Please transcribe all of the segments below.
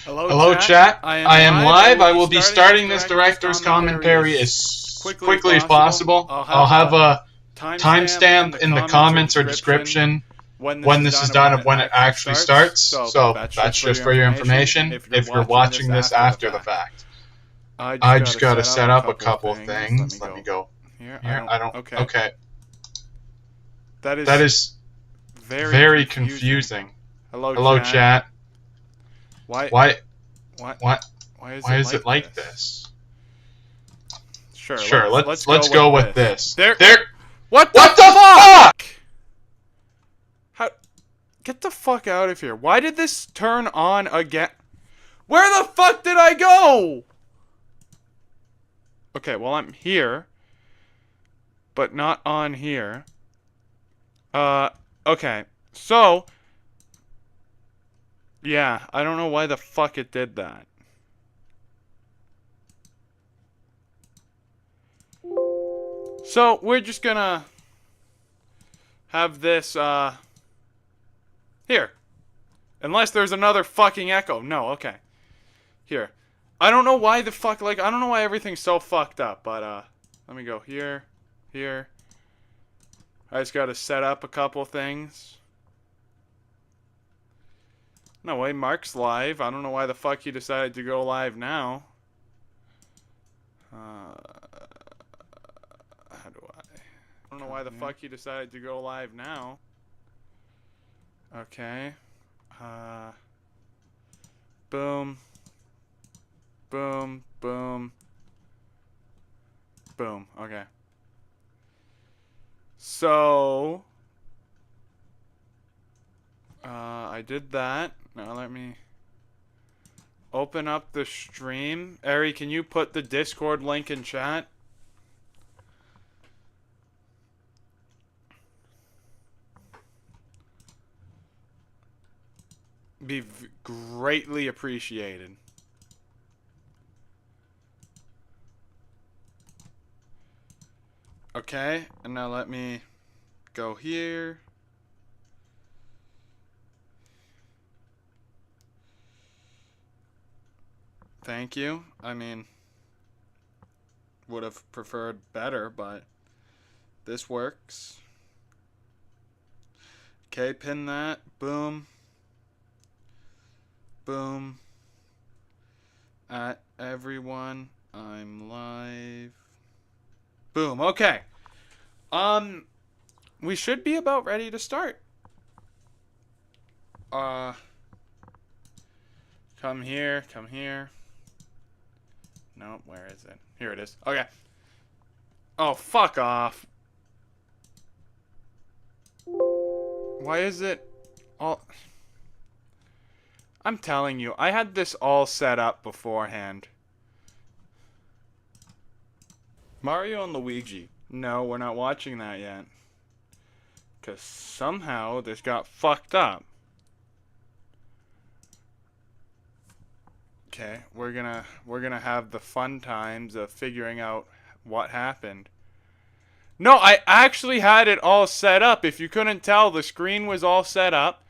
Hello, chat. I am live. I will be starting this director's commentary as quickly as possible. I'll have a timestamp in the comments or description when this is done of when it actually starts. So that's just for your information if you're watching this after the fact. I just gotta set up a couple things. Let me go here. I don't. Okay. That is very confusing. Hello, chat. Why is it like this? Sure, let's go with this. What the fuck? How? Get the fuck out of here. Why did this turn on again? Where the fuck did I go? Okay, well, I'm here, but not on here. Okay, so yeah, I don't know why the fuck it did that. So, we're just gonna have this, here. Unless there's another fucking echo. No, okay. Here. I don't know why the fuck, like, I don't know why everything's so fucked up, but, let me go here, here. I just gotta set up a couple things. No way, Mark's live. I don't know why the fuck he decided to go live now. How do I don't know why the fuck he decided to go live now. Okay. Boom. Boom. Boom. Boom. Okay. So, I did that. Now let me open up the stream. Ari, can you put the Discord link in chat? Be greatly appreciated. Okay, and now let me go here. Thank you. I mean, would have preferred better, but this works. Okay, pin that. Boom. Boom. At everyone, I'm live. Boom. Okay. We should be about ready to start. Come here. Come here. No, where is it? Here it is. Okay. Oh, fuck off. Why is it all... I'm telling you, I had this all set up beforehand. Mario and Luigi. No, we're not watching that yet. Because somehow this got fucked up. Okay, we're gonna have the fun times of figuring out what happened. No, I actually had it all set up. If you couldn't tell, the screen was all set up.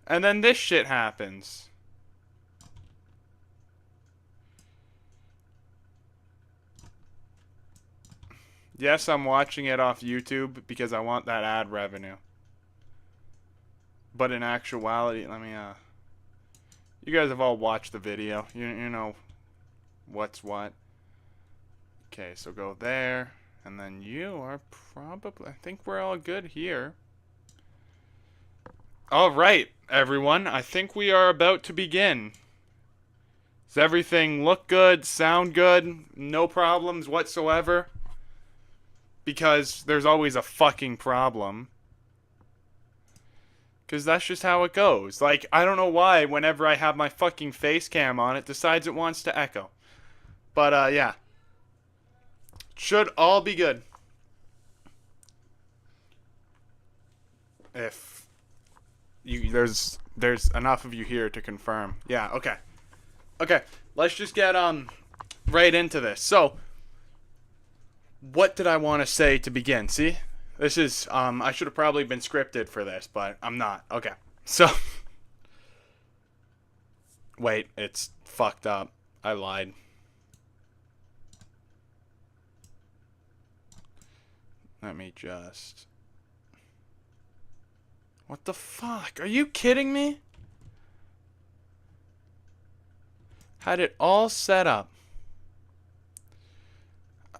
And then this shit happens. Yes, I'm watching it off YouTube because I want that ad revenue. But in actuality, let me, you guys have all watched the video. You know what's what. Okay, so go there. And then you are probably... I think we're all good here. Alright, everyone. I think we are about to begin. Does everything look good? Sound good? No problems whatsoever? Because there's always a fucking problem. Because that's just how it goes. Like, I don't know why whenever I have my fucking face cam on, it decides it wants to echo. But, yeah. Should all be good. If there's enough of you here to confirm. Yeah, okay. Okay, let's just get right into this. So, what did I want to say to begin? See? This is I should have probably been scripted for this, but I'm not. Okay. So Wait, it's fucked up. I lied. Let me just... What the fuck? Are you kidding me? Had it all set up.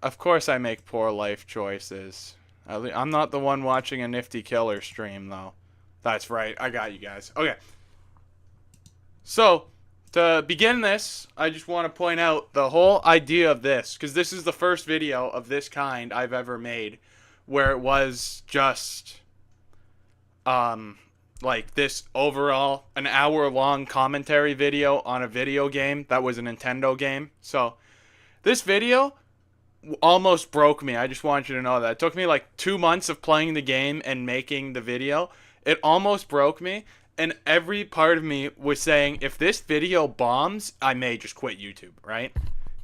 Of course I make poor life choices. I'm not the one watching a Nifty Killer stream, though. That's right. I got you guys. Okay. So, to begin this, I just want to point out the whole idea of this, because this is the first video of this kind I've ever made, where it was just, like this overall an hour-long commentary video on a video game that was a Nintendo game. So, this video almost broke me. I just want you to know that. It took me like 2 months of playing the game and making the video. It almost broke me. And every part of me was saying, if this video bombs, I may just quit YouTube, right?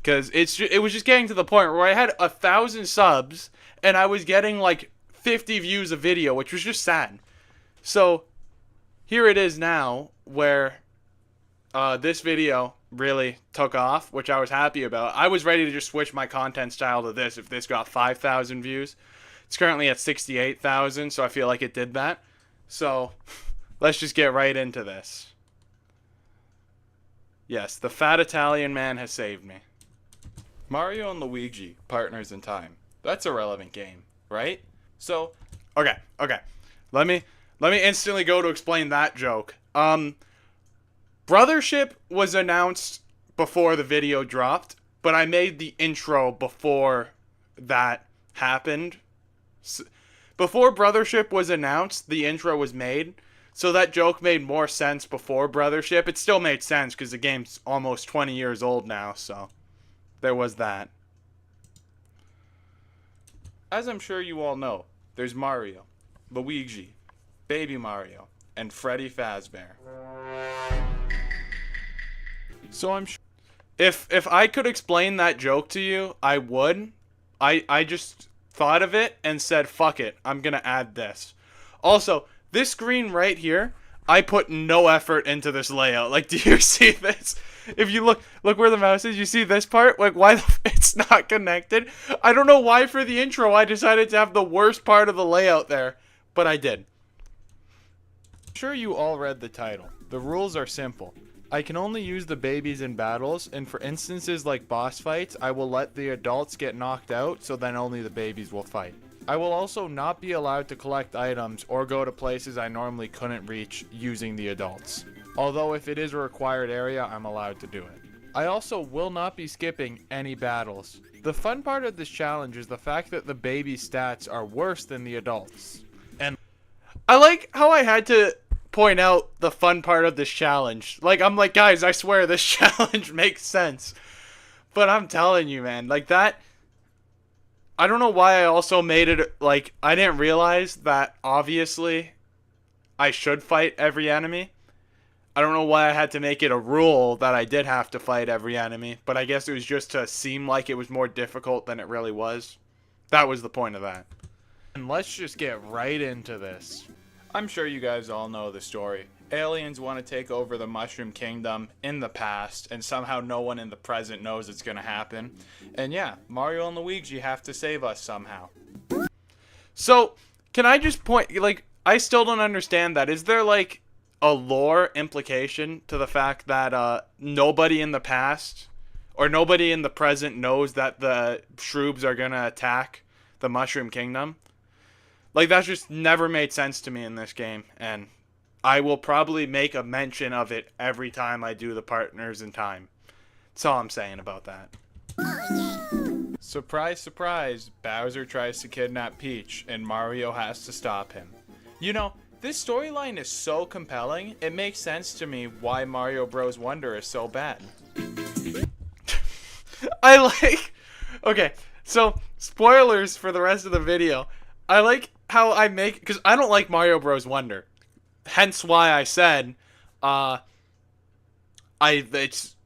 Because it was just getting to the point where I had 1,000 subs, and I was getting like 50 views a video, which was just sad. So, here it is now, where this video really took off, which I was happy about. I was ready to just switch my content style to this if this got 5,000 views. It's currently at 68,000, so I feel like it did that. So... let's just get right into this. Yes, the fat Italian man has saved me. Mario and Luigi, partners in time. That's a relevant game, right? So, okay. Let me instantly go to explain that joke. Brothership was announced before the video dropped, but I made the intro before that happened. Before Brothership was announced, the intro was made. So that joke made more sense before Brothership. It still made sense because the game's almost 20 years old now, so there was that. As I'm sure you all know, there's Mario, Luigi, Baby Mario, and Freddy Fazbear. So I'm sure if I could explain that joke to you, I would. I just thought of it and said, fuck it, I'm gonna add this. Also, this screen right here, I put no effort into this layout. Like, do you see this? If you look where the mouse is, you see this part? Like, why it's not connected? I don't know why for the intro I decided to have the worst part of the layout there, but I did. I'm sure you all read the title. The rules are simple. I can only use the babies in battles, and for instances like boss fights, I will let the adults get knocked out, so then only the babies will fight. I will also not be allowed to collect items or go to places I normally couldn't reach using the adults. Although if it is a required area, I'm allowed to do it. I also will not be skipping any battles. The fun part of this challenge is the fact that the baby stats are worse than the adults. And I like how I had to point out the fun part of this challenge. Like, I'm like, guys, I swear this challenge makes sense. But I'm telling you, man, like that... I don't know why I also made it, like, I didn't realize that, obviously, I should fight every enemy. I don't know why I had to make it a rule that I did have to fight every enemy, but I guess it was just to seem like it was more difficult than it really was. That was the point of that. And let's just get right into this. I'm sure you guys all know the story. Aliens want to take over the Mushroom Kingdom in the past, and somehow no one in the present knows it's going to happen. And yeah, Mario and Luigi have to save us somehow. So, can I just point, like, I still don't understand that. Is there, like, a lore implication to the fact that nobody in the past, or nobody in the present knows that the Shroobs are going to attack the Mushroom Kingdom? Like, that just never made sense to me in this game, and I will probably make a mention of it every time I do the Partners in Time. That's all I'm saying about that. Surprise, surprise, Bowser tries to kidnap Peach, and Mario has to stop him. You know, this storyline is so compelling, it makes sense to me why Mario Bros. Wonder is so bad. Okay, so, spoilers for the rest of the video. I like how I make, because I don't like Mario Bros. Wonder. Hence why I said, it's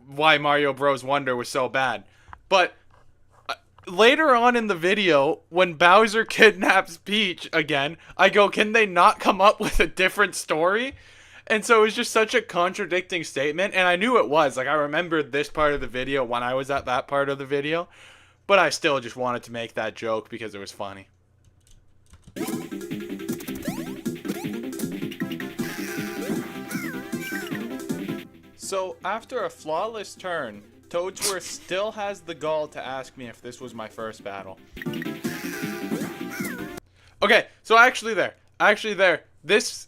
why Mario Bros. Wonder was so bad. But later on in the video, when Bowser kidnaps Peach again, I go, can they not come up with a different story? And so it was just such a contradicting statement, and I knew it was. Like, I remembered this part of the video when I was at that part of the video, but I still just wanted to make that joke because it was funny. So, after a flawless turn, Toadsworth still has the gall to ask me if this was my first battle. Okay, so actually there,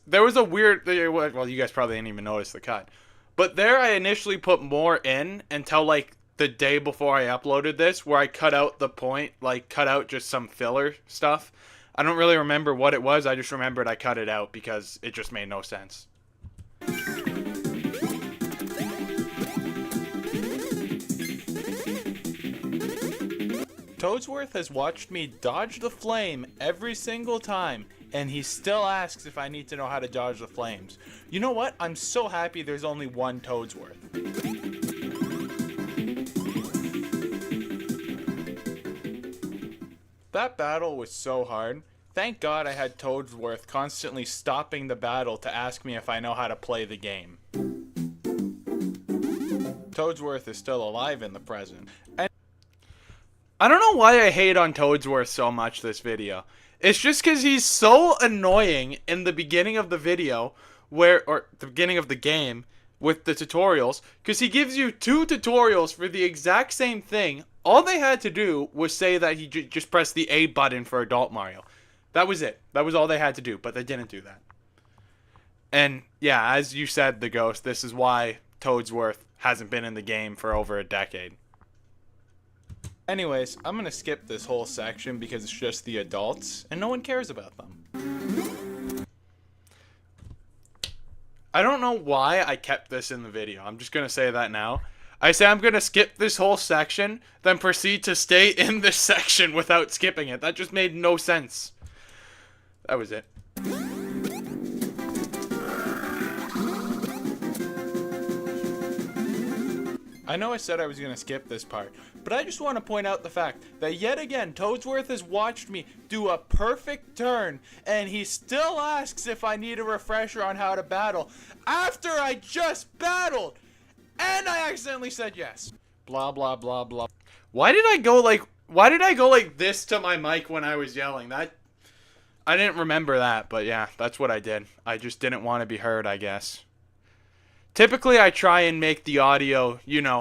there was a weird, well, you guys probably didn't even notice the cut, but there I initially put more in until like the day before I uploaded this, where I cut out the point, like cut out just some filler stuff. I don't really remember what it was, I just remembered I cut it out because it just made no sense. Toadsworth has watched me dodge the flame every single time, and he still asks if I need to know how to dodge the flames. You know what? I'm so happy there's only one Toadsworth. That battle was so hard. Thank God I had Toadsworth constantly stopping the battle to ask me if I know how to play the game. Toadsworth is still alive in the present. And I don't know why I hate on Toadsworth so much this video. It's just because he's so annoying in the beginning of the video, or the beginning of the game, with the tutorials, because he gives you 2 tutorials for the exact same thing. All they had to do was say that he just pressed the A button for Adult Mario. That was it. That was all they had to do, but they didn't do that. And yeah, as you said, The Ghost, this is why Toadsworth hasn't been in the game for over a decade. Anyways, I'm going to skip this whole section because it's just the adults, and no one cares about them. I don't know why I kept this in the video. I'm just going to say that now. I say I'm going to skip this whole section, then proceed to stay in this section without skipping it. That just made no sense. That was it. I know I said I was going to skip this part, but I just want to point out the fact that yet again, Toadsworth has watched me do a perfect turn, and he still asks if I need a refresher on how to battle after I just battled, and I accidentally said yes. Blah, blah, blah, blah. Why did I go like this to my mic when I was yelling? I didn't remember that, but yeah, that's what I did. I just didn't want to be heard, I guess. Typically, I try and make the audio,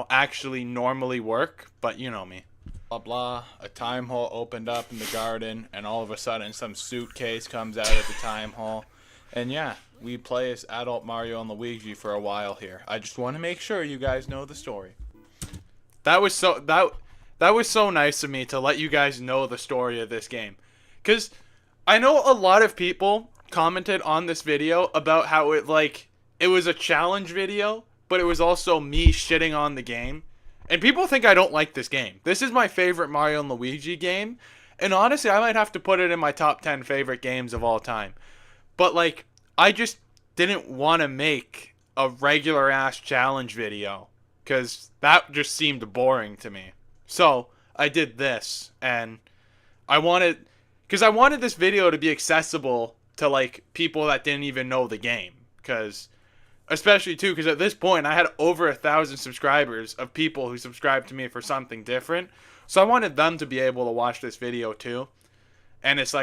actually normally work, but you know me. Blah, blah, a time hole opened up in the garden, and all of a sudden some suitcase comes out of the time hole. And yeah, we play as adult Mario and Luigi for a while here. I just want to make sure you guys know the story. That was so nice of me to let you guys know the story of this game. Because I know a lot of people commented on this video about how it was a challenge video, but it was also me shitting on the game. And people think I don't like this game. This is my favorite Mario and Luigi game. And honestly, I might have to put it in my top 10 favorite games of all time. But I just didn't want to make a regular ass challenge video, because that just seemed boring to me. So I did this, and I wanted this video to be accessible to people that didn't even know the game. Especially too, because at this point I had over 1,000 subscribers of people who subscribed to me for something different. So I wanted them to be able to watch this video too. And it's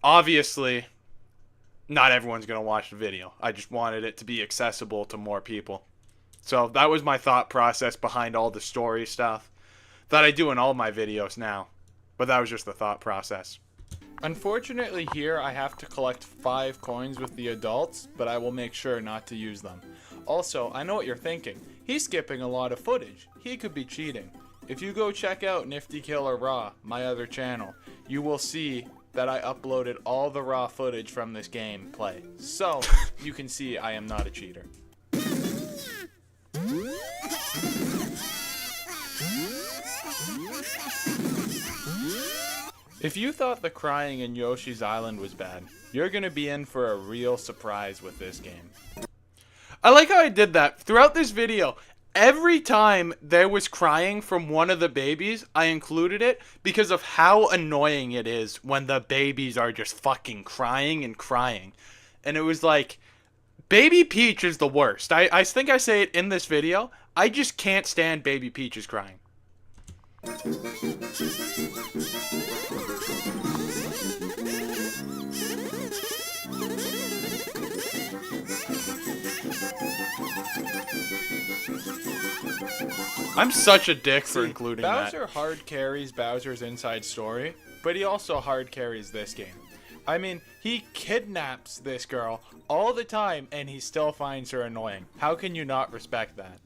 obviously, not everyone's going to watch the video. I just wanted it to be accessible to more people. So that was my thought process behind all the story stuff that I do in all my videos now. But that was just the thought process. Unfortunately here I have to collect 5 coins with the adults, but I will make sure not to use them. Also, I know what you're thinking. He's skipping a lot of footage. He could be cheating. If you go check out Nifty Killer Raw, my other channel, you will see that I uploaded all the raw footage from this gameplay. So, you can see I am not a cheater. If you thought the crying in Yoshi's Island was bad, you're gonna be in for a real surprise with this game. I like how I did that. Throughout this video, every time there was crying from one of the babies, I included it because of how annoying it is when the babies are just fucking crying and crying. And it was Baby Peach is the worst. I think I say it in this video. I just can't stand Baby Peach's crying. I'm such a dick for including Bowser that. hard carries Bowser's Inside Story, but he also hard carries this game. I mean, he kidnaps this girl all the time, and he still finds her annoying. How can you not respect that?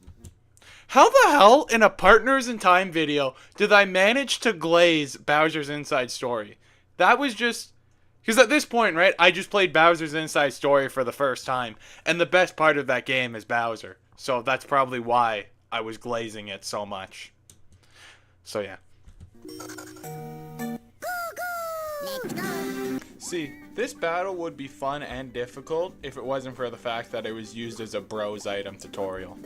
How the hell, in a Partners in Time video, did I manage to glaze Bowser's Inside Story? That was just... Because at this point, right, I just played Bowser's Inside Story for the first time, and the best part of that game is Bowser. So that's probably why I was glazing it so much. So yeah. See, this battle would be fun and difficult if it wasn't for the fact that it was used as a bros item tutorial.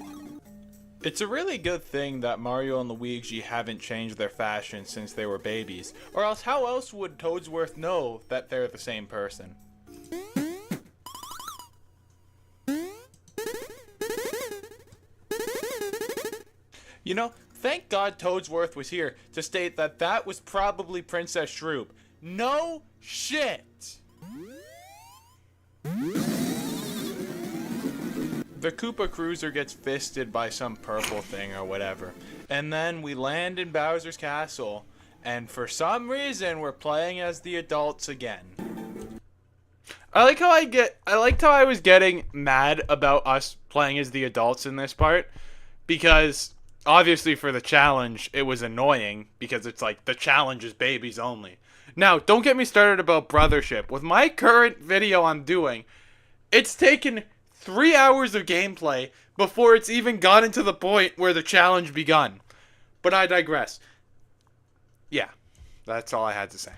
It's a really good thing that Mario and Luigi haven't changed their fashion since they were babies, or else how else would Toadsworth know that they're the same person? You know, thank God Toadsworth was here to state that that was probably Princess Shroop. No shit! The Koopa Cruiser gets fisted by some purple thing or whatever. And then we land in Bowser's Castle, and for some reason we're playing as the adults again. I liked how I was getting mad about us playing as the adults in this part, because obviously for the challenge it was annoying because it's like the challenge is babies only. Now, don't get me started about brothership. With my current video I'm doing, it's taken 3 hours of gameplay before it's even gotten to the point where the challenge begun. But I digress. Yeah, that's all I had to say.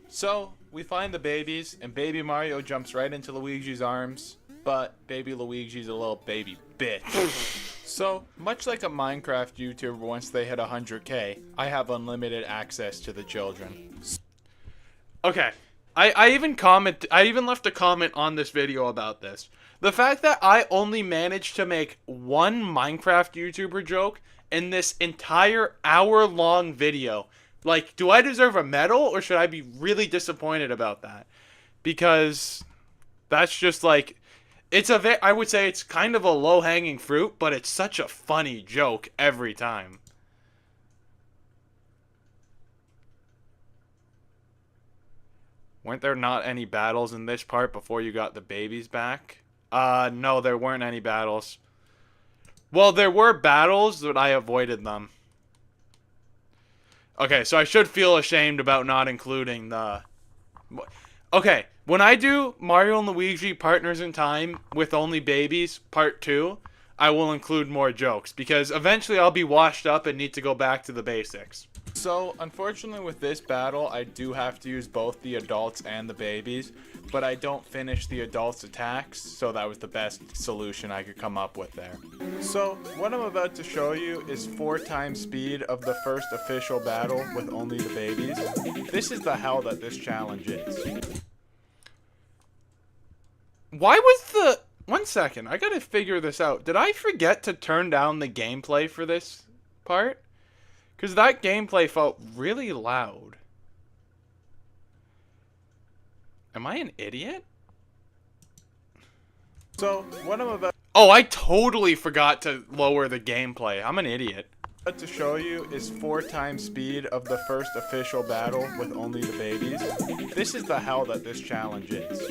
So, we find the babies, and baby Mario jumps right into Luigi's arms, but baby Luigi's a little baby bitch. So, much like a Minecraft YouTuber once they hit 100k, I have unlimited access to the children. Okay, I even left a comment on this video about this. The fact that I only managed to make one Minecraft YouTuber joke in this entire hour-long video. Like, do I deserve a medal, or should I be really disappointed about that? Because that's just like, I would say it's kind of a low-hanging fruit, but it's such a funny joke every time. Weren't there not any battles in this part before you got the babies back? No, there weren't any battles. Well, there were battles, but I avoided them. Okay, so I should feel ashamed about not including the... Okay, when I do Mario and Luigi Partners in Time with only babies, part 2, I will include more jokes, because eventually I'll be washed up and need to go back to the basics. So, unfortunately with this battle, I do have to use both the adults and the babies, but I don't finish the adults' attacks, so that was the best solution I could come up with there. So, what I'm about to show you is 4 times speed of the first official battle with only the babies. This is the hell that this challenge is. Why was the... 1 second, I gotta figure this out. Did I forget to turn down the gameplay for this part? Because that gameplay felt really loud. Am I an idiot? So, what I'm about... Oh, I totally forgot to lower the gameplay. I'm an idiot. To show you is 4 times speed of the first official battle with only the babies. This is the hell that this challenge is.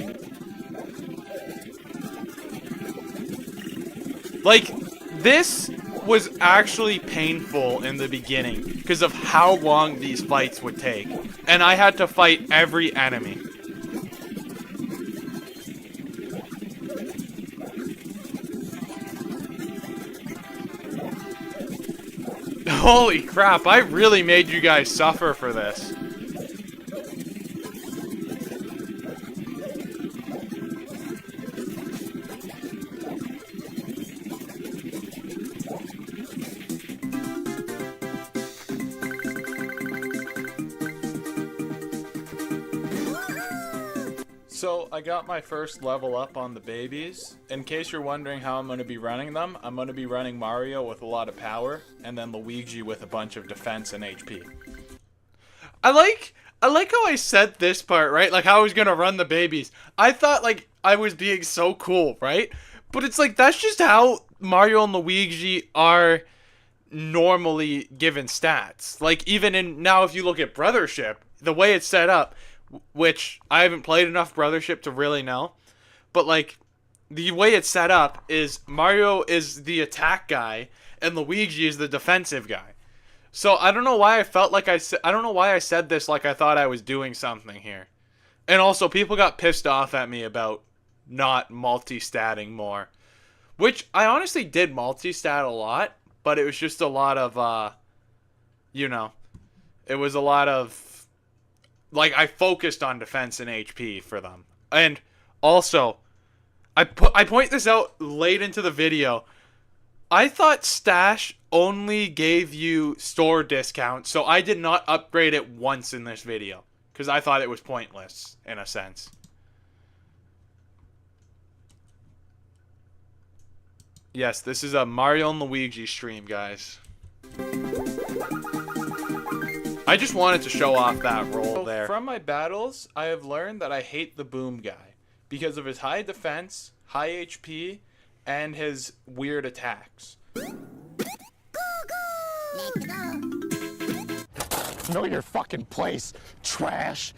Like, this was actually painful in the beginning because of how long these fights would take. And I had to fight every enemy. Holy crap, I really made you guys suffer for this. So I got my first level up on the babies. In case you're wondering how I'm going to be running them, I'm going to be running Mario with a lot of power, and then Luigi with a bunch of defense and HP. I like how I said this part, right? Like how I was gonna run the babies. I thought like I was being so cool, right? But it's like that's just how Mario and Luigi are normally given stats. Like even in now, if you look at Brothership, the way it's set up, which I haven't played enough Brothership to really know, but like the way it's set up is Mario is the attack guy and Luigi is the defensive guy. So I don't know why I felt like I don't know why I said this like I thought I was doing something here. And also people got pissed off at me about not multi-statting more. Which I honestly did multi-stat a lot, but it was just a lot of it was a lot of like I focused on defense and HP for them. And also I point this out late into the video. I thought Stash only gave you store discounts, so I did not upgrade it once in this video. Because I thought it was pointless, in a sense. Yes, this is a Mario and Luigi stream, guys. I just wanted to show off that roll there. From my battles, I have learned that I hate the Boom guy. Because of his high defense, high HP, and his weird attacks. Know your fucking place, trash.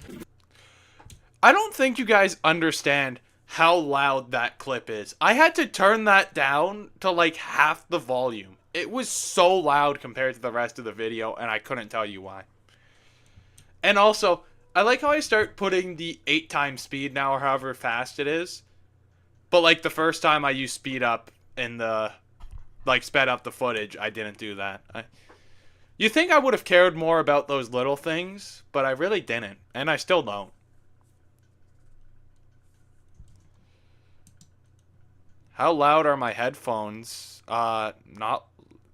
I don't think you guys understand how loud that clip is. I had to turn that down to like half the volume. It was so loud compared to the rest of the video, and I couldn't tell you why. And also, I like how I start putting the 8 times speed now, or however fast it is. But like the first time I used speed up in the, like sped up the footage, I didn't do that. You think I would have cared more about those little things, but I really didn't, and I still don't. How loud are my headphones? Not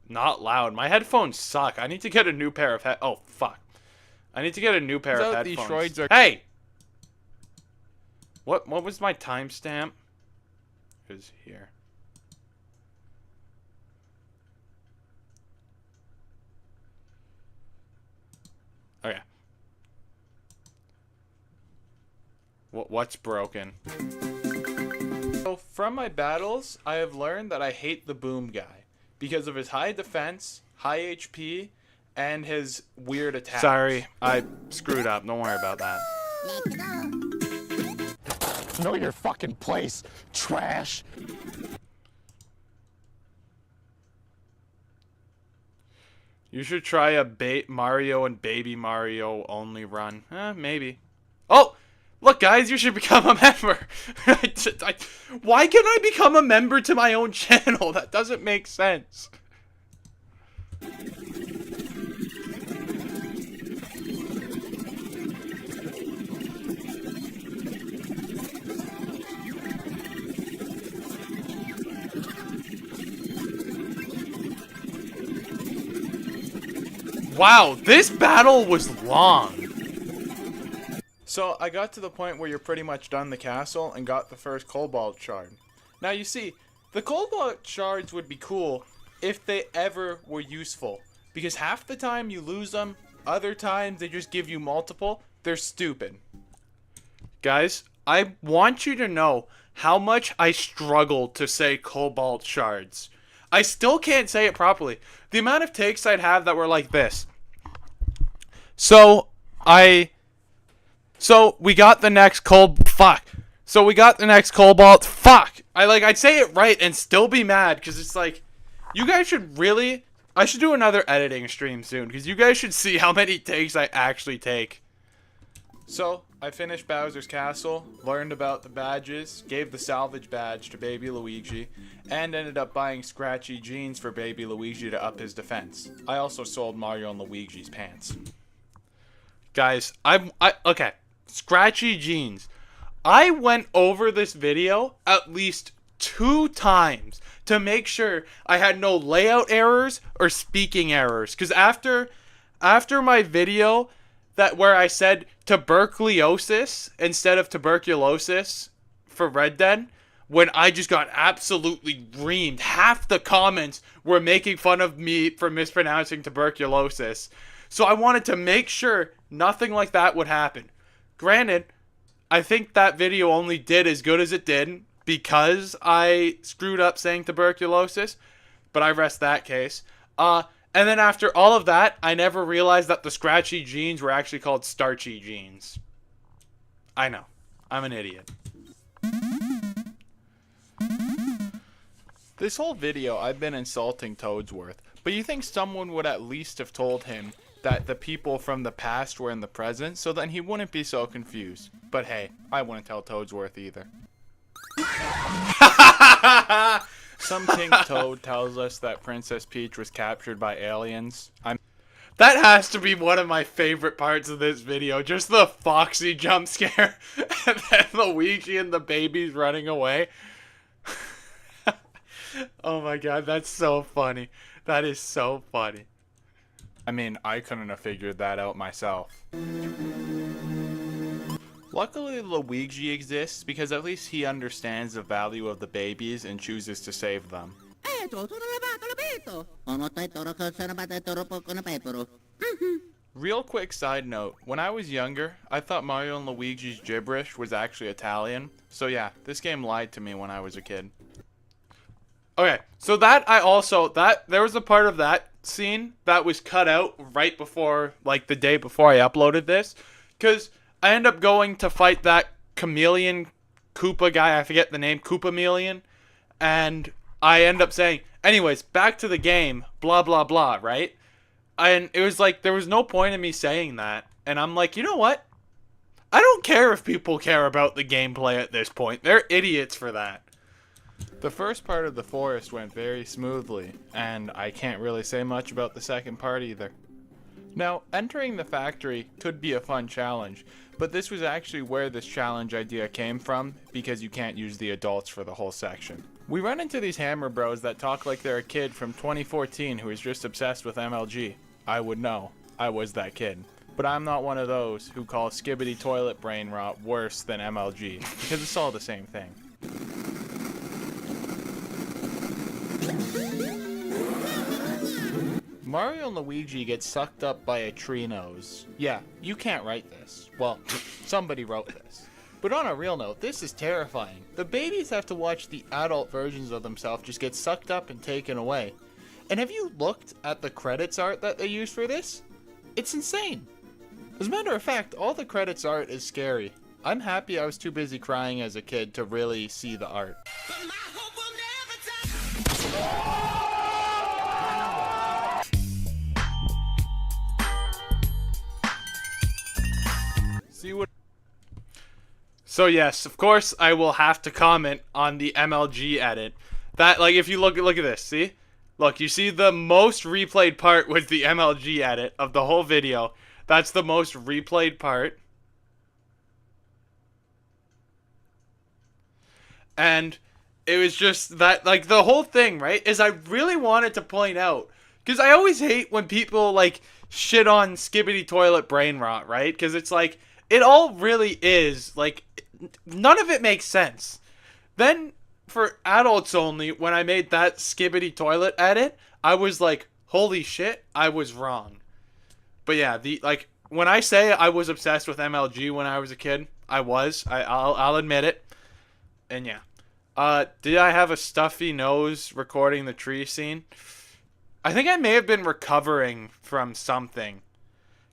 loud. My headphones suck. I need to get a new pair of oh fuck. I need to get a new pair of headphones. Hey! What was my timestamp? Is here. Okay. What's broken? So from my battles, I have learned that I hate the Boom guy because of his high defense, high HP, and his weird attacks. Sorry, I screwed up. Don't worry about that. Know your fucking place, trash. You should try a Mario and Baby Mario only run. Maybe. Oh! Look, guys, you should become a member. Why can't I become a member to my own channel? That doesn't make sense. Wow, this battle was long. So I got to the point where you're pretty much done the castle and got the first Cobalt shard. Now you see, the Cobalt shards would be cool if they ever were useful. Because half the time you lose them, other times they just give you multiple. They're stupid. Guys, I want you to know how much I struggled to say Cobalt shards. I still can't say it properly. The amount of takes I'd have that were like this. So we got the next So we got the next Cobalt. Fuck. I'd say it right and still be mad because it's like, you guys should really. I should do another editing stream soon because you guys should see how many takes I actually take. So I finished Bowser's Castle, learned about the badges, gave the salvage badge to Baby Luigi, and ended up buying scratchy jeans for Baby Luigi to up his defense. I also sold Mario and Luigi's pants. Guys, okay. Scratchy jeans. I went over this video at least 2 times to make sure I had no layout errors or speaking errors. Because after my video that where I said tuberculosis instead of tuberculosis for Red Dead, when I just got absolutely reamed. Half the comments were making fun of me for mispronouncing tuberculosis. So I wanted to make sure nothing like that would happen. Granted, I think that video only did as good as it did because I screwed up saying tuberculosis, but I rest that case. And then after all of that, I never realized that the scratchy jeans were actually called starchy jeans. I know. I'm an idiot. This whole video, I've been insulting Toadsworth, but you think someone would at least have told him that the people from the past were in the present, so then he wouldn't be so confused. But hey, I wouldn't tell Toadsworth either. Some Pink Toad tells us that Princess Peach was captured by aliens. That has to be one of my favorite parts of this video. Just the Foxy jump scare. And then Luigi and the babies running away. Oh my god, that's so funny. That is so funny. I mean, I couldn't have figured that out myself. Luckily, Luigi exists because at least he understands the value of the babies and chooses to save them. Real quick side note, when I was younger, I thought Mario and Luigi's gibberish was actually Italian. So yeah, this game lied to me when I was a kid. Okay, so there was a part of that scene that was cut out right before, like the day before I uploaded this, because I end up going to fight that chameleon Koopa guy, I forget the name, Koopameleon, and I end up saying, anyways, back to the game, blah, blah, blah, right? And it was like, there was no point in me saying that, and I'm like, you know what? I don't care if people care about the gameplay at this point. They're idiots for that. The first part of the forest went very smoothly, and I can't really say much about the second part either. Now, entering the factory could be a fun challenge, but this was actually where this challenge idea came from, because you can't use the adults for the whole section. We run into these hammer bros that talk like they're a kid from 2014 who is just obsessed with MLG. I would know. I was that kid. But I'm not one of those who call Skibidi Toilet Brain Rot worse than MLG, because it's all the same thing. Mario and Luigi get sucked up by a tree nose. Yeah, you can't write this. Well, somebody wrote this. But on a real note, this is terrifying. The babies have to watch the adult versions of themselves just get sucked up and taken away. And have you looked at the credits art that they use for this? It's insane. As a matter of fact, all the credits art is scary. I'm happy I was too busy crying as a kid to really see the art. So yes, of course, I will have to comment on the MLG edit. That, like, if you look at this, see? Look, you see the most replayed part was the MLG edit of the whole video. That's the most replayed part. And it was just that, like, the whole thing, right, is I really wanted to point out, because I always hate when people, like, shit on Skibidi Toilet Brain Rot, right? Because it's like, it all really is, like, none of it makes sense. Then, for adults only, when I made that Skibidi Toilet edit, I was like, holy shit, I was wrong. But yeah, when I say I was obsessed with MLG when I was a kid, I was. I'll admit it. And yeah. Did I have a stuffy nose recording the tree scene? I think I may have been recovering from something.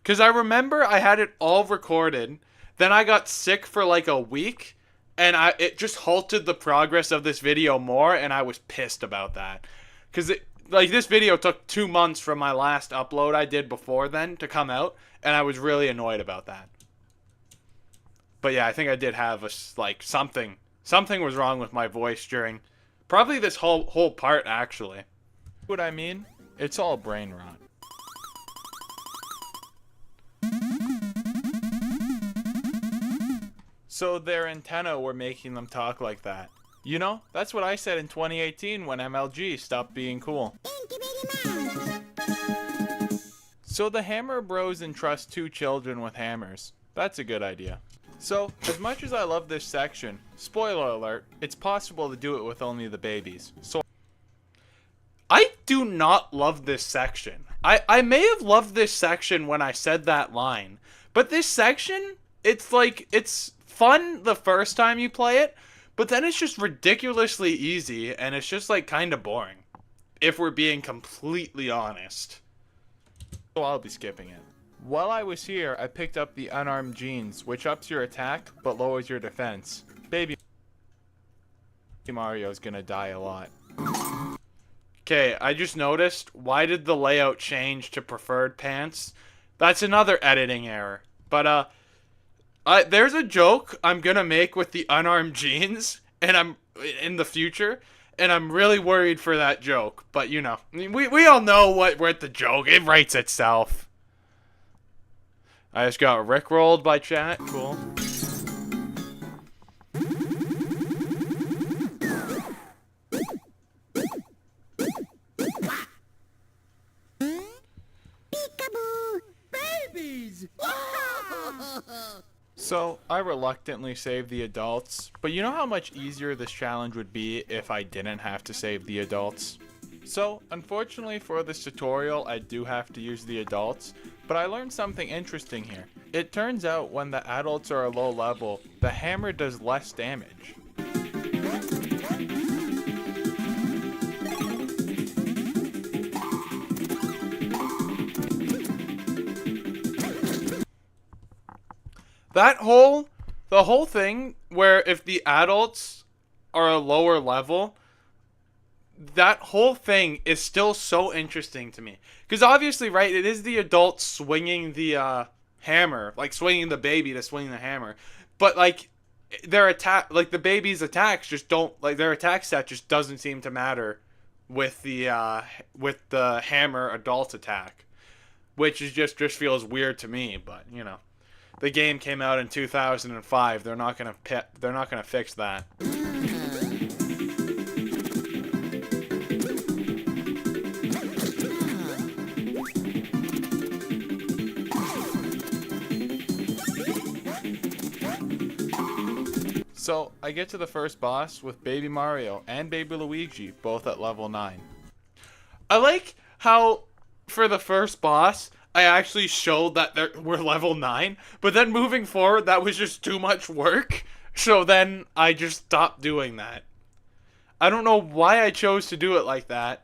Because I remember I had it all recorded. Then I got sick for like a week. And it just halted the progress of this video more. And I was pissed about that. Because this video took 2 months from my last upload I did before then to come out. And I was really annoyed about that. But yeah, I think I did have something. Something was wrong with my voice during probably this whole part, actually. What I mean? It's all brain rot. So their antenna were making them talk like that. You know, that's what I said in 2018 when MLG stopped being cool. So the Hammer Bros entrust 2 children with hammers. That's a good idea. So, as much as I love this section, spoiler alert, it's possible to do it with only the babies. So I do not love this section. I may have loved this section when I said that line, but this section, it's like, it's fun the first time you play it, but then it's just ridiculously easy, and it's just like kind of boring, if we're being completely honest. So I'll be skipping it. While I was here, I picked up the Unarmed Genes, which ups your attack, but lowers your defense. Baby Mario's gonna die a lot. Okay, I just noticed, why did the layout change to preferred pants? That's another editing error. But, there's a joke I'm gonna make with the Unarmed Genes, and I'm, in the future, and I'm really worried for that joke. But, you know, we all know what the joke, it writes itself. I just got rickrolled by chat, cool. So, I reluctantly saved the adults, but you know how much easier this challenge would be if I didn't have to save the adults? So, unfortunately for this tutorial, I do have to use the adults, but I learned something interesting here. It turns out when the adults are a low level, the hammer does less damage. The whole thing where if the adults are a lower level, that whole thing is still so interesting to me. Because obviously, right, it is the adults swinging the hammer, like swinging the baby to swing the hammer. But like their attack, like the baby's attacks just don't, like their attack set just doesn't seem to matter with the hammer adult attack, which is just feels weird to me. But you know. The game came out in 2005. They're not gonna fix that. So, I get to the first boss with Baby Mario and Baby Luigi, both at level 9. I like how, for the first boss, I actually showed that we're level 9, but then moving forward, that was just too much work, so then I just stopped doing that. I don't know why I chose to do it like that,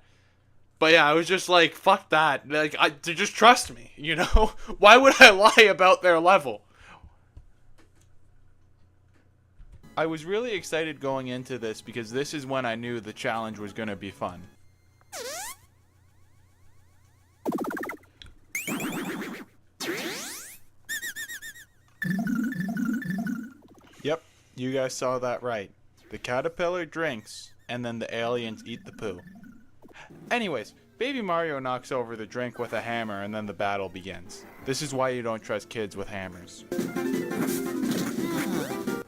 but yeah, I was just like, fuck that, like, just trust me, you know? Why would I lie about their level? I was really excited going into this because this is when I knew the challenge was gonna be fun. Yep, you guys saw that right. The caterpillar drinks, and then the aliens eat the poo. Anyways, Baby Mario knocks over the drink with a hammer, and then the battle begins. This is why you don't trust kids with hammers.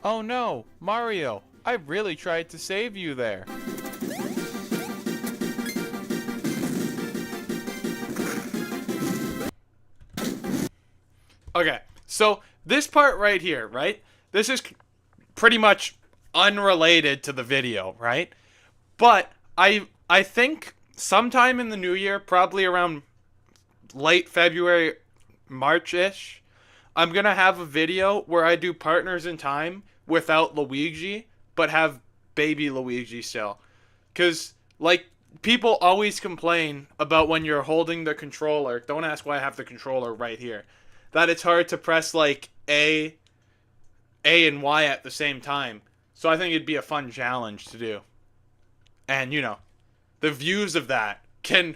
Oh no, Mario, I really tried to save you there. Okay, so this part right here, right? This is pretty much unrelated to the video, right? But I think sometime in the new year, probably around late February, March-ish, I'm going to have a video where I do Partners in Time without Luigi, but have baby Luigi still. Because, like, people always complain about when you're holding the controller. Don't ask why I have the controller right here. That it's hard to press, like, A and Y at the same time. So I think it'd be a fun challenge to do. And, you know, the views of that. Can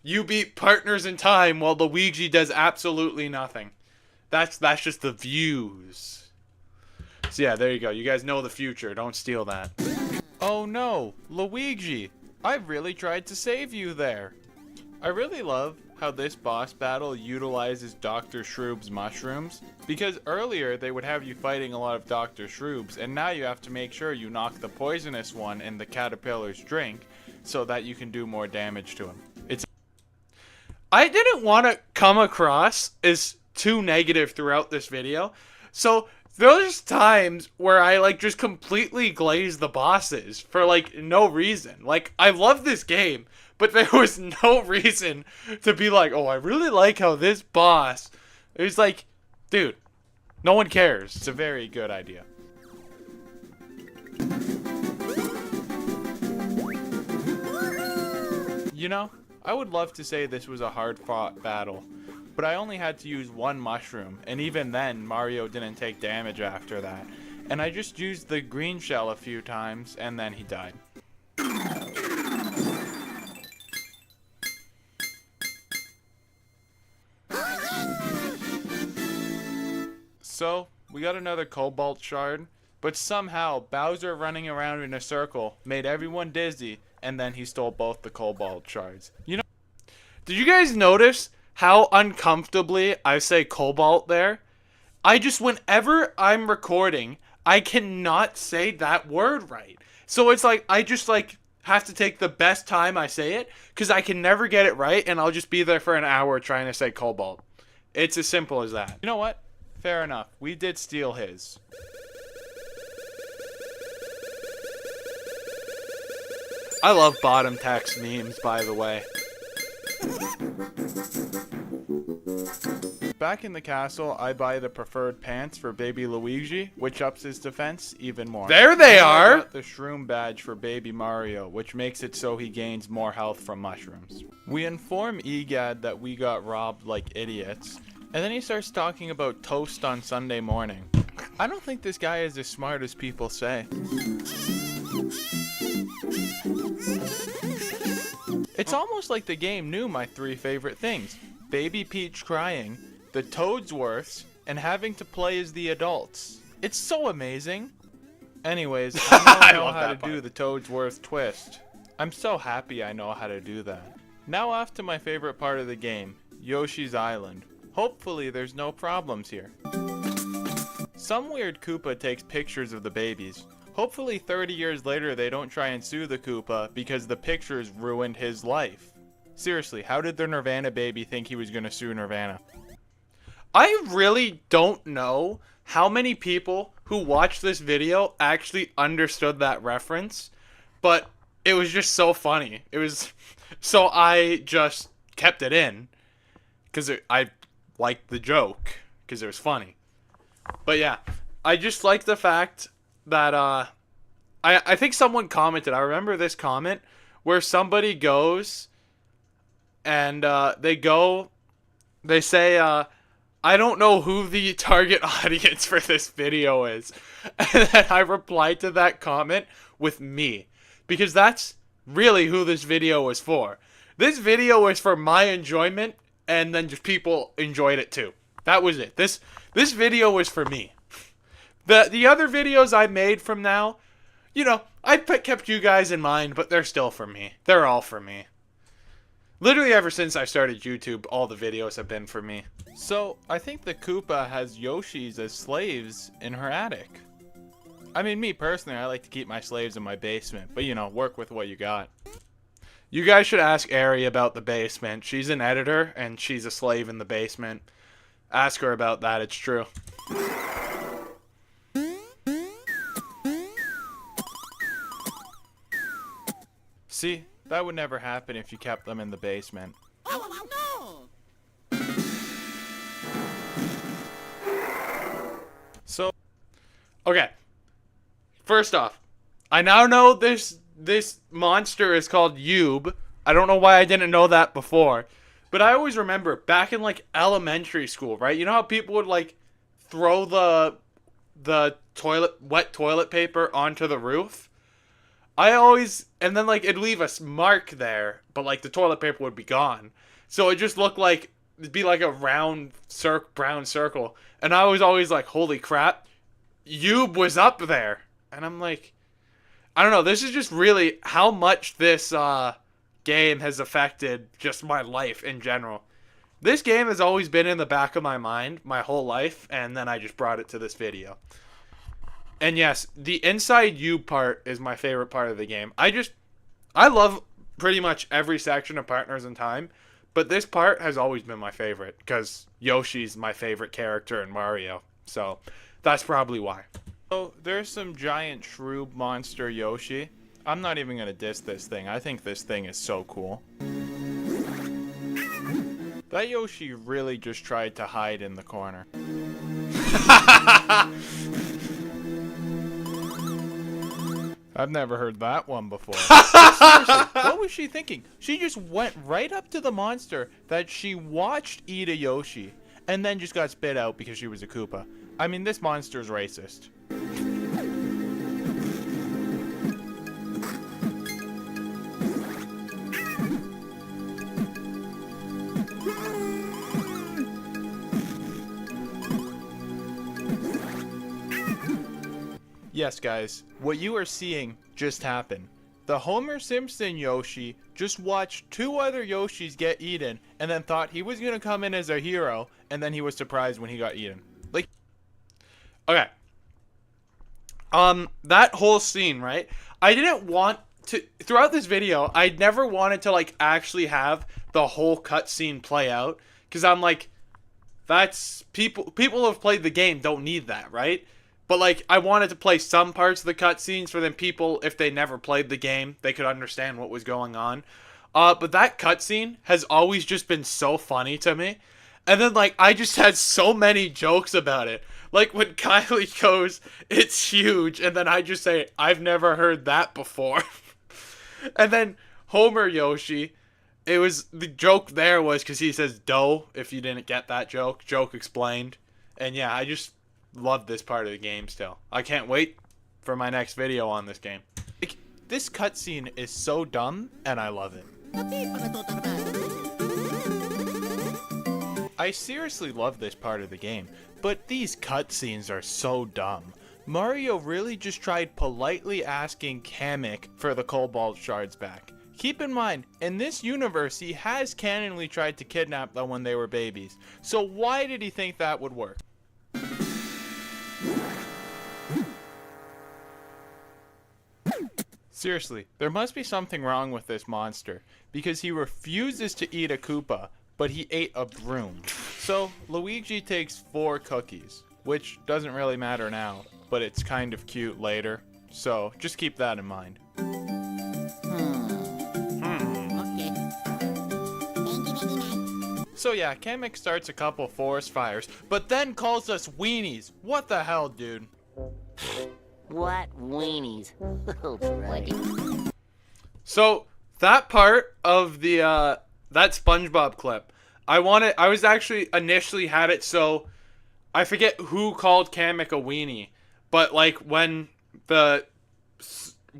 you beat Partners in Time while Luigi does absolutely nothing? That's just the views. So yeah, there you go. You guys know the future. Don't steal that. Oh no, Luigi! I really tried to save you there. I really love how this boss battle utilizes Dr. Shroob's mushrooms, because earlier they would have you fighting a lot of Dr. Shroobs, and now you have to make sure you knock the poisonous one in the caterpillar's drink so that you can do more damage to him. I didn't want to come across as too negative throughout this video. So there's times where I like just completely glaze the bosses for like no reason. Like I love this game, but there was no reason to be like, oh, I really like how this boss. It was like, dude, no one cares. It's a very good idea. You know, I would love to say this was a hard-fought battle, but I only had to use one mushroom, and even then, Mario didn't take damage after that. And I just used the green shell a few times, and then he died. So, we got another Cobalt Shard, but somehow Bowser running around in a circle made everyone dizzy, and then he stole both the Cobalt Shards. You know, did you guys notice how uncomfortably I say Cobalt there? I just, whenever I'm recording, I cannot say that word right. So it's like, I just like have to take the best time I say it, because I can never get it right, and I'll just be there for an hour trying to say Cobalt. It's as simple as that. You know what? Fair enough. We did steal his. I love bottom text memes, by the way. Back in the castle, I buy the preferred pants for baby Luigi, which ups his defense even more. There they are! I got the shroom badge for baby Mario, which makes it so he gains more health from mushrooms. We inform Egad that we got robbed like idiots, and then he starts talking about toast on Sunday morning. I don't think this guy is as smart as people say. It's almost like the game knew my 3 favorite things: Baby Peach crying, the Toadsworths, and having to play as the adults. It's so amazing. Anyways, I don't know how to do the Toadsworth twist. I'm so happy I know how to do that. Now off to my favorite part of the game, Yoshi's Island. Hopefully there's no problems here. Some weird Koopa takes pictures of the babies. Hopefully 30 years later they don't try and sue the Koopa because the pictures ruined his life. Seriously, how did the Nirvana baby think he was gonna sue Nirvana? I really don't know how many people who watched this video actually understood that reference, but it was just so funny. It was, so I just kept it in because I liked the joke because it was funny. But yeah, I just like the fact that I think someone commented, I remember this comment where somebody goes and they say I don't know who the target audience for this video is. And then I replied to that comment with me, because that's really who this video was for. This video was for my enjoyment, and then just people enjoyed it too. That was it. This video was for me. The other videos I made from now, you know, I kept you guys in mind, but they're still for me. They're all for me. Literally ever since I started YouTube, all the videos have been for me. So, I think the Koopa has Yoshis as slaves in her attic. I mean, me personally, I like to keep my slaves in my basement, but you know, work with what you got. You guys should ask Ari about the basement. She's an editor, and she's a slave in the basement. Ask her about that, it's true. See, that would never happen if you kept them in the basement. Oh, no! So, okay. First off, I now know this monster is called Yub. I don't know why I didn't know that before. But I always remember back in like elementary school, right? You know how people would like throw the wet toilet paper onto the roof? And then like it'd leave a mark there, but like the toilet paper would be gone. So it just looked like, it'd be like a round brown circle. And I was always like, holy crap, Yub was up there. And I'm like, I don't know, this is just really how much this game has affected just my life in general. This game has always been in the back of my mind my whole life, and then I just brought it to this video. And yes, the inside you part is my favorite part of the game. I love pretty much every section of Partners in Time, But this part has always been my favorite because Yoshi's my favorite character in Mario. So that's probably why. So there's some giant shrew monster Yoshi. I'm not even going to diss this thing. I think this thing is so cool. That Yoshi really just tried to hide in the corner. I've never heard that one before. Seriously, what was she thinking? She just went right up to the monster that she watched eat a Yoshi and then just got spit out because she was a Koopa. I mean, this monster is racist. Yes, guys, what you are seeing just happened. The Homer Simpson Yoshi just watched two other Yoshis get eaten and then thought he was going to come in as a hero, and then he was surprised when he got eaten. Like, okay. That whole scene, right? I didn't want to, throughout this video, I never wanted to, like, actually have the whole cutscene play out. Because I'm like, that's, people who have played the game don't need that, right? But, like, I wanted to play some parts of the cutscenes for them people, if they never played the game, they could understand what was going on. But that cutscene has always just been so funny to me. And then, like, I just had so many jokes about it. Like, when Kylie goes, it's huge, and then I just say, I've never heard that before. And then Homer Yoshi, it was, the joke there was because he says dough, if you didn't get that joke. Joke explained. And yeah, I just love this part of the game still. I can't wait for my next video on this game. Like, this cutscene is so dumb, and I love it. I seriously love this part of the game, but these cutscenes are so dumb. Mario really just tried politely asking Kamek for the Cobalt Shards back. Keep in mind, in this universe, he has canonly tried to kidnap them when they were babies. So why did he think that would work? Seriously, there must be something wrong with this monster, because he refuses to eat a Koopa, but he ate a broom. So, Luigi takes 4 cookies, which doesn't really matter now, but it's kind of cute later. So, just keep that in mind. So yeah, Kamek starts a couple forest fires, but then calls us weenies. What the hell, dude? What weenies? Oh, buddy. So that part of the that SpongeBob clip, I was actually initially had it so I forget who called Kamek a weenie, but like when the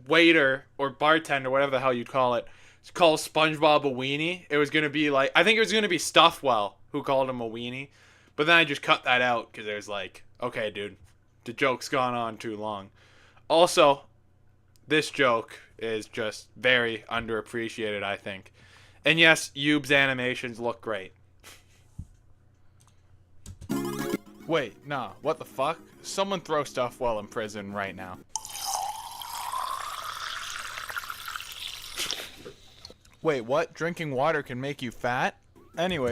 waiter or bartender, whatever the hell you'd call it, calls SpongeBob a weenie, it was gonna be like, I think it was gonna be Stuffwell who called him a weenie, but then I just cut that out because it was like, okay, dude, the joke's gone on too long. Also, this joke is just very underappreciated, I think. And yes, Yube's animations look great. Wait, nah, what the fuck? Someone throw Stuffwell in prison right now. Wait, what? Drinking water can make you fat? Anyway.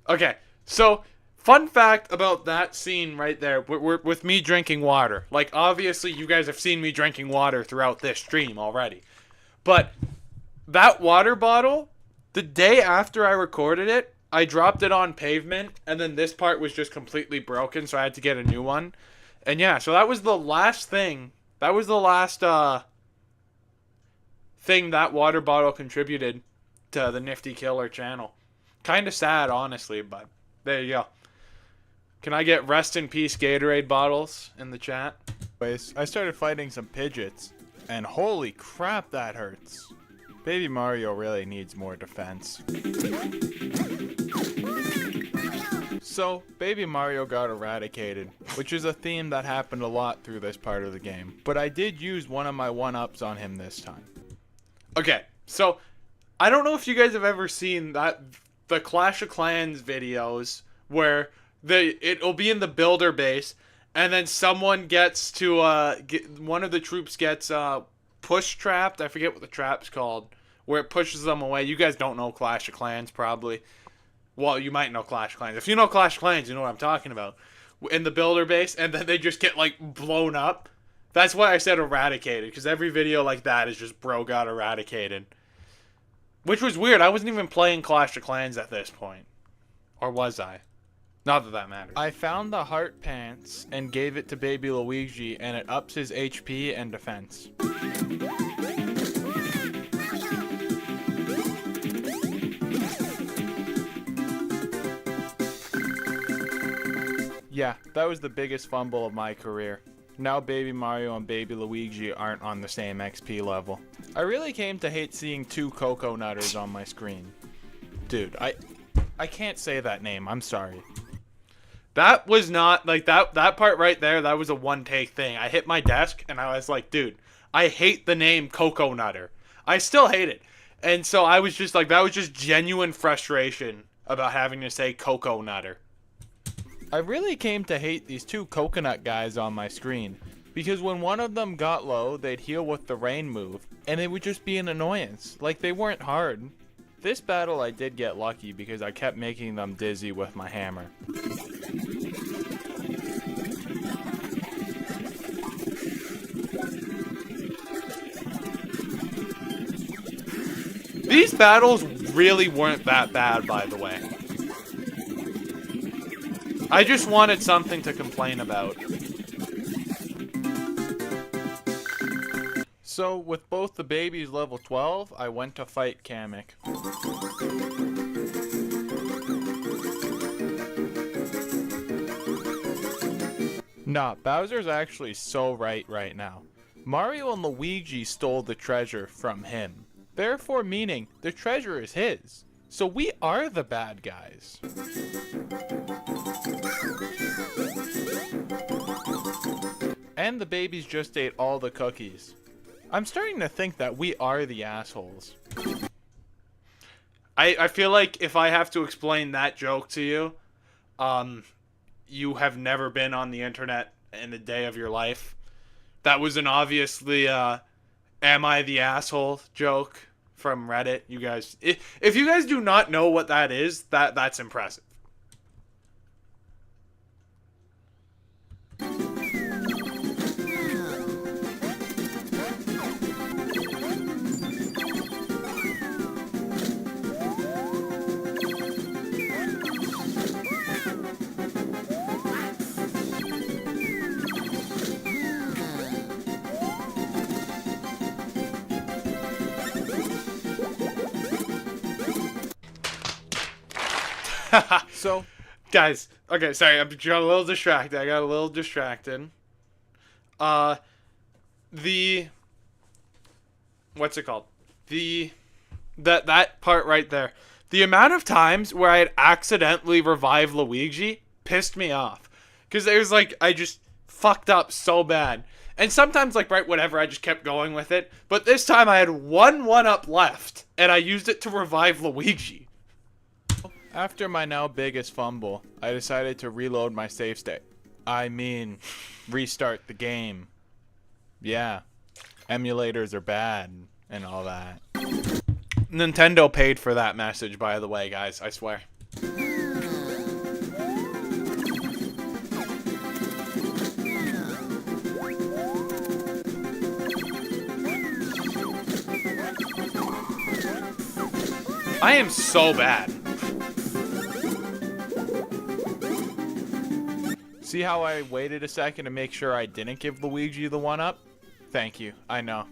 Okay, so fun fact about that scene right there, with me drinking water. Like, obviously, you guys have seen me drinking water throughout this stream already. But that water bottle, the day after I recorded it, I dropped it on pavement, and then this part was just completely broken, so I had to get a new one. And yeah, so that was the last thing. That was the last thing that water bottle contributed to the Nifty Killer channel. Kind of sad, honestly, but there you go. Can I get rest in peace Gatorade bottles in the chat? Anyways, I started fighting some Pidgeots, and holy crap, that hurts. Baby Mario really needs more defense. So, Baby Mario got eradicated, which is a theme that happened a lot through this part of the game. But I did use one of my 1-ups on him this time. Okay, so I don't know if you guys have ever seen the Clash of Clans videos where it'll be in the builder base, and then someone gets to one of the troops gets push trapped. I forget what the trap's called, where it pushes them away. You guys don't know Clash of Clans, probably. Well, you might know Clash of Clans. If you know Clash of Clans, you know what I'm talking about. In the builder base, and then they just get, like, blown up. That's why I said eradicated, because every video like that is just bro got eradicated. Which was weird. I wasn't even playing Clash of Clans at this point. Or was I? Not that that matters. I found the heart pants and gave it to baby Luigi, and it ups his HP and defense. Yeah, that was the biggest fumble of my career. Now baby Mario and baby Luigi aren't on the same XP level. I really came to hate seeing 2 Coco Nutters on my screen. Dude, I can't say that name, I'm sorry. That was not, like, that part right there, that was a one-take thing. I hit my desk, and I was like, dude, I hate the name Coco Nutter. I still hate it. And so I was just like, that was just genuine frustration about having to say Coco Nutter. I really came to hate these 2 coconut guys on my screen, because when one of them got low, they'd heal with the rain move, and it would just be an annoyance, like they weren't hard. This battle I did get lucky because I kept making them dizzy with my hammer. These battles really weren't that bad, by the way. I just wanted something to complain about. So, with both the babies level 12, I went to fight Kamek. Nah, Bowser's actually so right now. Mario and Luigi stole the treasure from him. Therefore meaning, the treasure is his. So we are the bad guys. And the babies just ate all the cookies. I'm starting to think that we are the assholes. I feel like if I have to explain that joke to you, you have never been on the internet in a day of your life. That was an obviously, am I the asshole joke from Reddit. You guys, if you guys do not know what that is, that's impressive. So, guys, okay, sorry, I got a little distracted. What's it called? That part right there. The amount of times where I had accidentally revived Luigi pissed me off. Because it was like, I just fucked up so bad. And sometimes, like, right, whatever, I just kept going with it. But this time I had one up left, and I used it to revive Luigi. after my now biggest fumble, I decided to reload my save state. I mean, restart the game. Yeah, emulators are bad and all that. Nintendo paid for that message, by the way, guys, I swear. I am so bad. See how I waited a second to make sure I didn't give Luigi the one-up? Thank you, I know.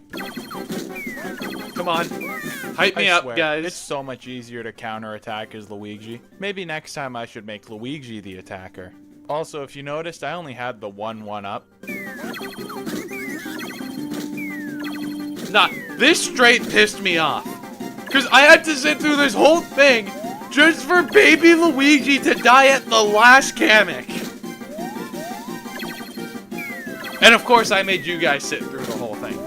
Come on. Hype me up, swear, guys. It's so much easier to counterattack as Luigi. Maybe next time I should make Luigi the attacker. Also, if you noticed, I only had the one-up. Nah, this straight pissed me off. Because I had to sit through this whole thing just for baby Luigi to die at the last Kamek. And of course, I made you guys sit through the whole thing.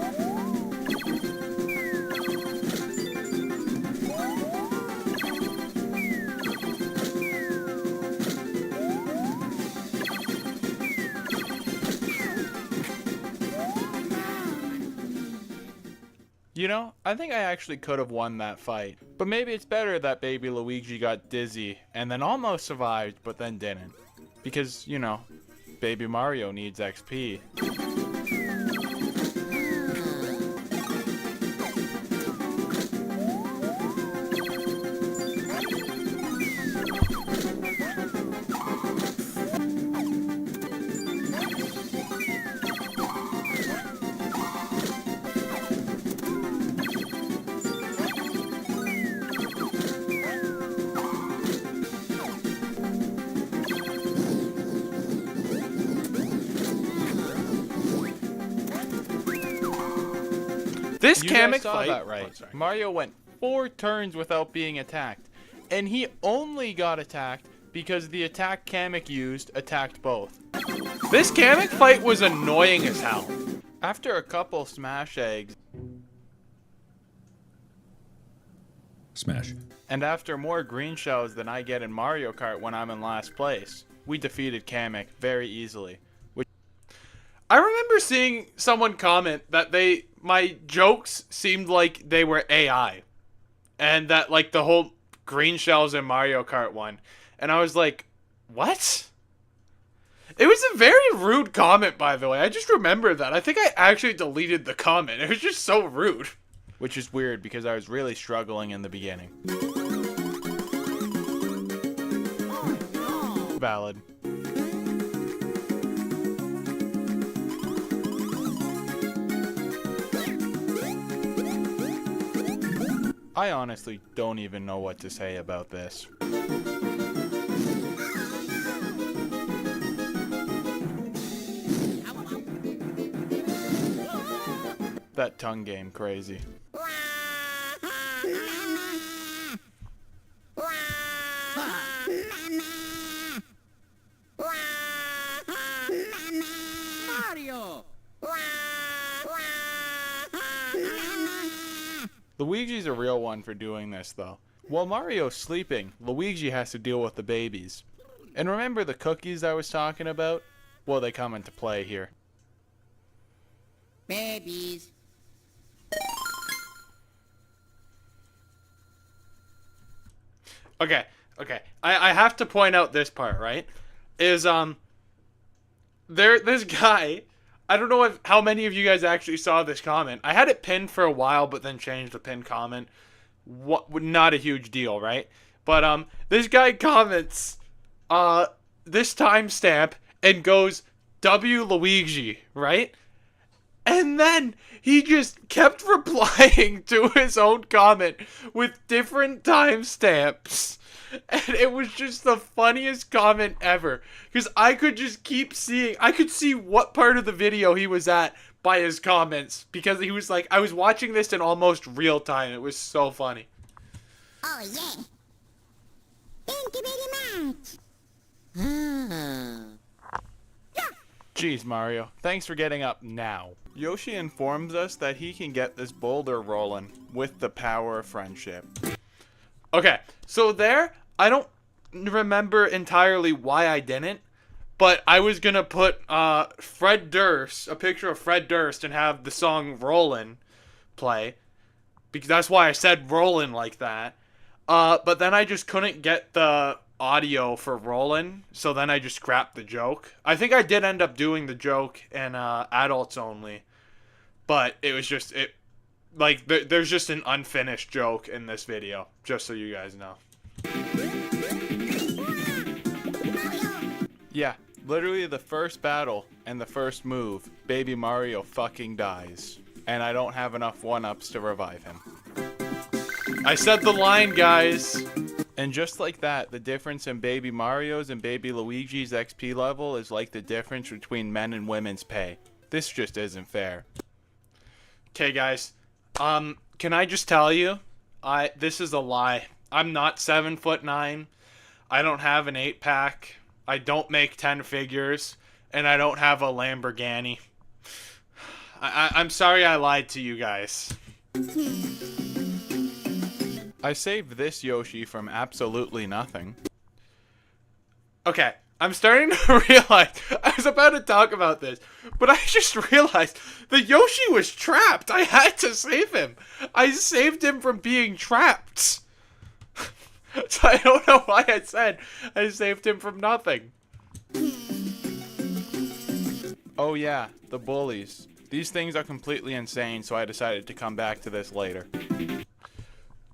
You know, I think I actually could have won that fight. But maybe it's better that baby Luigi got dizzy and then almost survived, but then didn't. Because, you know, baby Mario needs XP. This You guys Kamek saw fight. that right. Oh, sorry. Mario went 4 turns without being attacked. And he only got attacked because the attack Kamek used attacked both. This Kamek fight was annoying as hell. After a couple smash eggs, Smash. and after more green shells than I get in Mario Kart when I'm in last place, we defeated Kamek very easily. I remember seeing someone comment that my jokes seemed like they were AI. And that like the whole green shells in Mario Kart one. And I was like, what? It was a very rude comment, by the way. I just remember that. I think I actually deleted the comment. It was just so rude. Which is weird because I was really struggling in the beginning. Valid. I honestly don't even know what to say about this. That tongue game crazy. Mario! Luigi's a real one for doing this, though. While Mario's sleeping, Luigi has to deal with the babies. And remember the cookies I was talking about? Well, they come into play here. Babies. Okay. I have to point out this part, right? Is this guy, I don't know how many of you guys actually saw this comment. I had it pinned for a while, but then changed the pinned comment. Not a huge deal, right? But this guy comments this timestamp and goes W Luigi, right? And then he just kept replying to his own comment with different timestamps. And it was just the funniest comment ever. Because I could just keep seeing, I could see what part of the video he was at by his comments. Because he was like, I was watching this in almost real time. It was so funny. Oh, yeah. Thank you very much. Jeez, Mario. Thanks for getting up now. Yoshi informs us that he can get this boulder rolling with the power of friendship. Okay, so there, I don't remember entirely why I didn't, but I was gonna put Fred Durst, a picture of Fred Durst, and have the song Rollin' play, because that's why I said Rollin' like that. But then I just couldn't get the audio for Rollin', so then I just scrapped the joke. I think I did end up doing the joke in adults only, but it was just there's just an unfinished joke in this video, just so you guys know. Yeah, literally the first battle and the first move, Baby Mario fucking dies. And I don't have enough 1-ups to revive him. I said the line, guys. And just like that, the difference in Baby Mario's and Baby Luigi's XP level is like the difference between men and women's pay. This just isn't fair. Okay, guys. Can I just tell you, this is a lie. I'm not 7'9". I don't have an 8-pack. I don't make 10 figures, and I don't have a Lamborghini. I'm sorry I lied to you guys. I saved this Yoshi from absolutely nothing. Okay, I'm starting to realize, I was about to talk about this, but I just realized the Yoshi was trapped. I had to save him. I saved him from being trapped. So I don't know why I said I saved him from nothing. Oh yeah, the bullies. These things are completely insane, so I decided to come back to this later.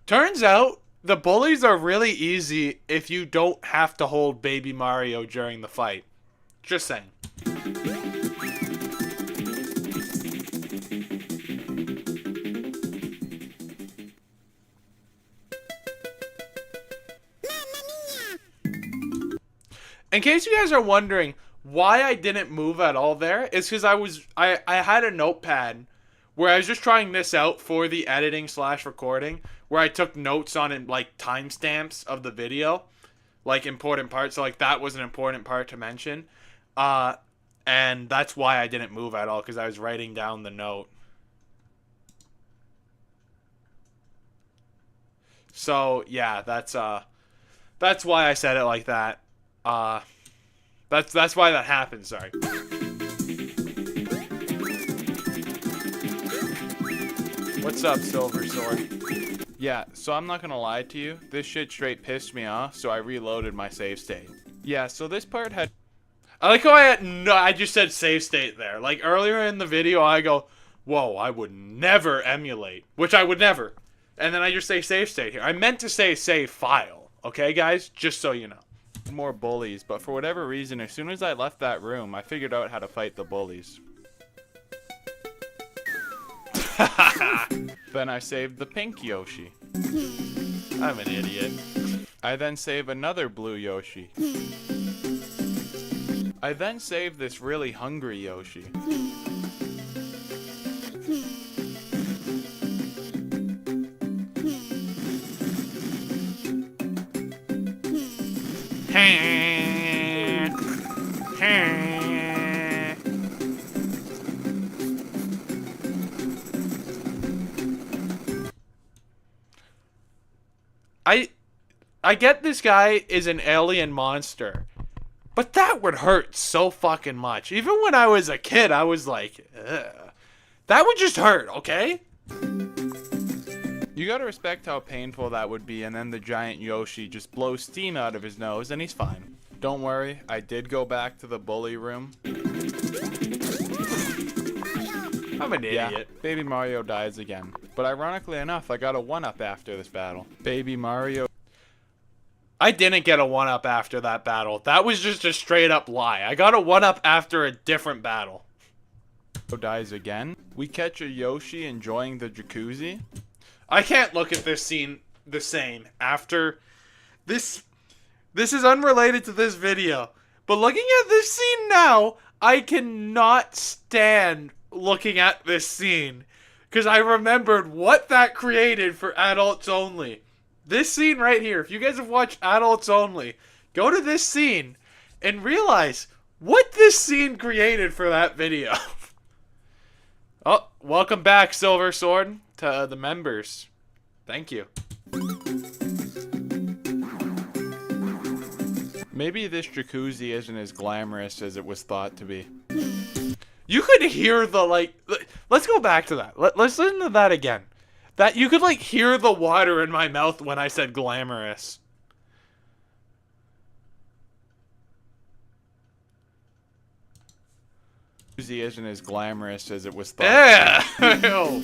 Turns out, the bullies are really easy if you don't have to hold Baby Mario during the fight. Just saying. In case you guys are wondering why I didn't move at all there, it's because I had a notepad where I was just trying this out for the editing / recording, where I took notes on it, like timestamps of the video, like important parts. So like that was an important part to mention, and that's why I didn't move at all, because I was writing down the note. So yeah, that's why I said it like that. That's why that happened. Sorry. What's up, Silver Sword? Yeah, so I'm not gonna lie to you, this shit straight pissed me off, so I reloaded my save state. Yeah, so this part had... I like how I just said save state there. Like earlier in the video, I go, whoa, I would never emulate, which I would never. And then I just say save state here. I meant to say save file, okay, guys? Just so you know. more bullies, but for whatever reason, as soon as I left that room, I figured out how to fight the bullies. Then I saved the pink Yoshi. I'm an idiot. I then save another blue Yoshi. I then save this really hungry Yoshi. I get this guy is an alien monster, but that would hurt so fucking much. Even when I was a kid, I was like, ugh. That would just hurt, okay? You gotta respect how painful that would be, and then the giant Yoshi just blows steam out of his nose and he's fine. Don't worry, I did go back to the bully room. I'm an idiot. Yeah, Baby Mario dies again. But ironically enough, I got a 1-up after this battle. Baby Mario... I didn't get a 1-up after that battle. That was just a straight up lie. I got a 1-up after a different battle. dies again. We catch a Yoshi enjoying the jacuzzi. I can't look at this scene the same after this. This is unrelated to this video, but looking at this scene now, I cannot stand looking at this scene because I remembered what that created for Adults Only. This scene right here, if you guys have watched Adults Only, go to this scene and realize what this scene created for that video. Oh, welcome back, Silver Sword, to the members. Thank you. Maybe this jacuzzi isn't as glamorous as it was thought to be. You could hear the, like... Let's go back to that. Let's listen to that again. That you could, like, hear the water in my mouth when I said glamorous. Jacuzzi isn't as glamorous as it was thought to be. Ew.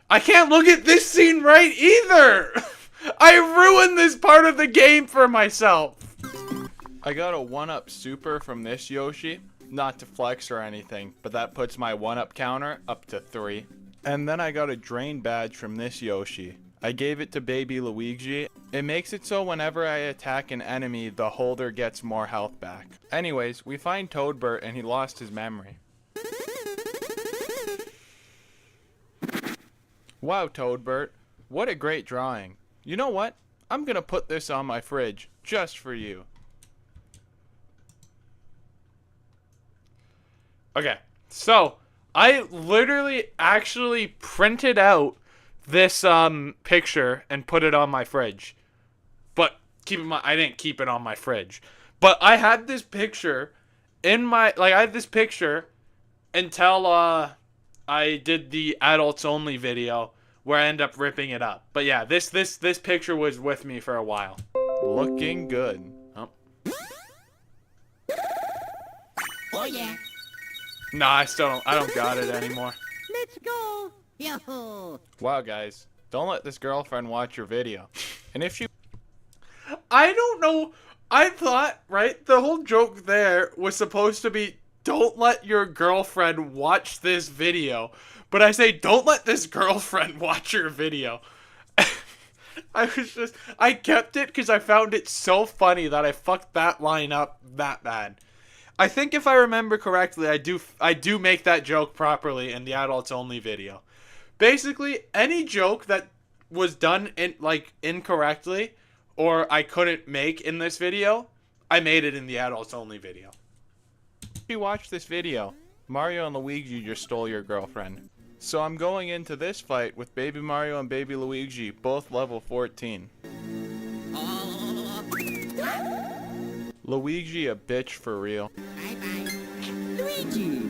I can't look at this scene right either! I ruined this part of the game for myself! I got a 1-up super from this Yoshi. Not to flex or anything, but that puts my 1-up counter up to 3. And then I got a drain badge from this Yoshi. I gave it to Baby Luigi. It makes it so whenever I attack an enemy, the holder gets more health back. Anyways, we find Toadbert and he lost his memory. Wow, Toadbert. What a great drawing. You know what? I'm gonna put this on my fridge, just for you. Okay, so, I literally actually printed out this picture and put it on my fridge. But keep in mind, I didn't keep it on my fridge. But I had this picture in my, like, I had this picture until I did the adults only video where I ended up ripping it up. But yeah, this picture was with me for a while. Looking good. Oh. Oh yeah. No, I don't got it anymore. Let's go. Yo. Wow, guys. Don't let this girlfriend watch your video. And if she... I don't know. I thought, right, the whole joke there was supposed to be, don't let your girlfriend watch this video. But I say, don't let this girlfriend watch your video. I kept it because I found it so funny that I fucked that line up that bad. I think if I remember correctly, I do make that joke properly in the adults only video. Basically, any joke that was done incorrectly or I couldn't make in this video, I made it in the adults only video. If you watch this video, Mario and Luigi just stole your girlfriend. So I'm going into this fight with Baby Mario and Baby Luigi, both level 14. Luigi a bitch for real. Bye-bye. Luigi.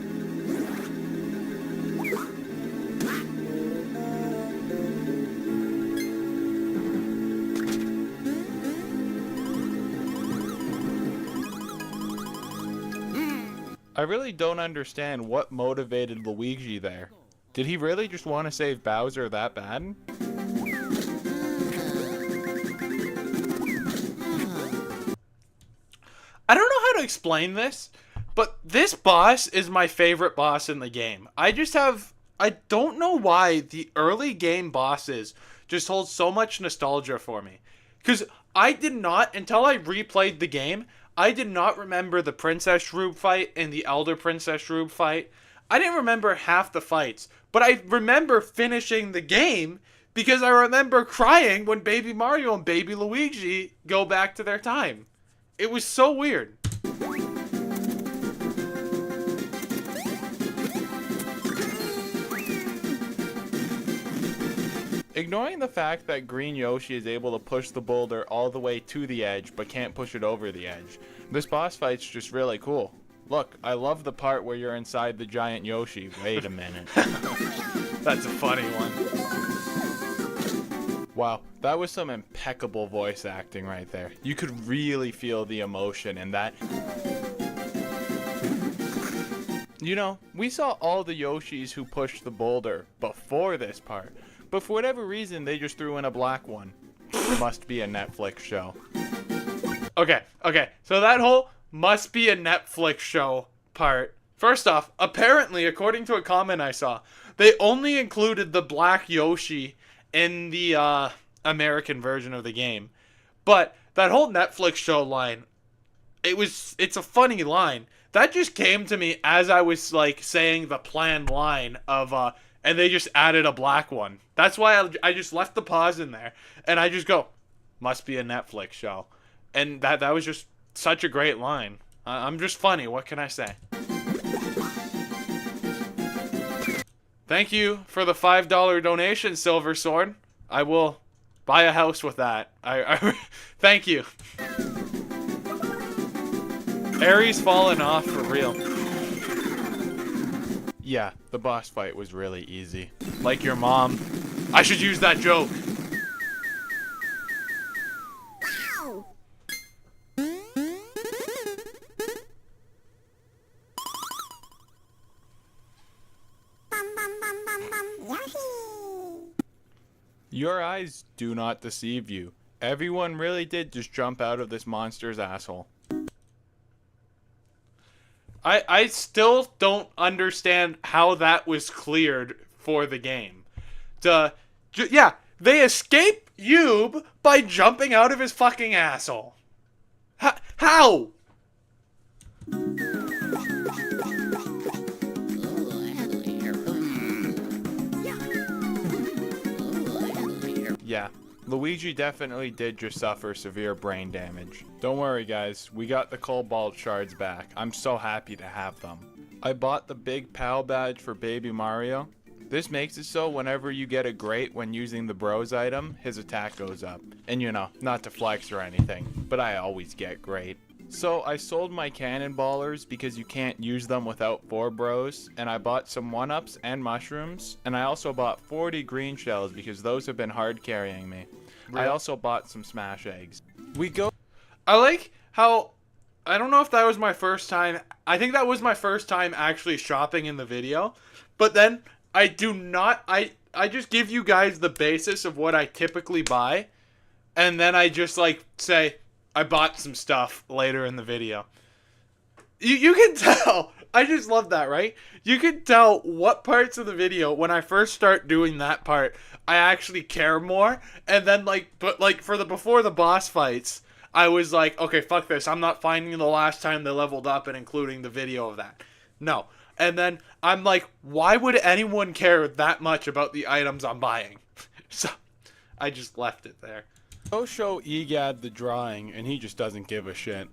I really don't understand what motivated Luigi there. Did he really just want to save Bowser that bad? I don't know how to explain this, but this boss is my favorite boss in the game. I don't know why the early game bosses just hold so much nostalgia for me. Because I did not, until I replayed the game, I did not remember the Princess Shroob fight and the Elder Princess Shroob fight. I didn't remember half the fights, but I remember finishing the game because I remember crying when Baby Mario and Baby Luigi go back to their time. It was so weird. Ignoring the fact that Green Yoshi is able to push the boulder all the way to the edge but can't push it over the edge, this boss fight's just really cool. Look, I love the part where you're inside the giant Yoshi. Wait a minute. That's a funny one. Wow, that was some impeccable voice acting right there. You could really feel the emotion in that. You know, we saw all the Yoshis who pushed the boulder before this part, but for whatever reason, they just threw in a black one. It must be a Netflix show. Okay, so that whole must be a Netflix show part. First off, apparently, according to a comment I saw, they only included the black Yoshi in the American version of the game. But that whole Netflix show line, it's a funny line. That just came to me as I was like saying the planned line of and they just added a black one. That's why I just left the pause in there and I just go, must be a Netflix show. And that was just such a great line. I'm just funny, what can I say? Thank you for the $5 donation, Silver Sword. I will buy a house with that. I thank you. Aries falling off for real. Yeah, the boss fight was really easy. Like your mom. I should use that joke. Wow. Bum, bum, bum, bum, bum. Yoshi. Your eyes do not deceive you. Everyone really did just jump out of this monster's asshole. I still don't understand how that was cleared for the game. Yeah, they escape Yube by jumping out of his fucking asshole. How? Yeah, Luigi definitely did just suffer severe brain damage. Don't worry guys, we got the Cobalt shards back. I'm so happy to have them. I bought the Big Pal badge for Baby Mario. This makes it so whenever you get a great when using the bros item, his attack goes up. And you know, not to flex or anything, but I always get great. So I sold my cannonballers because you can't use them without 4 bros, and I bought some 1-ups and mushrooms, and I also bought 40 green shells because those have been hard carrying me. I also bought some smash eggs. I like how, I don't know if that was my first time. I think that was my first time actually shopping in the video. But then I do not, I just give you guys the basis of what I typically buy. And then I just like say, I bought some stuff later in the video. You can tell. I just love that, right? You can tell what parts of the video, when I first start doing that part, I actually care more. And then for the before the boss fights, I was like, okay, fuck this. I'm not finding the last time they leveled up and including the video of that. No. And then I'm like, why would anyone care that much about the items I'm buying? So I just left it there. Go show Egad the drawing, and he just doesn't give a shit.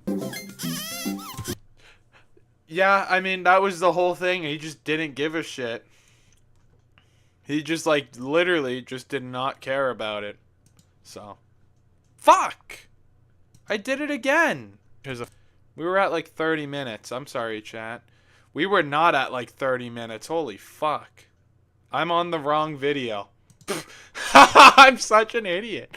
Yeah, I mean, that was the whole thing. He just didn't give a shit. He just, like, literally just did not care about it. So. Fuck! I did it again! We were at, like, 30 minutes. I'm sorry, chat. We were not at, like, 30 minutes. Holy fuck. I'm on the wrong video. I'm such an idiot.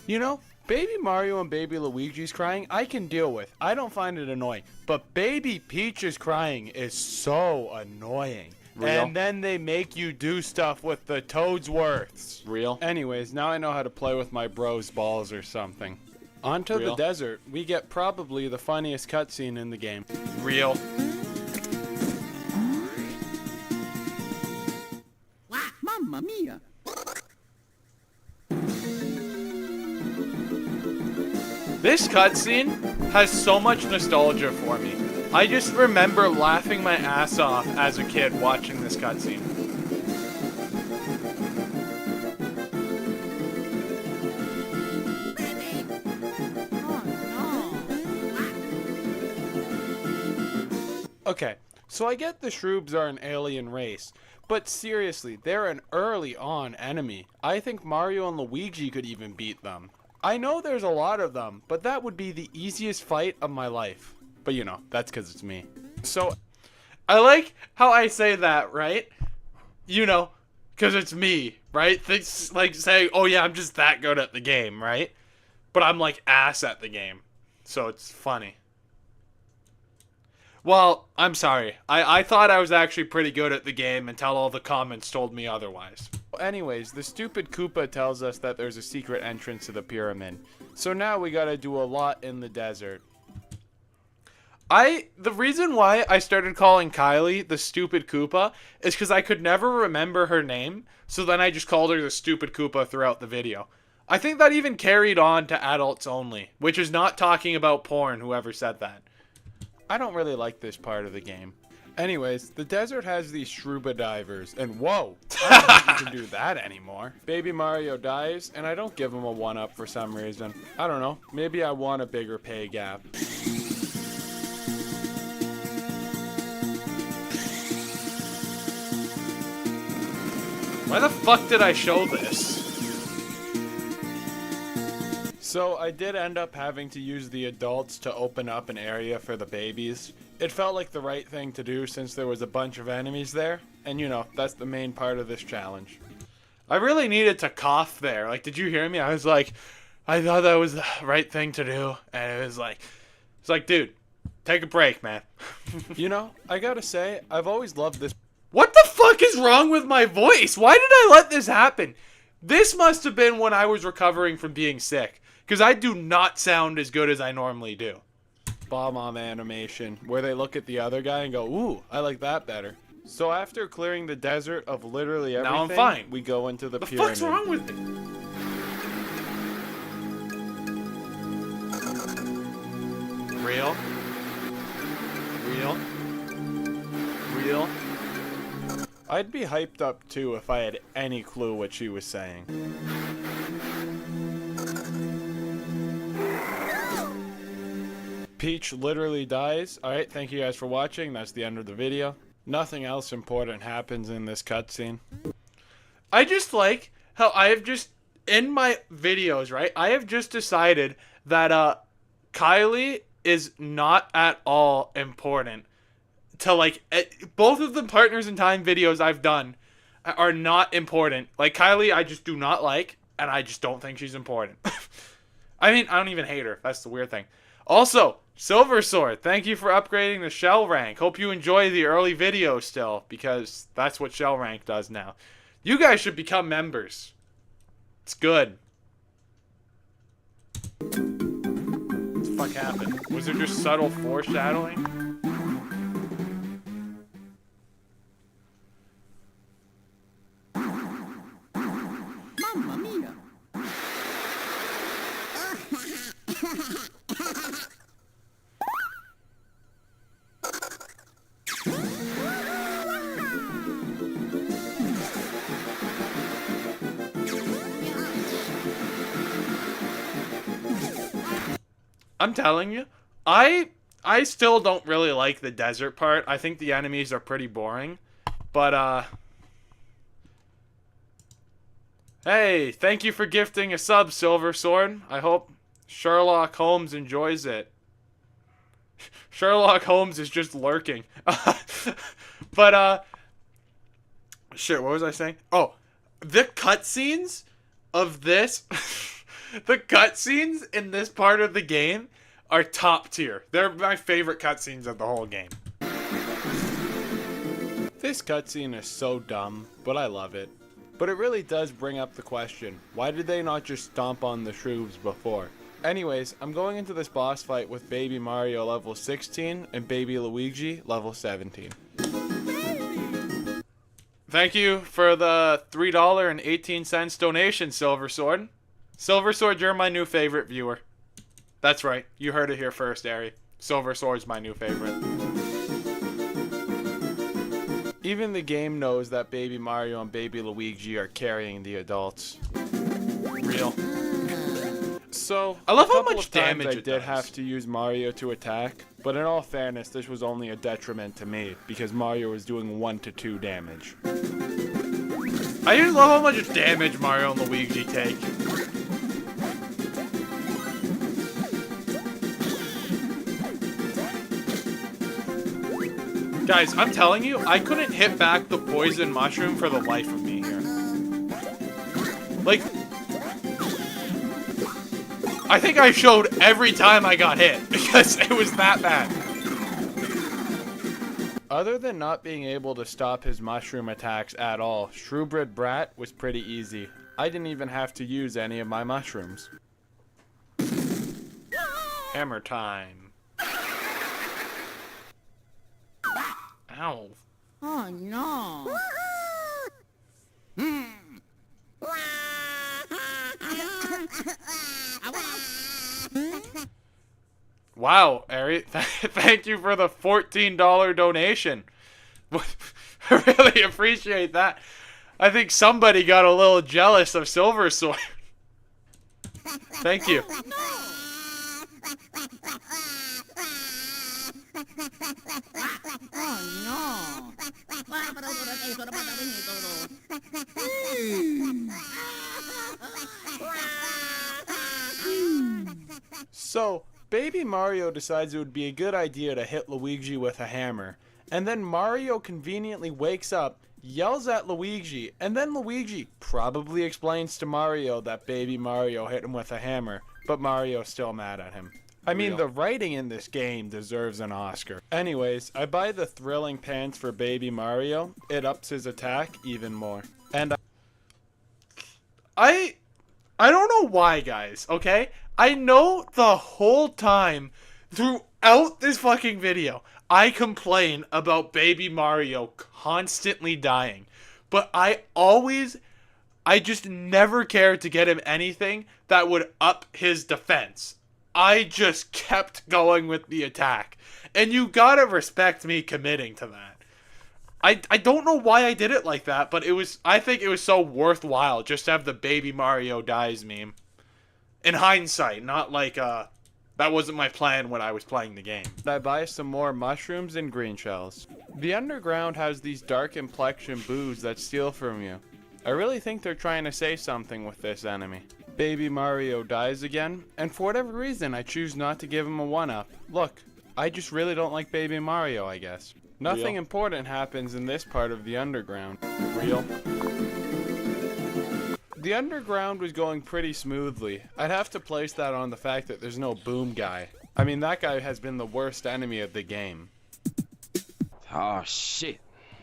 You know, Baby Mario and Baby Luigi's crying, I can deal with. I don't find it annoying. But Baby Peach's crying is so annoying. Real? And then they make you do stuff with the Toadsworths. Real? Anyways, now I know how to play with my bros' balls or something. Onto the Real? desert, we get probably the funniest cutscene in the game. Real. Mamma mia! This cutscene has so much nostalgia for me. I just remember laughing my ass off as a kid watching this cutscene. Okay, so I get the Shroobs are an alien race, but seriously, they're an early on enemy. I think Mario and Luigi could even beat them. I know there's a lot of them, but that would be the easiest fight of my life. But you know, that's because it's me. So, I like how I say that, right? You know, because it's me, right? It's like saying, oh yeah, I'm just that good at the game, right? But I'm like ass at the game. So it's funny. Well, I'm sorry. I thought I was actually pretty good at the game until all the comments told me otherwise. Anyways, the stupid Koopa tells us that there's a secret entrance to the pyramid. So now we gotta do a lot in the desert. The reason why I started calling Kylie the stupid Koopa is because I could never remember her name, so then I just called her the stupid Koopa throughout the video. I think that even carried on to adults only, which is not talking about porn, whoever said that. I don't really like this part of the game. Anyways, the desert has these Shruba divers, and whoa, I don't think you can do that anymore. Baby Mario dies, and I don't give him a 1-up for some reason. I don't know, maybe I want a bigger pay gap. Why the fuck did I show this? So I did end up having to use the adults to open up an area for the babies. It felt like the right thing to do since there was a bunch of enemies there. And you know, that's the main part of this challenge. I really needed to cough there. Like, did you hear me? I was like, I thought that was the right thing to do. And it was like, dude, take a break, man. You know, I gotta say, I've always loved this. What the fuck is wrong with my voice? Why did I let this happen? This must have been when I was recovering from being sick. Because I do not sound as good as I normally do. Bomb animation, where they look at the other guy and go, ooh, I like that better. So after clearing the desert of literally everything, now I'm fine. We go into the pyramid. What the fuck's wrong with me? Real? Real? Real? I'd be hyped up too if I had any clue what she was saying. Peach literally dies. Alright, thank you guys for watching. That's the end of the video. Nothing else important happens in this cutscene. I just like how I have just, in my videos, right, I have just decided that Kylie is not at all important to, like, both of the Partners in Time videos I've done are not important. Like, Kylie I just do not like, and I just don't think she's important. I mean, I don't even hate her. That's the weird thing. Also, Silver Sword, thank you for upgrading the Shell rank. Hope you enjoy the early videos still, because that's what Shell rank does now. You guys should become members. It's good. What the fuck happened? Was there just subtle foreshadowing? Mamma mia. I'm telling you, I still don't really like the desert part. I think the enemies are pretty boring. But, hey, thank you for gifting a sub, Silver Sword. I hope Sherlock Holmes enjoys it. Sherlock Holmes is just lurking. But, shit, what was I saying? Oh, the cutscenes of this... The cutscenes in this part of the game are top tier. They're my favorite cutscenes of the whole game. This cutscene is so dumb, but I love it. But it really does bring up the question, why did they not just stomp on the shrooms before? Anyways, I'm going into this boss fight with Baby Mario level 16 and Baby Luigi level 17. Thank you for the $3.18 donation, Silver Sword. Silver Sword, you're my new favorite viewer. That's right. You heard it here first, Ari. Silver Sword's my new favorite. Even the game knows that Baby Mario and Baby Luigi are carrying the adults. Real. So, I love how a couple much of times damage I it did does. have to use Mario to attack, but in all fairness, this was only a detriment to me, because Mario was doing 1 to 2 damage. I just love how much damage Mario and Luigi take. Guys, I'm telling you, I couldn't hit back the poison mushroom for the life of me here. Like, I think I showed every time I got hit because it was that bad. Other than not being able to stop his mushroom attacks at all, Shroobred Brat was pretty easy. I didn't even have to use any of my mushrooms. Hammer time. Ow. Oh no. Wow, Ari, thank you for the $14 donation. I really appreciate that. I think somebody got a little jealous of Silver Sword. Thank you. Oh no. So, Baby Mario decides it would be a good idea to hit Luigi with a hammer, and then Mario conveniently wakes up, yells at Luigi, and then Luigi probably explains to Mario that Baby Mario hit him with a hammer, but Mario's still mad at him. I mean, the writing in this game deserves an Oscar. Anyways, I buy the thrilling pants for Baby Mario. It ups his attack even more. And I don't know why, guys, okay? I know the whole time throughout this fucking video, I complain about Baby Mario constantly dying. But I just never cared to get him anything that would up his defense. I just kept going with the attack. And you gotta respect me committing to that. I don't know why I did it like that, but I think it was so worthwhile just to have the Baby Mario dies meme. In hindsight, not like That wasn't my plan when I was playing the game. I buy some more mushrooms and green shells. The underground has these dark complexion boos that steal from you. I really think they're trying to say something with this enemy. Baby Mario dies again, and for whatever reason I choose not to give him a 1-up. Look, I just really don't like Baby Mario, I guess. Nothing important happens in this part of the underground. Real. The underground was going pretty smoothly. I'd have to place that on the fact that there's no boom guy. I mean, that guy has been the worst enemy of the game. Oh shit.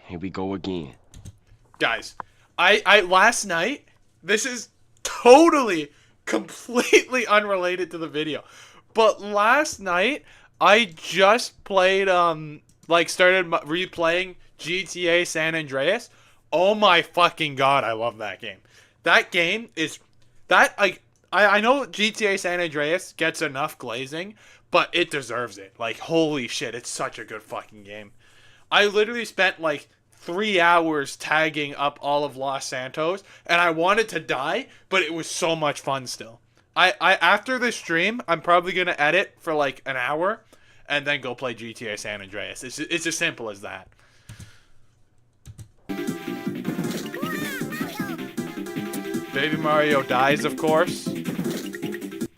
Here we go again. Guys, I last night, this is totally, completely unrelated to the video, but last night, I just played, started replaying GTA San Andreas. Oh my fucking god, I love that game. That game is, I know GTA San Andreas gets enough glazing, but it deserves it. Like, holy shit, it's such a good fucking game. I literally spent, 3 hours tagging up all of Los Santos, and I wanted to die, but it was so much fun still. I after this stream, I'm probably going to edit for, an hour, and then go play GTA San Andreas. It's as simple as that. Baby Mario dies, of course.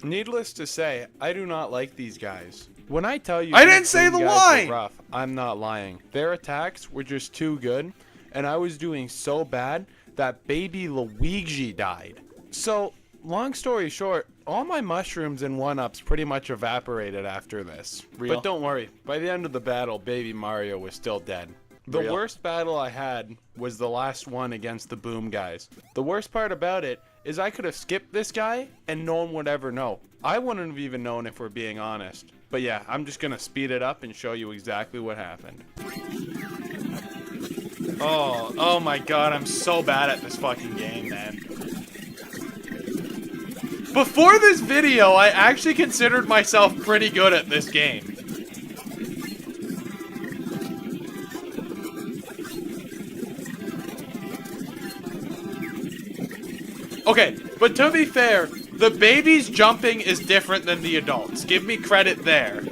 Needless to say, I do not like these guys. When I tell you I didn't say the line! Rough, I'm not lying. Their attacks were just too good, and I was doing so bad that Baby Luigi died. So, long story short, all my mushrooms and 1-ups pretty much evaporated after this. Real? But don't worry, by the end of the battle, Baby Mario was still dead. The Real? worst battle I had was the last one against the boom guys. The worst part about it is I could have skipped this guy and no one would ever know. I wouldn't have even known if we're being honest. But yeah, I'm just gonna speed it up and show you exactly what happened. Oh my god, I'm so bad at this fucking game, man. Before this video, I actually considered myself pretty good at this game. Okay, but to be fair, the babies jumping is different than the adults. Give me credit there.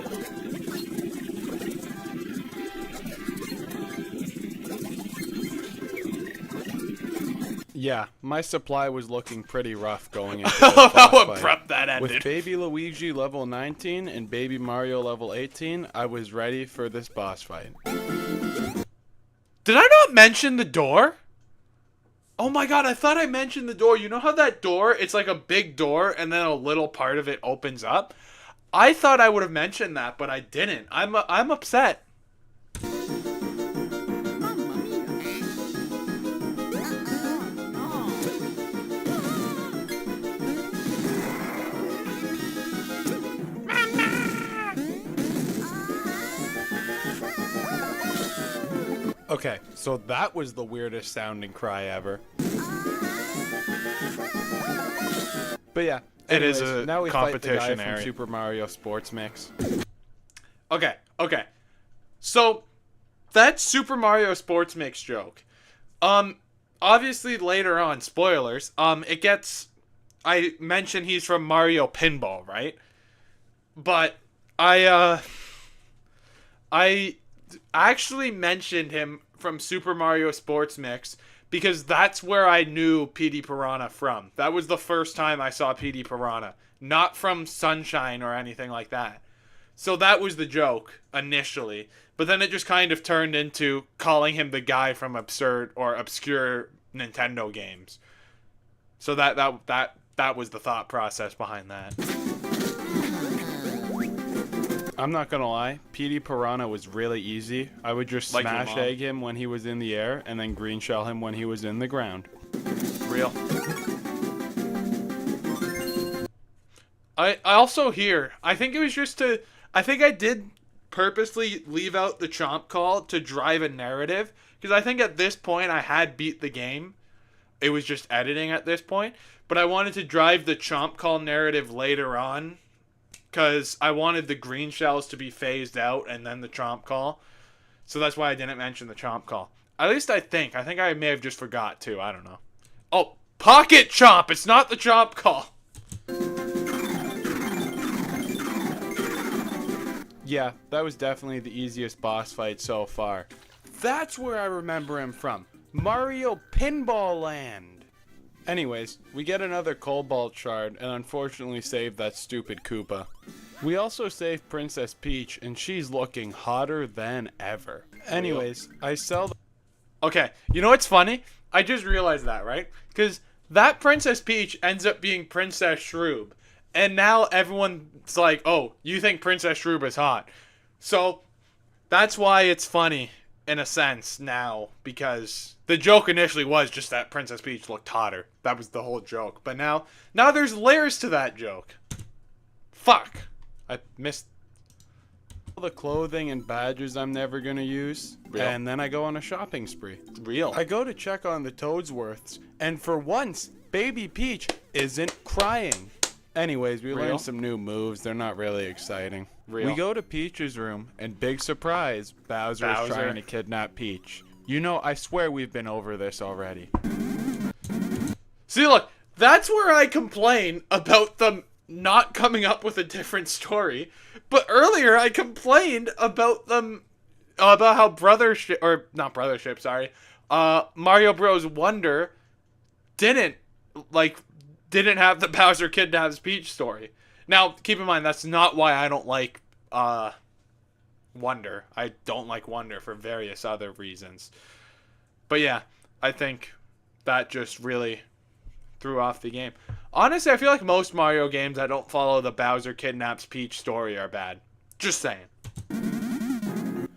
Yeah, my supply was looking pretty rough going into this How boss fight. abrupt that ended. With Baby Luigi level 19 and Baby Mario level 18, I was ready for this boss fight. Did I not mention the door? Oh my god, I thought I mentioned the door. You know how that door, it's like a big door and then a little part of it opens up? I thought I would have mentioned that, but I didn't. I'm upset. Mamma mia. Okay, so that was the weirdest sounding cry ever. But yeah, It is anyways, a now we fight the guy competition from area. Super Mario Sports Mix. Okay. So, that's Super Mario Sports Mix joke. Obviously later on, spoilers, I mentioned he's from Mario Pinball, right? But I actually mentioned him from Super Mario Sports Mix because that's where I knew PD Piranha from. That was the first time I saw PD Piranha, not from Sunshine or anything like that. So that was the joke initially, but then it just kind of turned into calling him the guy from absurd or obscure Nintendo games. So that was the thought process behind that. I'm not gonna lie, PD Piranha was really easy. I would just Like your smash mom. egg him when he was in the air, and then green shell him when he was in the ground. Real. I also hear, I think it was just to, I think I did purposely leave out the chomp call to drive a narrative, because I think at this point I had beat the game. It was just editing at this point, but I wanted to drive the chomp call narrative later on, because I wanted the green shells to be phased out and then the chomp call. So that's why I didn't mention the chomp call. At least I think. I think I may have just forgot too. I don't know. Oh, pocket chomp. It's not the chomp call. Yeah, that was definitely the easiest boss fight so far. That's where I remember him from. Mario Pinball Land. Anyways, we get another Cobalt Shard and unfortunately save that stupid Koopa. We also save Princess Peach and she's looking hotter than ever. Anyways, I sell... Okay, you know what's funny? I just realized that, right? Because that Princess Peach ends up being Princess Shroob. And now everyone's like, oh, you think Princess Shroob is hot. So, that's why it's funny, in a sense, now. Because the joke initially was just that Princess Peach looked hotter. That was the whole joke. But now there's layers to that joke. Fuck. I missed all the clothing and badges I'm never gonna use. Real. And then I go on a shopping spree. Real. I go to check on the Toadsworths, and for once, Baby Peach isn't crying. Anyways, we learn some new moves. They're not really exciting. Real. We go to Peach's room, and big surprise, Bowser is trying to kidnap Peach. You know, I swear we've been over this already. See, look, that's where I complain about them not coming up with a different story. But earlier, I complained about them, about how Mario Bros. Wonder didn't have the Bowser kidnaps Peach story. Now, keep in mind, that's not why I don't like Wonder. I don't like Wonder for various other reasons. But yeah, I think that just really threw off the game. Honestly, I feel like most Mario games that don't follow the Bowser kidnaps Peach story are bad. Just saying.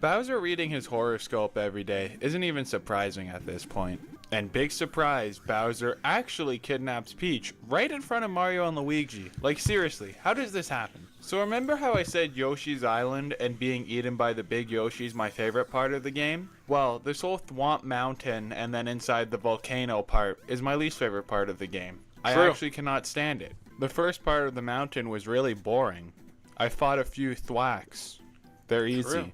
Bowser reading his horoscope every day isn't even surprising at this point. And big surprise, Bowser actually kidnaps Peach right in front of Mario and Luigi. Like seriously, how does this happen? So remember how I said Yoshi's Island and being eaten by the big Yoshi's my favorite part of the game? Well, this whole Thwomp Mountain and then inside the volcano part is my least favorite part of the game. I actually cannot stand it. The first part of the mountain was really boring. I fought a few thwacks. They're easy.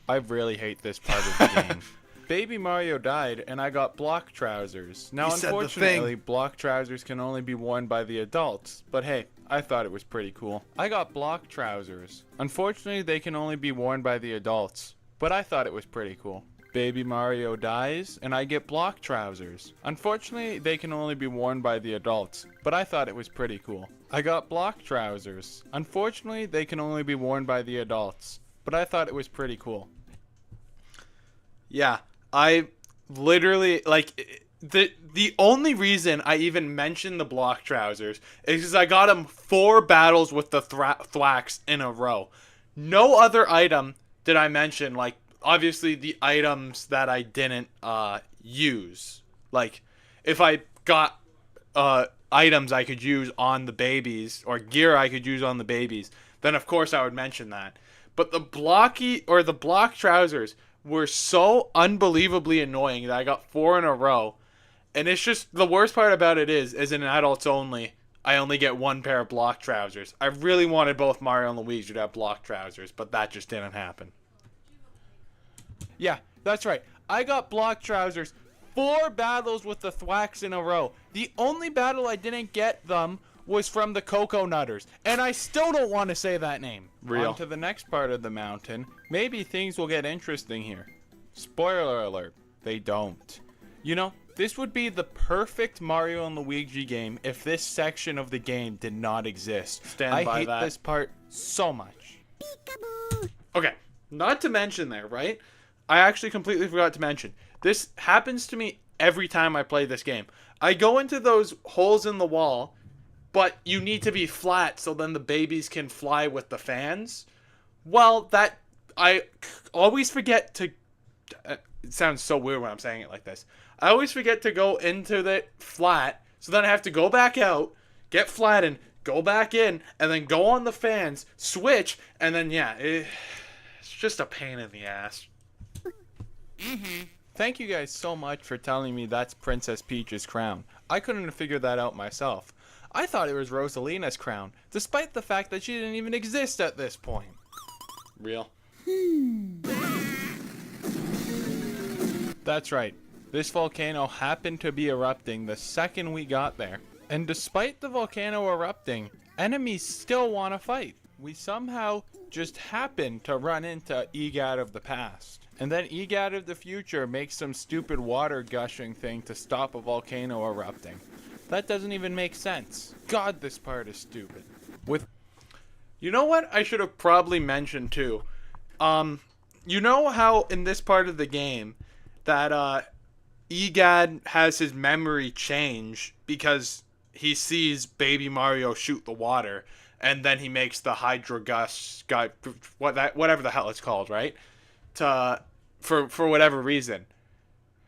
I really hate this part of the game. Baby Mario died, and I got block trousers. Now, unfortunately, block trousers can only be worn by the adults. But hey, I thought it was pretty cool. I got block trousers. Unfortunately, they can only be worn by the adults. But I thought it was pretty cool. Baby Mario dies, and I get block trousers. Unfortunately, they can only be worn by the adults. But I thought it was pretty cool. I got block trousers. Unfortunately, they can only be worn by the adults. But I thought it was pretty cool. Yeah, I literally, like, the only reason I even mentioned the block trousers is because I got him 4 battles with the thwacks in a row. No other item did I mention, like, obviously the items that I didn't use. Like, if I got items I could use on the babies, or gear I could use on the babies, then of course I would mention that. But the block trousers were so unbelievably annoying that I got 4 in a row. And it's just, the worst part about it is in adults only, I only get 1 pair of block trousers. I really wanted both Mario and Luigi to have block trousers, but that just didn't happen. Yeah, that's right. I got block trousers 4 battles with the thwacks in a row. The only battle I didn't get them was from the Cocoa Nutters, and I still don't want to say that name. On to the next part of the mountain. Maybe things will get interesting here. Spoiler alert, they don't. You know, this would be the perfect Mario and Luigi game if this section of the game did not exist. I hate this part so much. Okay, not to mention there, right? I actually completely forgot to mention. This happens to me every time I play this game. I go into those holes in the wall, but you need to be flat so then the babies can fly with the fans. Well, I always forget to... it sounds so weird when I'm saying it like this. I always forget to go into the flat, so then I have to go back out, get flattened, go back in, and then go on the fans, switch, and then, yeah, it's just a pain in the ass. Thank you guys so much for telling me that's Princess Peach's crown. I couldn't have figured that out myself. I thought it was Rosalina's crown, despite the fact that she didn't even exist at this point. Real. That's right. This volcano happened to be erupting the second we got there. And despite the volcano erupting, enemies still want to fight. we somehow just happen to run into EGAD of the past. And then EGAD of the future makes some stupid water gushing thing to stop a volcano erupting. That doesn't even make sense. God, this part is stupid. You know what I should have probably mentioned too? You know how in this part of the game that EGAD has his memory change because he sees Baby Mario shoot the water, and then he makes the Hydrogus guy, whatever the hell it's called, right? For whatever reason.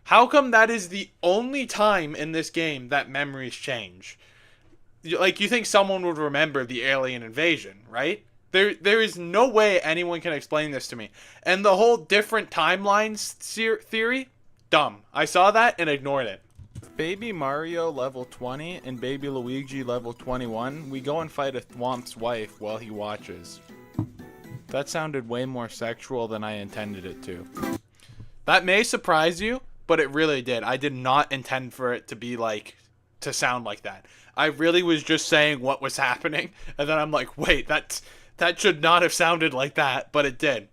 How come that is the only time in this game that memories change? Like, you think someone would remember the alien invasion, right? There is no way anyone can explain this to me. And the whole different timelines theory, dumb. I saw that and ignored it. Baby Mario level 20 and Baby Luigi level 21, we go and fight a Thwomp's wife while he watches. That sounded way more sexual than I intended it to. That may surprise you, but it really did. I did not intend for it to sound like that. I really was just saying what was happening, and then I'm like, wait, that should not have sounded like that, but it did.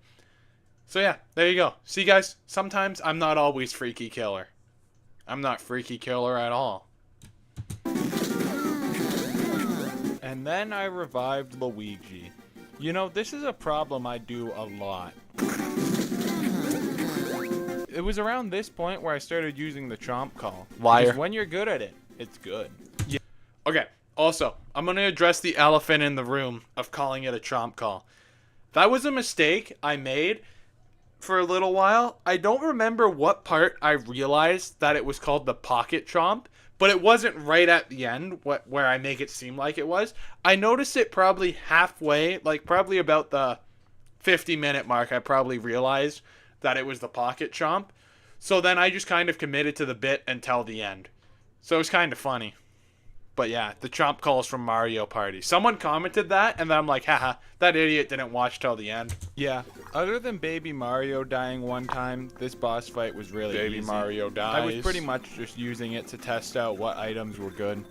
So yeah, there you go. See, guys, sometimes I'm not always Freaky Killer. I'm not Freaky Killer at all. And then I revived Luigi. You know, this is a problem I do a lot. It was around this point where I started using the chomp call. Liar. Because when you're good at it, it's good. Yeah. Okay, also, I'm going to address the elephant in the room of calling it a chomp call. That was a mistake I made for a little while. I don't remember what part I realized that it was called the pocket chomp, but it wasn't right at the end where I make it seem like it was. I noticed it probably halfway, like probably about the 50-minute mark, I probably realized that it was the pocket chomp. So then I just kind of committed to the bit until the end. So it was kind of funny. But yeah, the chomp calls from Mario Party. Someone commented that, and then I'm like, haha, that idiot didn't watch till the end. Yeah, other than Baby Mario dying one time, this boss fight was really easy. Baby Mario dies. I was pretty much just using it to test out what items were good.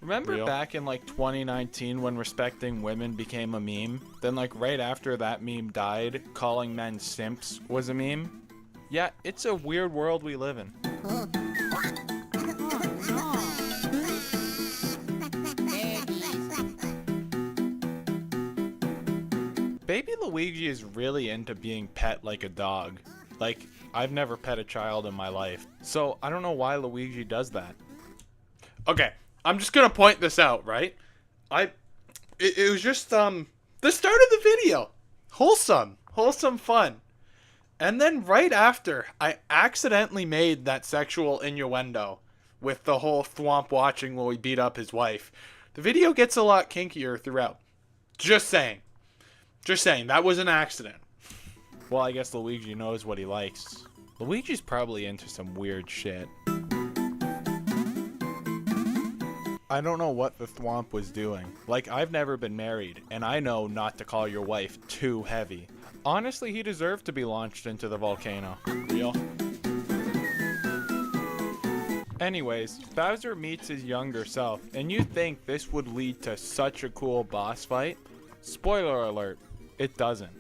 Remember back in like 2019 when respecting women became a meme? Then like right after that meme died, calling men simps was a meme? Yeah, it's a weird world we live in. Baby Luigi is really into being pet like a dog. Like, I've never pet a child in my life. So, I don't know why Luigi does that. Okay, I'm just gonna point this out, right? It was just, the start of the video. Wholesome fun. And then right after, I accidentally made that sexual innuendo with the whole Thwomp watching while we beat up his wife. The video gets a lot kinkier throughout. Just saying. That was an accident. Well, I guess Luigi knows what he likes. Luigi's probably into some weird shit. I don't know what the Thwomp was doing. Like, I've never been married, and I know not to call your wife too heavy. Honestly, he deserved to be launched into the volcano. Real? Anyways, Bowser meets his younger self, and you think this would lead to such a cool boss fight? Spoiler alert, it doesn't.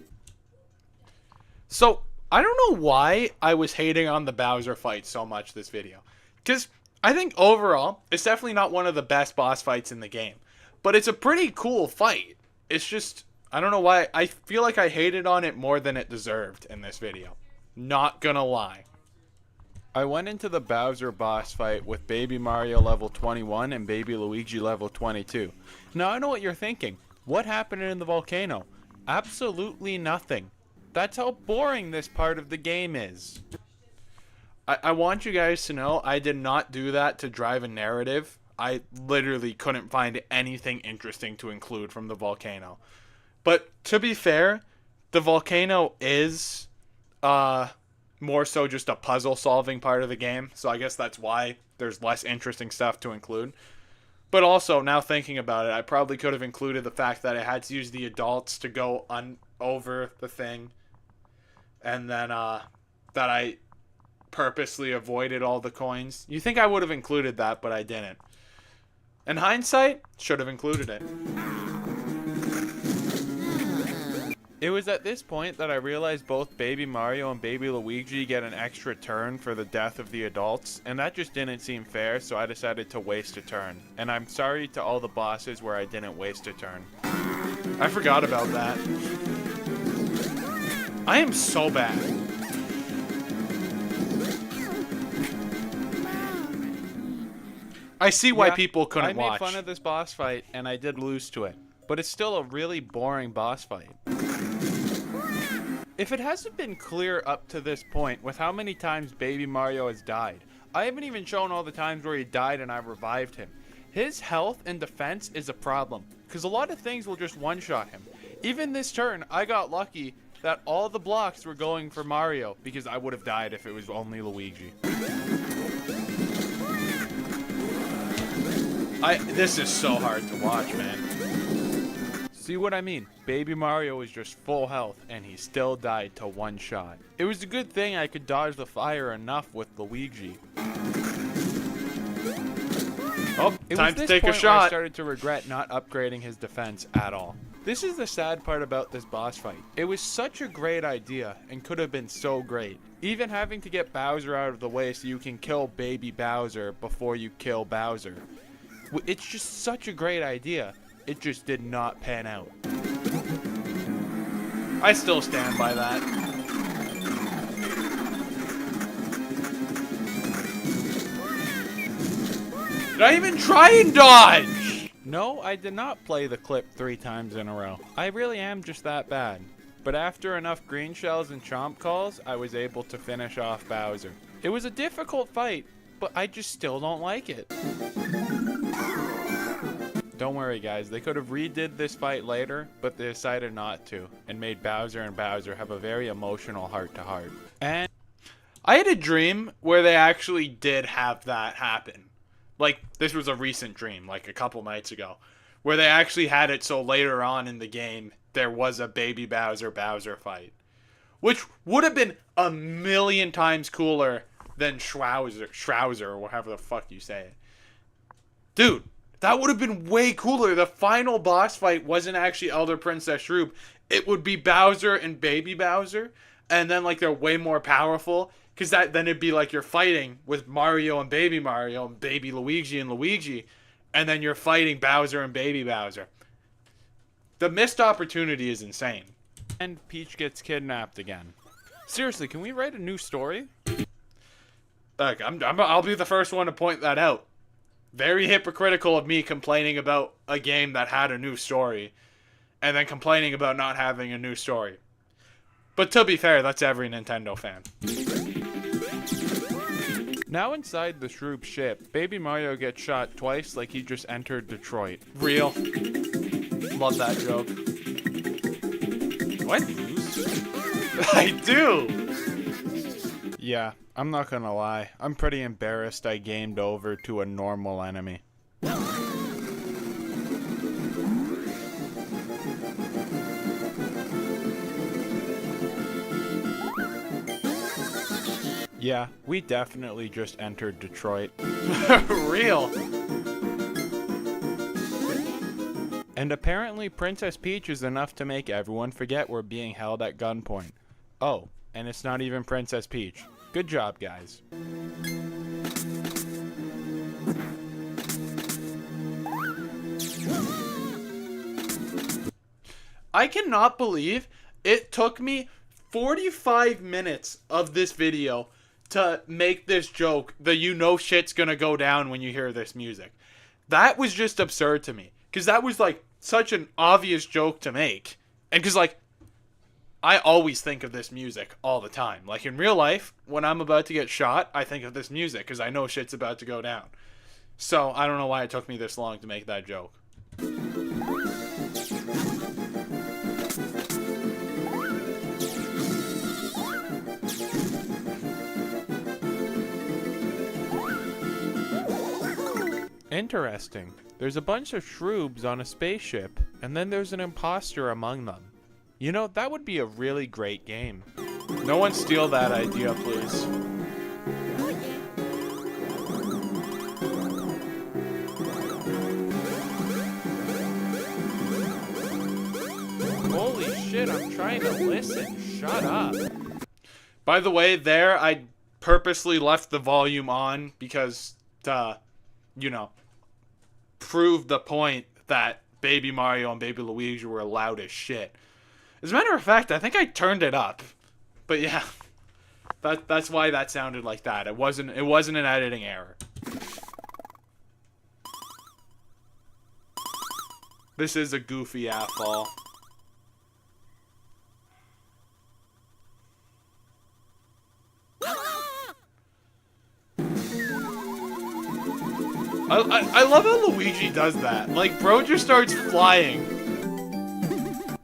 So, I don't know why I was hating on the Bowser fight so much this video. Because I think overall, it's definitely not one of the best boss fights in the game. But it's a pretty cool fight. It's just, I don't know why. I feel like I hated on it more than it deserved in this video. Not gonna lie. I went into the Bowser boss fight with Baby Mario level 21 and Baby Luigi level 22. Now I know what you're thinking. What happened in the volcano? Absolutely nothing. That's how boring this part of the game is. I want you guys to know I did not do that to drive a narrative. I literally couldn't find anything interesting to include from the volcano. But to be fair, the volcano is more so just a puzzle solving part of the game. So I guess that's why there's less interesting stuff to include. But also, now thinking about it, I probably could have included the fact that I had to use the adults to go over the thing. And then that I purposely avoided all the coins. You think I would have included that, but I didn't. In hindsight, should have included it. It was at this point that I realized both Baby Mario and Baby Luigi get an extra turn for the death of the adults, and that just didn't seem fair, so I decided to waste a turn. And I'm sorry to all the bosses where I didn't waste a turn. I forgot about that. I am so bad. I see why people couldn't watch. I made fun of this boss fight, and I did lose to it. But it's still a really boring boss fight. If it hasn't been clear up to this point with how many times Baby Mario has died, I haven't even shown all the times where he died and I revived him. His health and defense is a problem, because a lot of things will just one-shot him. Even this turn, I got lucky that all the blocks were going for Mario, because I would have died if it was only Luigi. This is so hard to watch, man. See what I mean? Baby Mario was just full health, and he still died to one shot. It was a good thing I could dodge the fire enough with Luigi. Oh, time to take a shot. I started to regret not upgrading his defense at all. This is the sad part about this boss fight. It was such a great idea, and could have been so great. Even having to get Bowser out of the way so you can kill Baby Bowser before you kill Bowser. It's just such a great idea. It just did not pan out. I still stand by that. Did I even try and dodge? No, I did not play the clip 3 times in a row. I really am just that bad. But after enough green shells and chomp calls, I was able to finish off Bowser. It was a difficult fight, but I just still don't like it. Don't worry guys, they could have redid this fight later, but they decided not to, and made Bowser and Bowser have a very emotional heart-to-heart. And I had a dream where they actually did have that happen. Like, this was a recent dream, like a couple nights ago, where they actually had it so later on in the game, there was a Baby Bowser fight. Which would have been a million times cooler than Schrouzer, or however the fuck you say it. Dude, that would have been way cooler. The final boss fight wasn't actually Elder Princess Shroob. It would be Bowser and Baby Bowser. And then, like, they're way more powerful. Because then it'd be like you're fighting with Mario and Baby Luigi and Luigi. And then you're fighting Bowser and Baby Bowser. The missed opportunity is insane. And Peach gets kidnapped again. Seriously, can we write a new story? Look, I'll be the first one to point that out. Very hypocritical of me complaining about a game that had a new story, and then complaining about not having a new story. But to be fair, that's every Nintendo fan. Now inside the Shroob ship, Baby Mario gets shot twice like he just entered Detroit. Real. Love that joke. Do I lose? I do! Yeah, I'm not gonna lie. I'm pretty embarrassed I gamed over to a normal enemy. Yeah, we definitely just entered Detroit. Real. And apparently Princess Peach is enough to make everyone forget we're being held at gunpoint. Oh, and it's not even Princess Peach. Good job, guys. I cannot believe it took me 45 minutes of this video to make this joke that you know shit's gonna go down when you hear this music. That was just absurd to me. Because that was like such an obvious joke to make. And because like, I always think of this music all the time. Like in real life, when I'm about to get shot, I think of this music because I know shit's about to go down. So I don't know why it took me this long to make that joke. Interesting. There's a bunch of Shroobs on a spaceship, and then there's an imposter among them. You know, that would be a really great game. No one steal that idea, please. Holy shit, I'm trying to listen. Shut up. By the way, there I purposely left the volume on because to, you know, prove the point that Baby Mario and Baby Luigi were loud as shit. As a matter of fact, I think I turned it up. But yeah, that's why that sounded like that. It wasn't an editing error. This is a goofy ass fall. I love how Luigi does that. Like, bro just starts flying.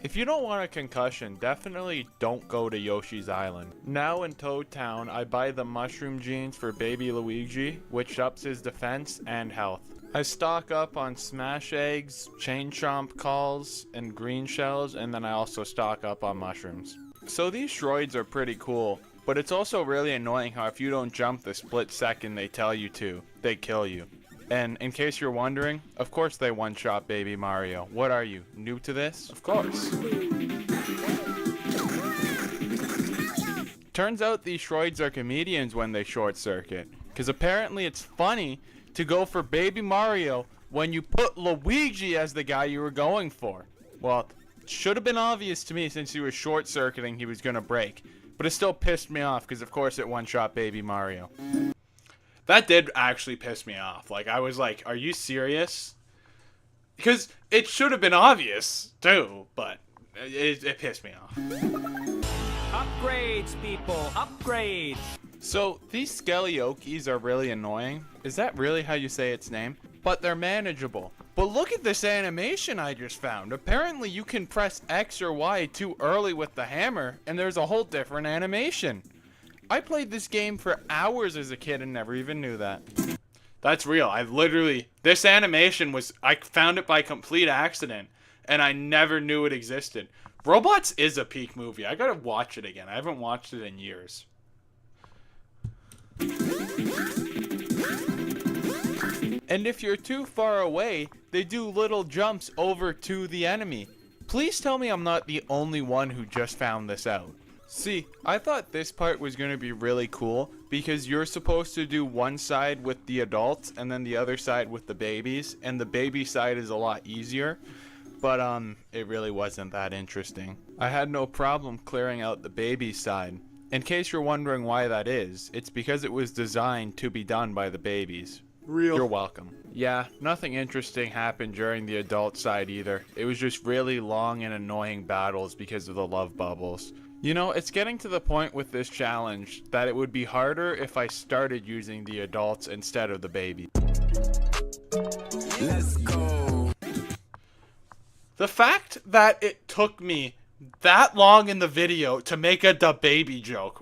If you don't want a concussion, definitely don't go to Yoshi's Island. Now in Toad Town, I buy the mushroom genes for Baby Luigi, which ups his defense and health. I stock up on Smash Eggs, Chain Chomp Calls, and Green Shells, and then I also stock up on mushrooms. So these Shroids are pretty cool, but it's also really annoying how if you don't jump the split second they tell you to, they kill you. And in case you're wondering, of course they one-shot Baby Mario. What are you, new to this? Of course. Turns out these Shroids are comedians when they short circuit, because apparently it's funny to go for Baby Mario when you put Luigi as the guy you were going for. Well, it should have been obvious to me since he was short circuiting he was going to break, but it still pissed me off because of course it one-shot Baby Mario. That did actually piss me off. Like, I was like, are you serious? Because it should have been obvious, too, but it pissed me off. Upgrades, people, upgrades! So, these Skelliokis are really annoying. Is that really how you say its name? But they're manageable. But look at this animation I just found. Apparently you can press X or Y too early with the hammer, and there's a whole different animation. I played this game for hours as a kid and never even knew that. That's real. This animation I found it by complete accident, and I never knew it existed. Robots is a peak movie. I gotta watch it again. I haven't watched it in years. And if you're too far away, they do little jumps over to the enemy. Please tell me I'm not the only one who just found this out. See, I thought this part was going to be really cool because you're supposed to do one side with the adults and then the other side with the babies, and the baby side is a lot easier, but it really wasn't that interesting. I had no problem clearing out the baby side. In case you're wondering why that is, it's because it was designed to be done by the babies. Real. You're welcome. Yeah, nothing interesting happened during the adult side either. It was just really long and annoying battles because of the love bubbles. You know, it's getting to the point with this challenge that it would be harder if I started using the adults instead of the baby. Let's go. The fact that it took me that long in the video to make a "da baby" joke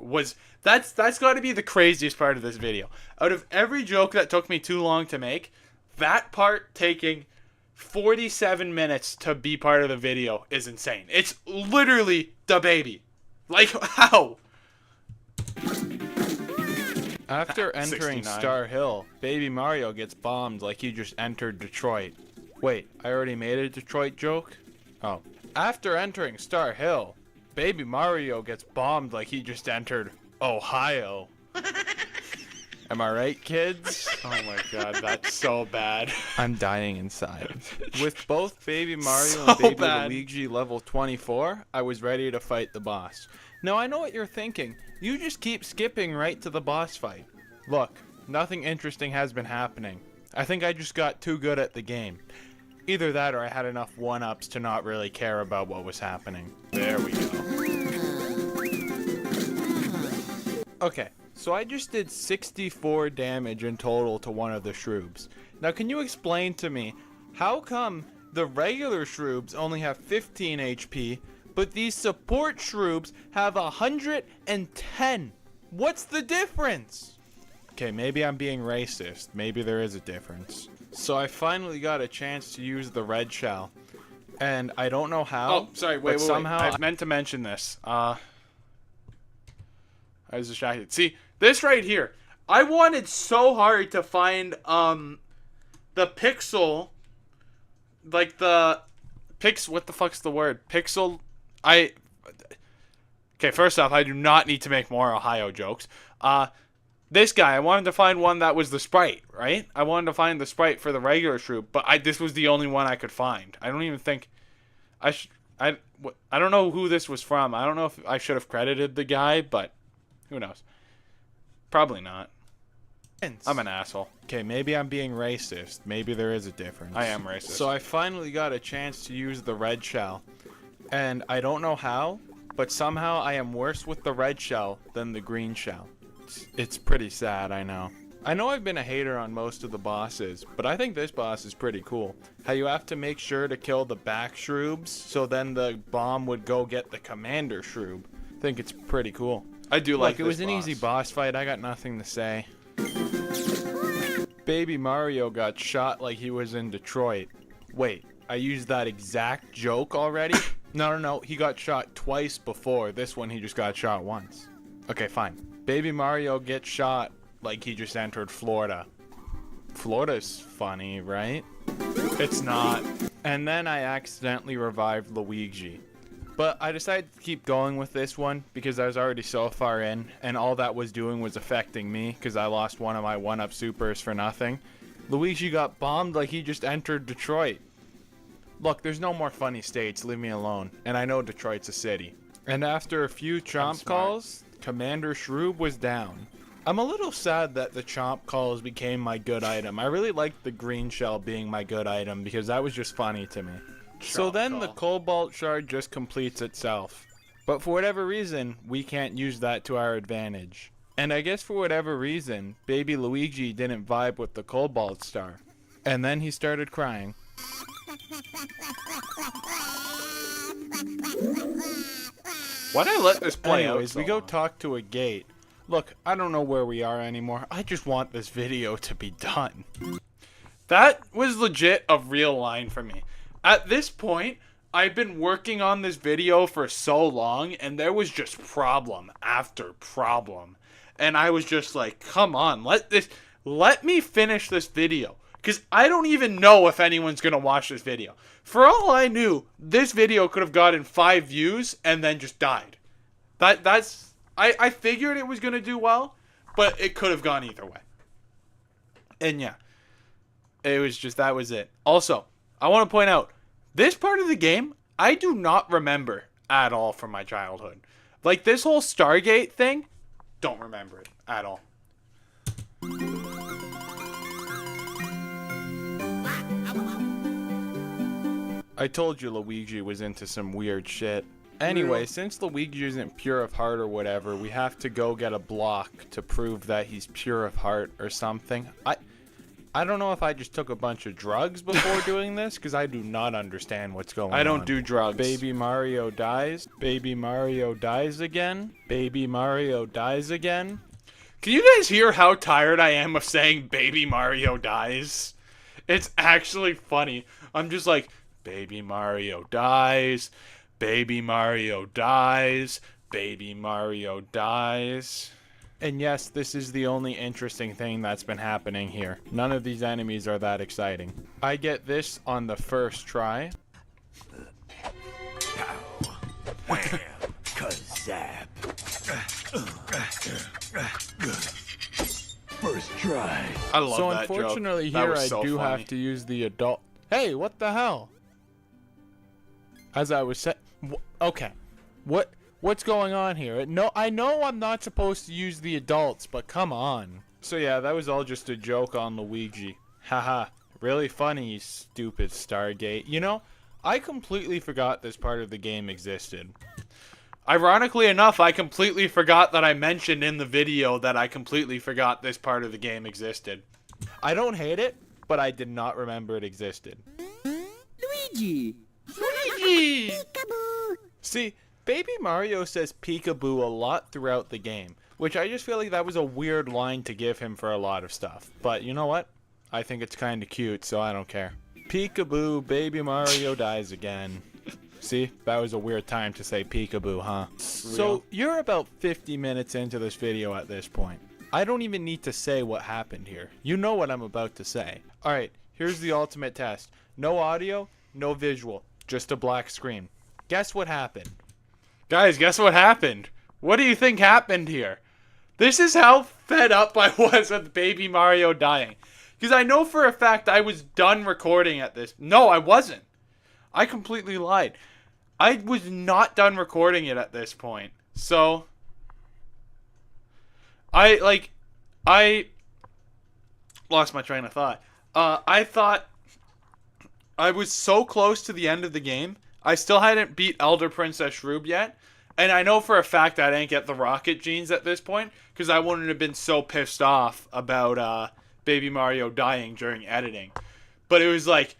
that's got to be the craziest part of this video. Out of every joke that took me too long to make, that part taking 47 minutes to be part of the video is insane. It's literally "da baby." Like, how? After entering 69. Star Hill, Baby Mario gets bombed like he just entered Detroit. Wait, I already made a Detroit joke? Oh. After entering Star Hill, Baby Mario gets bombed like he just entered Ohio. Am I right, kids? Oh my god, that's so bad. I'm dying inside. With both Baby Mario So and Baby bad. Luigi level 24, I was ready to fight the boss. Now I know what you're thinking. You just keep skipping right to the boss fight. Look, nothing interesting has been happening. I think I just got too good at the game. Either that or I had enough one-ups to not really care about what was happening. There we go. Okay, so I just did 64 damage in total to one of the Shroobs. Now can you explain to me, how come the regular Shroobs only have 15 HP, but these support Shroobs have 110? What's the difference? Okay, maybe I'm being racist. Maybe there is a difference. So I finally got a chance to use the red shell. And I don't know how. Oh, sorry, wait. Somehow I meant to mention this. I was distracted. See, this right here. I wanted so hard to find the pixel, like the what the fuck's the word? Pixel Okay, first off, I do not need to make more Ohio jokes. This guy, I wanted to find one that was the Sprite, right? I wanted to find the Sprite for the regular Shroop, but this was the only one I could find. I don't even think I don't know who this was from. I don't know if I should have credited the guy, but who knows? Probably not. I'm an asshole. Okay, maybe I'm being racist. Maybe there is a difference. I am racist. So I finally got a chance to use the red shell. And I don't know how, but somehow I am worse with the red shell than the green shell. It's pretty sad, I know. I know I've been a hater on most of the bosses, but I think this boss is pretty cool. How you have to make sure to kill the back Shroobs, so then the bomb would go get the commander Shroob. I think it's pretty cool. I do like it was an easy boss fight. I got nothing to say. Baby Mario got shot like he was in Detroit. Wait, I used that exact joke already? No. He got shot twice before. This one, he just got shot once. Okay, fine. Baby Mario gets shot like he just entered Florida. Florida's funny, right? It's not. And then I accidentally revived Luigi. But I decided to keep going with this one because I was already so far in, and all that was doing was affecting me because I lost one of my 1-up supers for nothing. Luigi got bombed like he just entered Detroit. Look, there's no more funny states, leave me alone. And I know Detroit's a city. And after a few chomp calls, Commander Shroob was down. I'm a little sad that the chomp calls became my good item. I really liked the green shell being my good item because that was just funny to me. So then the Cobalt Shard just completes itself. But for whatever reason, we can't use that to our advantage. And I guess for whatever reason, baby Luigi didn't vibe with the Cobalt Star. And then he started crying. Why'd I let this play Anyways, out we go talk to a gate. Look, I don't know where we are anymore. I just want this video to be done. That was legit a real line for me. At this point, I've been working on this video for so long, and there was just problem after problem. And I was just like, come on, let me finish this video. Because I don't even know if anyone's going to watch this video. For all I knew, this video could have gotten 5 views and then just died. I figured it was going to do well, but it could have gone either way. And yeah, that was it. Also, I want to point out, this part of the game, I do not remember at all from my childhood. Like, this whole Stargate thing, don't remember it at all. I told you Luigi was into some weird shit. Anyway, since Luigi isn't pure of heart or whatever, we have to go get a block to prove that he's pure of heart or something. I don't know if I just took a bunch of drugs before doing this, because I do not understand what's going on. I don't do drugs. Baby Mario dies. Baby Mario dies again. Baby Mario dies again. Can you guys hear how tired I am of saying Baby Mario dies? It's actually funny. I'm just like, Baby Mario dies. Baby Mario dies. Baby Mario dies. And yes, this is the only interesting thing that's been happening here. None of these enemies are that exciting. I get this on the first try. First try. I love so that joke. Unfortunately That here was I so do funny. have to use the adult. Hey, what the hell? As I was saying, okay, what's going on here? No, I know I'm not supposed to use the adults, but come on. So yeah, that was all just a joke on Luigi. Haha, really funny, you stupid Stargate. You know, I completely forgot this part of the game existed. Ironically enough, I completely forgot that I mentioned in the video that I completely forgot this part of the game existed. I don't hate it, but I did not remember it existed. Luigi! Luigi! Peekaboo! See, Baby Mario says peekaboo a lot throughout the game, which I just feel like that was a weird line to give him for a lot of stuff. But you know what? I think it's kind of cute, so I don't care. Peekaboo, Baby Mario dies again. See, that was a weird time to say peekaboo, huh? So, you're about 50 minutes into this video at this point. I don't even need to say what happened here. You know what I'm about to say. Alright, here's the ultimate test. No audio, no visual, just a black screen. Guess what happened? Guys, guess what happened? What do you think happened here? This is how fed up I was with Baby Mario dying. Because I know for a fact I was done recording at this. No, I wasn't. I completely lied. I was not done recording it at this point. So, I lost my train of thought. I thought I was so close to the end of the game. I still hadn't beat Elder Princess Shroob yet. And I know for a fact I didn't get the rocket genes at this point, because I wouldn't have been so pissed off about Baby Mario dying during editing. But it was like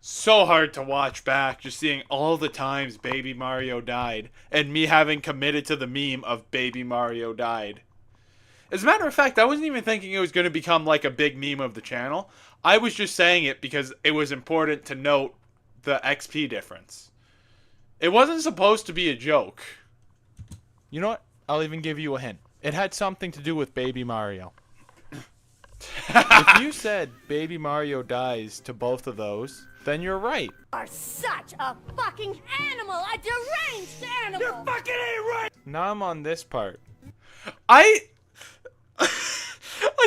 so hard to watch back, just seeing all the times Baby Mario died, and me having committed to the meme of Baby Mario died. As a matter of fact, I wasn't even thinking it was going to become like a big meme of the channel. I was just saying it because it was important to note the XP difference. It wasn't supposed to be a joke. You know what? I'll even give you a hint. It had something to do with Baby Mario. If you said Baby Mario dies to both of those, then you're right. You are such a fucking animal, a deranged animal. You fucking ain't right. Now I'm on this part.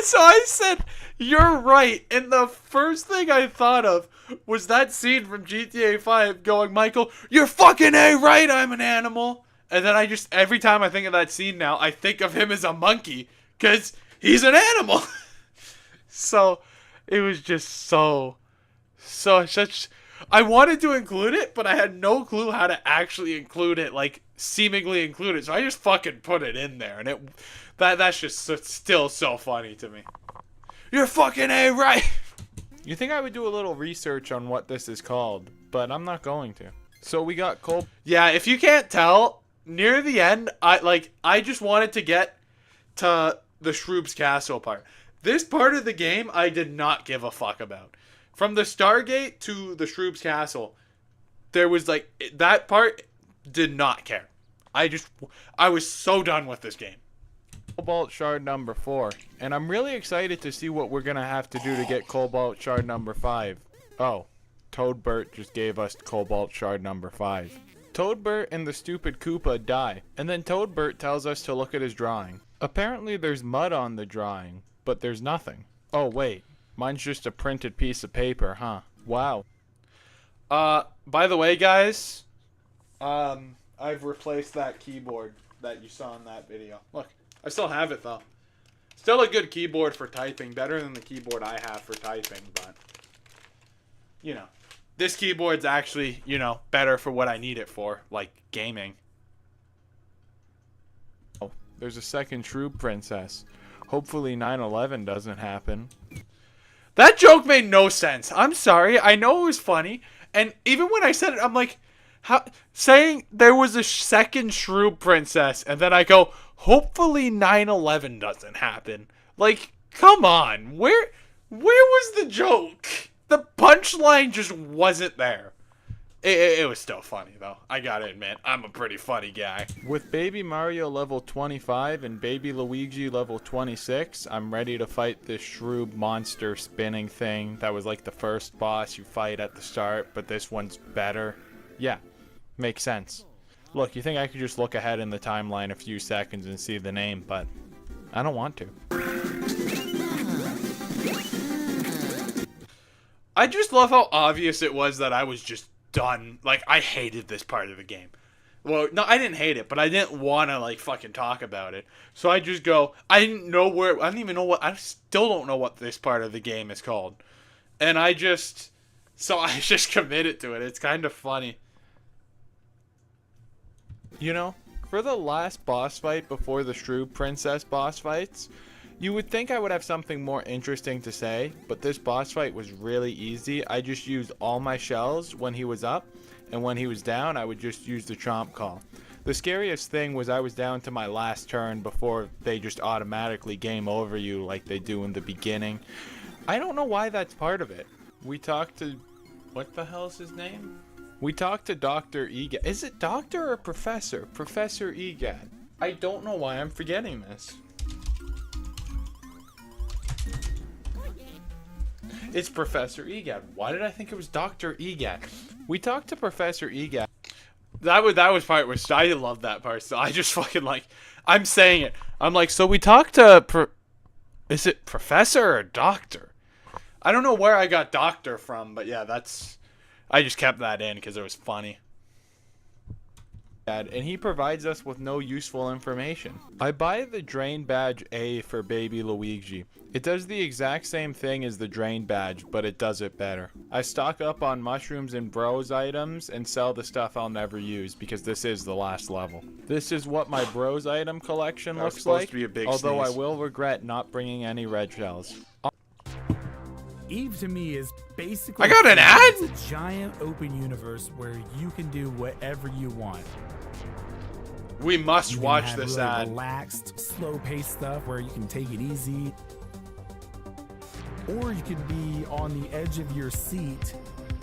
So I said, you're right, and the first thing I thought of was that scene from GTA 5 going, Michael, you're fucking A right, I'm an animal. And then every time I think of that scene now, I think of him as a monkey, because he's an animal. So, it was just such, I wanted to include it, but I had no clue how to actually include it, like, seemingly include it. So I just fucking put it in there, and that's just still so funny to me. You're fucking A right. You think I would do a little research on what this is called, but I'm not going to. So we got Cole. Yeah, if you can't tell, near the end, I just wanted to get to the Shroob's Castle part. This part of the game, I did not give a fuck about. From the Stargate to the Shroob's Castle, there was that part, did not care. I was so done with this game. Cobalt Shard number 4, and I'm really excited to see what we're gonna have to do to get Cobalt Shard number 5. Oh, Toadbert just gave us Cobalt Shard number 5. Toadbert and the stupid Koopa die, and then Toadbert tells us to look at his drawing. Apparently there's mud on the drawing, but there's nothing. Oh wait, mine's just a printed piece of paper, huh? Wow. By the way, guys, I've replaced that keyboard that you saw in that video. Look. I still have it, though. Still a good keyboard for typing. Better than the keyboard I have for typing, but, you know. This keyboard's actually, better for what I need it for, like gaming. Oh, there's a second Shroob Princess. Hopefully 9/11 doesn't happen. That joke made no sense. I'm sorry. I know it was funny. And even when I said it, I'm like, saying there was a second Shroob Princess, and then I go, hopefully 9/11 doesn't happen. Like, come on. Where was the joke? The punchline just wasn't there. It was still funny, though. I gotta admit, I'm a pretty funny guy. With Baby Mario level 25 and Baby Luigi level 26, I'm ready to fight this Shroob monster spinning thing that was like the first boss you fight at the start, but this one's better. Yeah, makes sense. Look, you think I could just look ahead in the timeline a few seconds and see the name, but I don't want to. I just love how obvious it was that I was just done. Like, I hated this part of the game. Well, no, I didn't hate it, but I didn't want to, fucking talk about it. So I just go, I still don't know what this part of the game is called. And I just committed to it. It's kind of funny. You know, for the last boss fight before the Shroob Princess boss fights, you would think I would have something more interesting to say, but this boss fight was really easy. I just used all my shells when he was up, and when he was down, I would just use the Chomp Call. The scariest thing was I was down to my last turn before they just automatically game over you like they do in the beginning. I don't know why that's part of it. We talked to... what the hell's his name? We talked to Dr. Egad. Is it Doctor or Professor? Professor Egad. I don't know why I'm forgetting this. It's Professor Egad. Why did I think it was Dr. Egad? We talked to Professor Egad. That was part where I love that part. So I just fucking like, I'm saying it. I'm like, so we talked to, is it professor or doctor? I don't know where I got doctor from, but yeah, I just kept that in because it was funny. And he provides us with no useful information. I buy the Drain Badge A for Baby Luigi. It does the exact same thing as the Drain Badge, but it does it better. I stock up on mushrooms and bros items and sell the stuff I'll never use because this is the last level. This is what my bros item collection looks like, although I will regret not bringing any red shells. Eve to me is basically I got an ad? It's a giant open universe where you can do whatever you want. We must You can watch have this really ad. relaxed, slow-paced stuff where you can take it easy. Or you could be on the edge of your seat,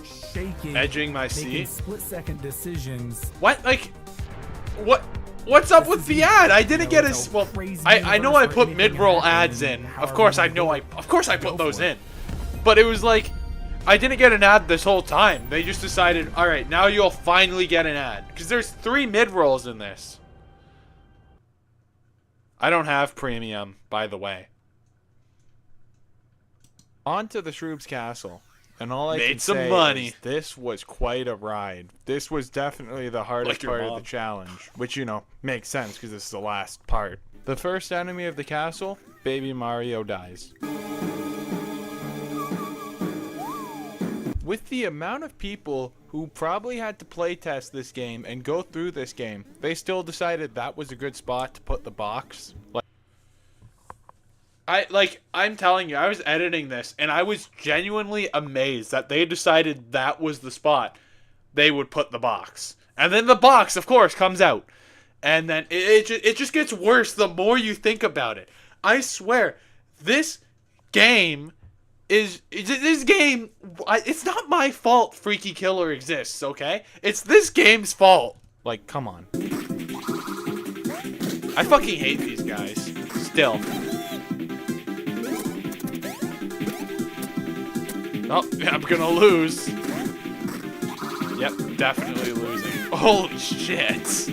shaking, Edging my making seat? split-second decisions. What? Like, what's up with the ad? I didn't get as well. I know I put mid-roll ads in. Of course I put those in. But it was like, I didn't get an ad this whole time. They just decided, all right, now you'll finally get an ad because there's 3 mid-rolls in this. I don't have premium, by the way. On to the Shroob's Castle. And all I Made can some say money. is this was quite a ride. This was definitely the hardest Like your part of mom. the challenge. Which, you know, makes sense because this is the last part. The first enemy of the castle, Baby Mario dies. With the amount of people who probably had to playtest this game and go through this game, they still decided that was a good spot to put the box. I'm telling you, I was editing this and I was genuinely amazed that they decided that was the spot they would put the box. And then the box, of course, comes out. And then it just gets worse the more you think about it. I swear, this game it's not my fault Freaky Killer exists, okay? It's this game's fault. Like, come on. I fucking hate these guys. Still. Oh, I'm gonna lose. Yep, definitely losing. Holy shit.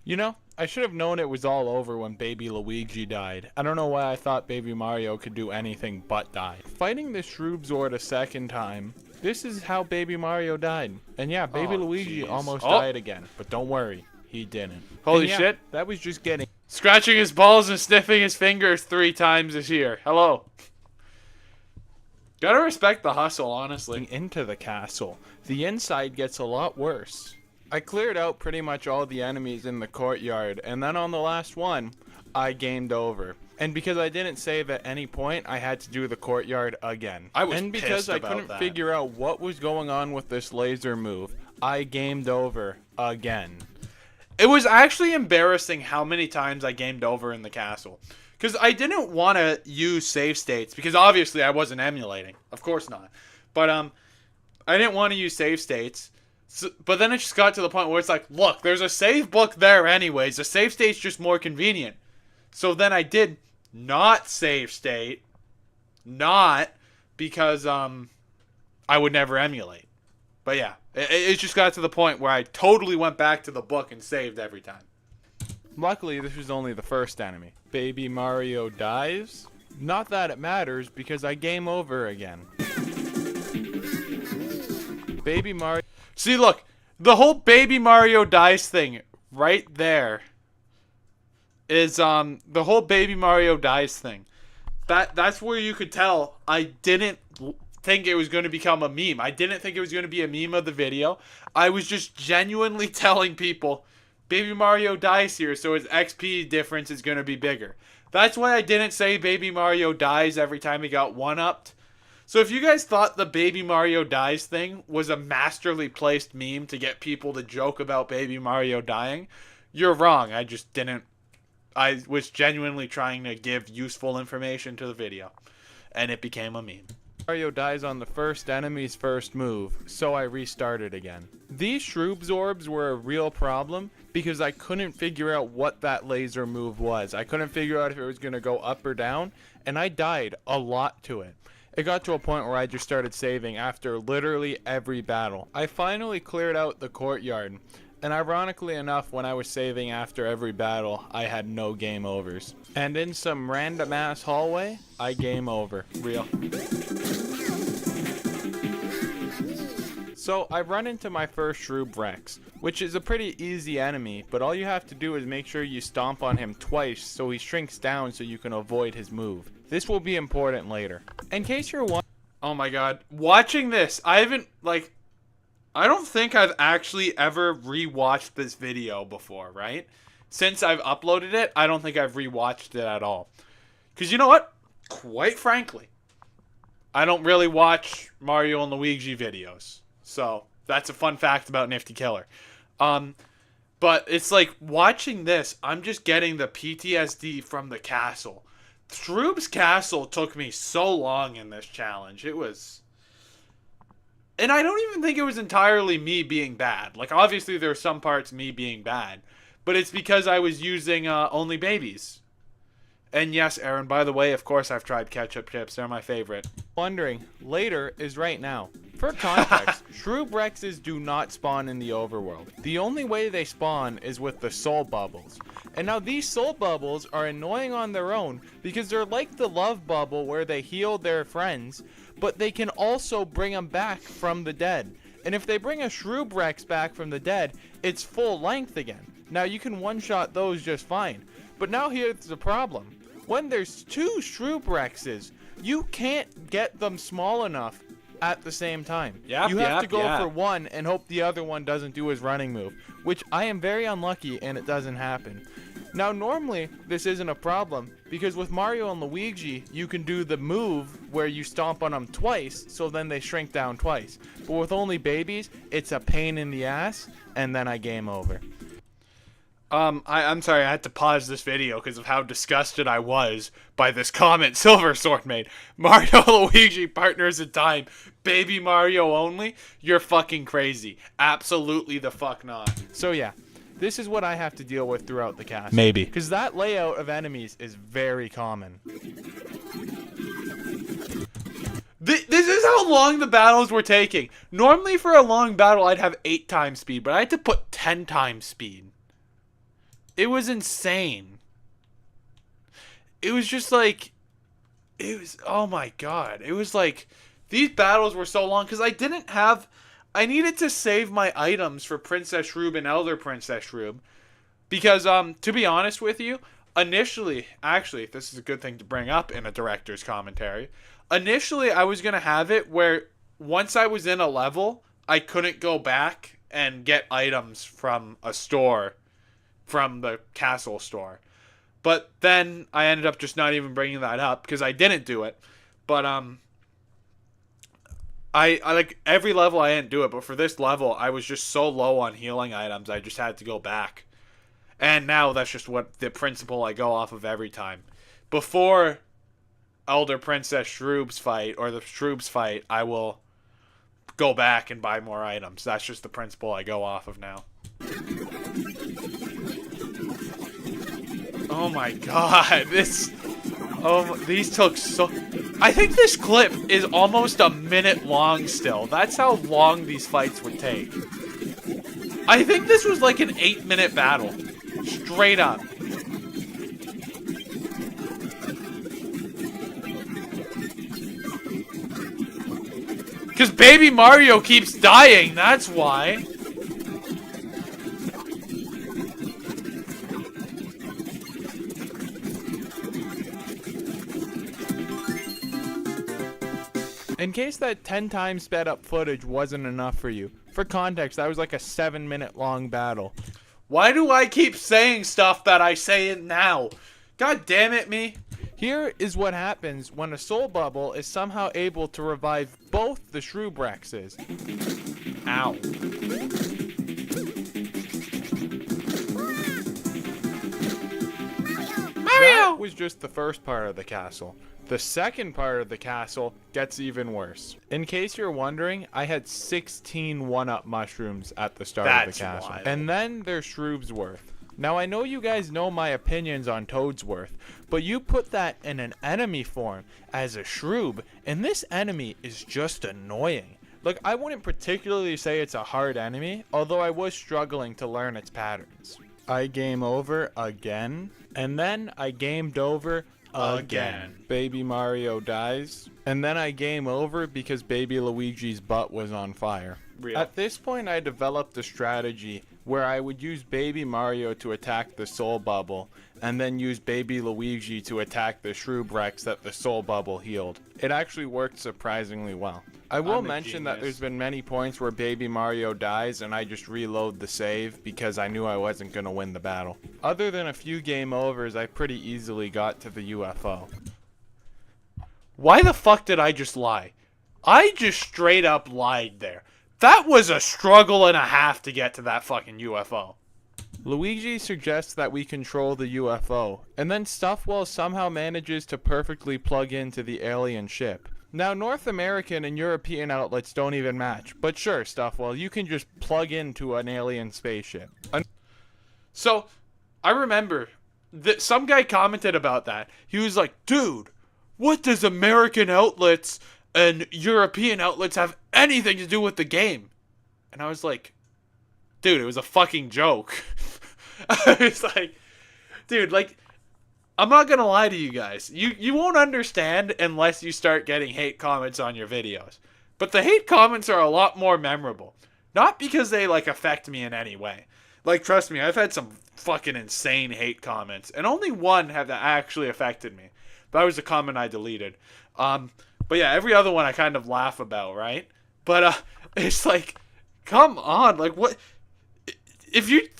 You know, I should have known it was all over when Baby Luigi died. I don't know why I thought Baby Mario could do anything but die. Fighting the Shroobzord a second time, this is how Baby Mario died. And yeah, Baby Luigi almost died again, but don't worry, he didn't. Holy yeah, shit. That was just getting Scratching his balls and sniffing his fingers 3 times this year. Hello. Gotta respect the hustle, honestly. into the castle. The inside gets a lot worse. I cleared out pretty much all the enemies in the courtyard, and then on the last one, I gamed over. And because I didn't save at any point, I had to do the courtyard again. And because I couldn't figure out what was going on with this laser move, I gamed over again. It was actually embarrassing how many times I gamed over in the castle. Because I didn't want to use save states, because obviously I wasn't emulating. Of course not. But I didn't want to use save states. So, but then it just got to the point where it's like, look, there's a save book there anyways. The save state's just more convenient. So then I did not save state. Not because I would never emulate. But yeah, it just got to the point where I totally went back to the book and saved every time. Luckily, this was only the first enemy. Baby Mario dies. Not that it matters, because I game over again. Baby Mario... See, look, the whole Baby Mario dies thing right there is the whole Baby Mario dies thing. That's where you could tell I didn't think it was going to become a meme. I didn't think it was going to be a meme of the video. I was just genuinely telling people Baby Mario dies here, so his XP difference is going to be bigger. That's why I didn't say Baby Mario dies every time he got one-upped. So if you guys thought the Baby Mario dies thing was a masterly placed meme to get people to joke about Baby Mario dying, you're wrong. I was genuinely trying to give useful information to the video, and it became a meme. Mario dies on the first enemy's first move, so I restarted again. These Shroobzorbs were a real problem because I couldn't figure out what that laser move was. I couldn't figure out if it was going to go up or down, and I died a lot to it. It got to a point where I just started saving after literally every battle. I finally cleared out the courtyard, and ironically enough, when I was saving after every battle, I had no game overs. And in some random ass hallway, I game over. Real. So I run into my first Shroob Rex, which is a pretty easy enemy, but all you have to do is make sure you stomp on him twice so he shrinks down so you can avoid his move. This will be important later. In case you're wondering... Oh my god. Watching this, I don't think I've actually ever rewatched this video before, right? Since I've uploaded it, I don't think I've rewatched it at all. Because you know what? Quite frankly, I don't really watch Mario and Luigi videos. So, that's a fun fact about Nifty Killer. But it's like, watching this, I'm just getting the PTSD from the castle. Shroob's castle took me so long in this challenge. It was... And I don't even think it was entirely me being bad. Like, obviously, there are some parts me being bad. But it's because I was using only babies. And yes, Aaron, by the way, of course I've tried ketchup chips. They're my favorite. Wondering, later is right now. For context, Shroob Rexes do not spawn in the overworld. The only way they spawn is with the soul bubbles. And now these soul bubbles are annoying on their own because they're like the love bubble where they heal their friends, but they can also bring them back from the dead. And if they bring a Shroob Rex back from the dead, it's full length again. Now you can one-shot those just fine. But now here's the problem. When there's two Shroob Rexes, you can't get them small enough at the same time. You have to go for one and hope the other one doesn't do his running move, which I am very unlucky and it doesn't happen. Now normally this isn't a problem because with Mario and Luigi you can do the move where you stomp on them twice so then they shrink down twice. But with only babies it's a pain in the ass and then I game over. I'm sorry, I had to pause this video because of how disgusted I was by this comment Silver Sword made. Mario Luigi partners in time, baby Mario only? You're fucking crazy. Absolutely the fuck not. So yeah, this is what I have to deal with throughout the castle. Maybe. Because that layout of enemies is very common. This is how long the battles were taking. Normally for a long battle I'd have 8 times speed, but I had to put 10 times speed. It was insane. It was just like, oh my god. It was like, these battles were so long because I needed to save my items for Princess Shroob and Elder Princess Shroob. Because, to be honest with you, initially, actually, this is a good thing to bring up in a director's commentary. Initially, I was going to have it where once I was in a level, I couldn't go back and get items from a store, from the castle store. But then I ended up just not even bringing that up because I didn't do it. But I like every level I didn't do it, but for this level I was just so low on healing items I just had to go back. And now that's just what the principle I go off of every time. Before Elder Princess Shroob's fight or the Shroob's fight, I will go back and buy more items. That's just the principle I go off of now. Oh my god, these took so... I think this clip is almost a minute long still. That's how long these fights would take. I think this was like an 8-minute battle. Straight up. Because Baby Mario keeps dying, that's why. In case that 10 times sped up footage wasn't enough for you, for context, that was like a 7-minute long battle. Why do I keep saying stuff that I say it now? God damn it, me. Here is what happens when a soul bubble is somehow able to revive both the Shroob Rexes. Ow. That was just the first part of the castle. The second part of the castle gets even worse. In case you're wondering, I had 16 one-up mushrooms at the start of the castle. Wild. And then there's Shroob's Worth. Now I know you guys know my opinions on Toadsworth, but you put that in an enemy form as a Shroob, and this enemy is just annoying. Look, I wouldn't particularly say it's a hard enemy, although I was struggling to learn its patterns. I game over again, and then I gamed over again. Baby Mario dies, and then I game over because Baby Luigi's butt was on fire. Real. At this point, I developed a strategy where I would use Baby Mario to attack the Soul Bubble, and then use Baby Luigi to attack the Shroob Rex that the Soul Bubble healed. It actually worked surprisingly well. I will mention that there's been many points where Baby Mario dies and I just reload the save because I knew I wasn't going to win the battle. Other than a few game overs, I pretty easily got to the UFO. Why the fuck did I just lie? I just straight up lied there. That was a struggle and a half to get to that fucking UFO. Luigi suggests that we control the UFO, and then Stuffwell somehow manages to perfectly plug into the alien ship. Now, North American and European outlets don't even match, but sure, Stuffwell, you can just plug into an alien spaceship. So, I remember that some guy commented about that. He was like, dude, what does American outlets and European outlets have anything to do with the game? And I was like, dude, it was a fucking joke. I was like, dude, like, I'm not gonna lie to you guys. You won't understand unless you start getting hate comments on your videos. But the hate comments are a lot more memorable. Not because they, like, affect me in any way. Like, trust me, I've had some fucking insane hate comments. And only one have actually affected me. That was a comment I deleted. But yeah, every other one I kind of laugh about, right? But it's like, come on, like, what?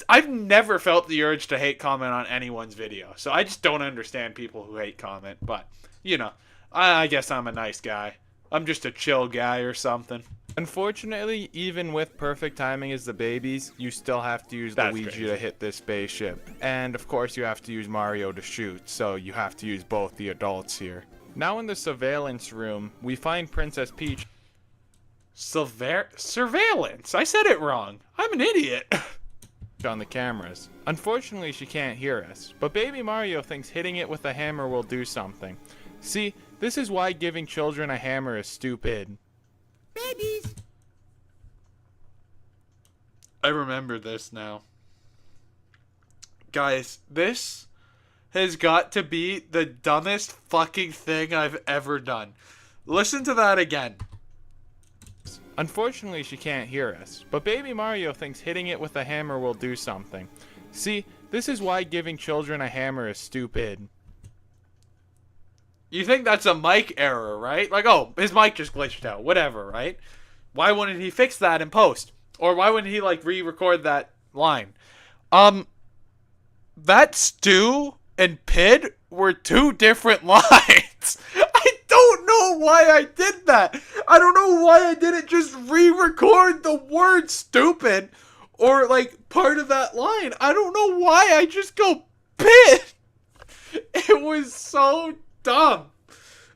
I've never felt the urge to hate comment on anyone's video, so I just don't understand people who hate comment. But you know, I guess I'm a nice guy. I'm just a chill guy or something. Unfortunately, even with perfect timing as the babies, you still have to use Luigi to hit this spaceship. And of course you have to use Mario to shoot, so you have to use both the adults here. Now in the surveillance room, we find Princess Peach. Surveillance? I said it wrong. I'm an idiot. On the cameras. Unfortunately, she can't hear us, but Baby Mario thinks hitting it with a hammer will do something. See, this is why giving children a hammer is stupid. Babies. I remember this now. Guys, this has got to be the dumbest fucking thing I've ever done. Listen to that again. Unfortunately, she can't hear us, but Baby Mario thinks hitting it with a hammer will do something. See, this is why giving children a hammer is stupid. You think that's a mic error, right? Like, oh, his mic just glitched out, whatever, right? Why wouldn't he fix that in post? Or why wouldn't he, like, re-record that line? That Stu and Pid were two different lines. I don't know why I did that. I don't know why I didn't just re-record the word stupid or, like, part of that line. I don't know why I just go Pid. It was so dumb.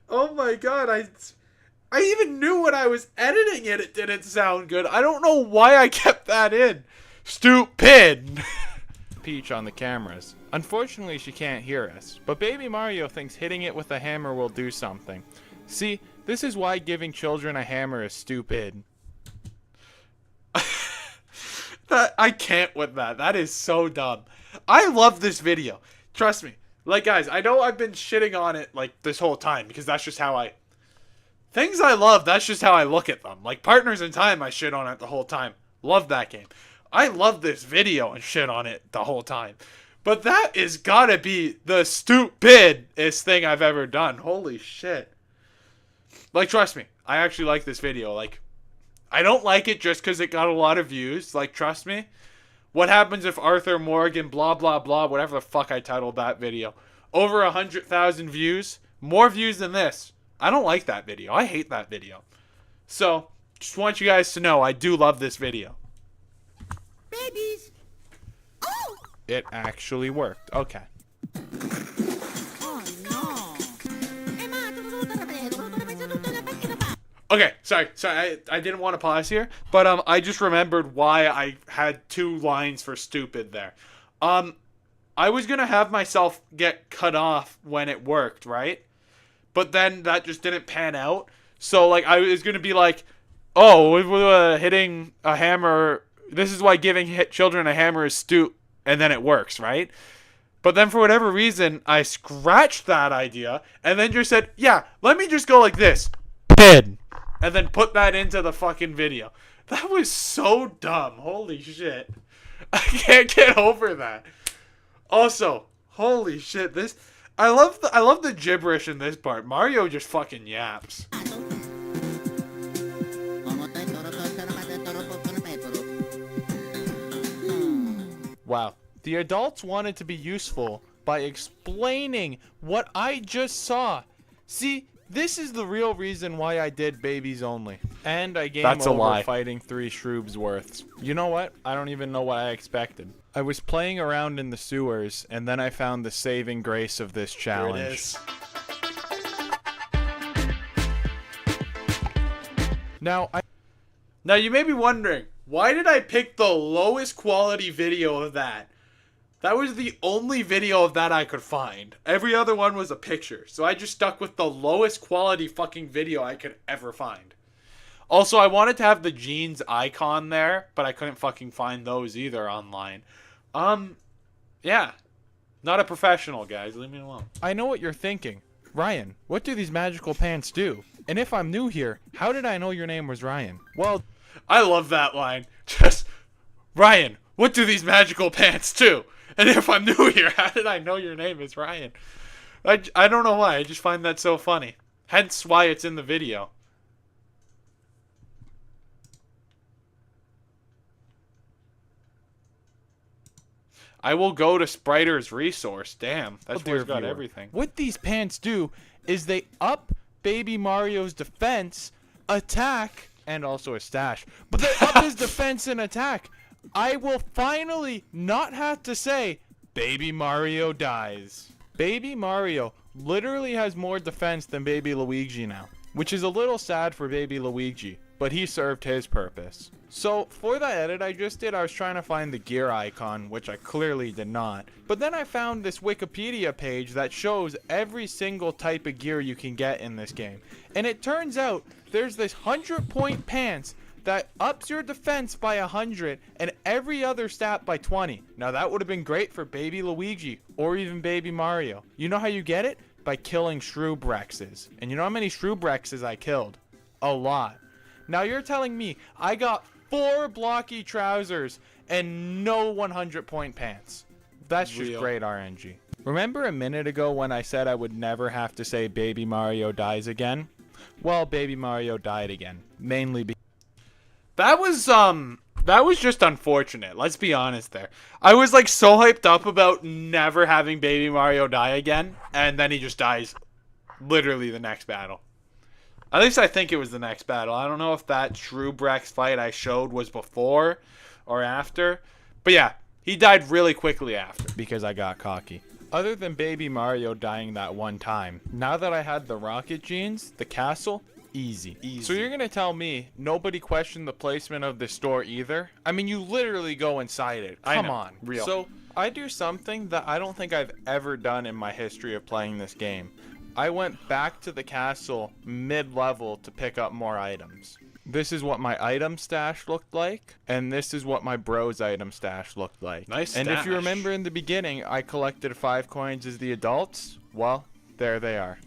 Oh my god, I even knew when I was editing it didn't sound good. I don't know why I kept that in. Stupid. Peach on the cameras. Unfortunately, she can't hear us, but Baby Mario thinks hitting it with a hammer will do something. See, this is why giving children a hammer is stupid. I can't with that. That is so dumb. I love this video. Trust me. Like, guys, I know I've been shitting on it, like, this whole time, because that's just how things I love, that's just how I look at them. Like, Partners in Time, I shit on it the whole time. Love that game. I love this video and shit on it the whole time. But that is gotta be the stupidest thing I've ever done. Holy shit. Like, trust me, I actually like this video. Like, I don't like it just because it got a lot of views. Like, trust me. What happens if Arthur Morgan, blah, blah, blah, whatever the fuck I titled that video. Over 100,000 views. More views than this. I don't like that video. I hate that video. So, just want you guys to know I do love this video. Babies. Oh! It actually worked. Okay. Oh no. Okay, sorry, I didn't want to pause here, but I just remembered why I had two lines for stupid there. I was going to have myself get cut off when it worked, right? But then that just didn't pan out. So, like, I was going to be like, oh, hitting a hammer, this is why giving children a hammer is stupid, and then it works, right? But then for whatever reason, I scratched that idea, and then just said, yeah, let me just go like this. Pin. And then put that into the fucking video. That was so dumb. Holy shit. I can't get over that. Also, holy shit, this I love the gibberish in this part. Mario just fucking yaps. Wow. The adults wanted to be useful by explaining what I just saw. See, this is the real reason why I did babies only. And I game over fighting 3 Shroobs worths. You know what? I don't even know what I expected. I was playing around in the sewers, and then I found the saving grace of this challenge. Here it is. Now you may be wondering, why did I pick the lowest quality video of that? That was the only video of that I could find. Every other one was a picture. So I just stuck with the lowest quality fucking video I could ever find. Also, I wanted to have the jeans icon there, but I couldn't fucking find those either online. Yeah. Not a professional, guys. Leave me alone. I know what you're thinking. Ryan, what do these magical pants do? And if I'm new here, how did I know your name was Ryan? Well, I love that line. Just, Ryan, what do these magical pants do? And if I'm new here, how did I know your name is Ryan? I don't know why. I just find that so funny. Hence why it's in the video. I will go to Spriter's resource. Damn, that's where it's got everything. What these pants do is they up Baby Mario's defense, attack, and also his stash. But they up his defense and attack. I will finally not have to say, Baby Mario dies. Baby Mario literally has more defense than Baby Luigi now, which is a little sad for Baby Luigi, but he served his purpose. So for that edit I just did, I was trying to find the gear icon, which I clearly did not. But then I found this Wikipedia page that shows every single type of gear you can get in this game. And it turns out there's this 100-point pants that ups your defense by 100 and every other stat by 20. Now that would have been great for Baby Luigi or even Baby Mario. You know how you get it? By killing Shroobexes. And you know how many Shroobexes I killed? A lot. Now you're telling me I got 4 blocky trousers and no 100-point pants. That's just great RNG. Remember a minute ago when I said I would never have to say Baby Mario dies again? Well, Baby Mario died again. Mainly because that was just unfortunate. Let's be honest there. I was like so hyped up about never having Baby Mario die again, and then he just dies literally the next battle. At least I think it was the next battle. I don't know if that Shrewbrex fight I showed was before or after. But yeah, he died really quickly after. Because I got cocky. Other than Baby Mario dying that one time, now that I had the rocket jeans, the castle, easy. So you're going to tell me nobody questioned the placement of the store either? I mean, you literally go inside it. Come on. Real. So I do something that I don't think I've ever done in my history of playing this game. I went back to the castle mid-level to pick up more items. This is what my item stash looked like, and this is what my bro's item stash looked like. Nice And stash. if you remember in the beginning, I collected 5 coins as the adults. Well, there they are.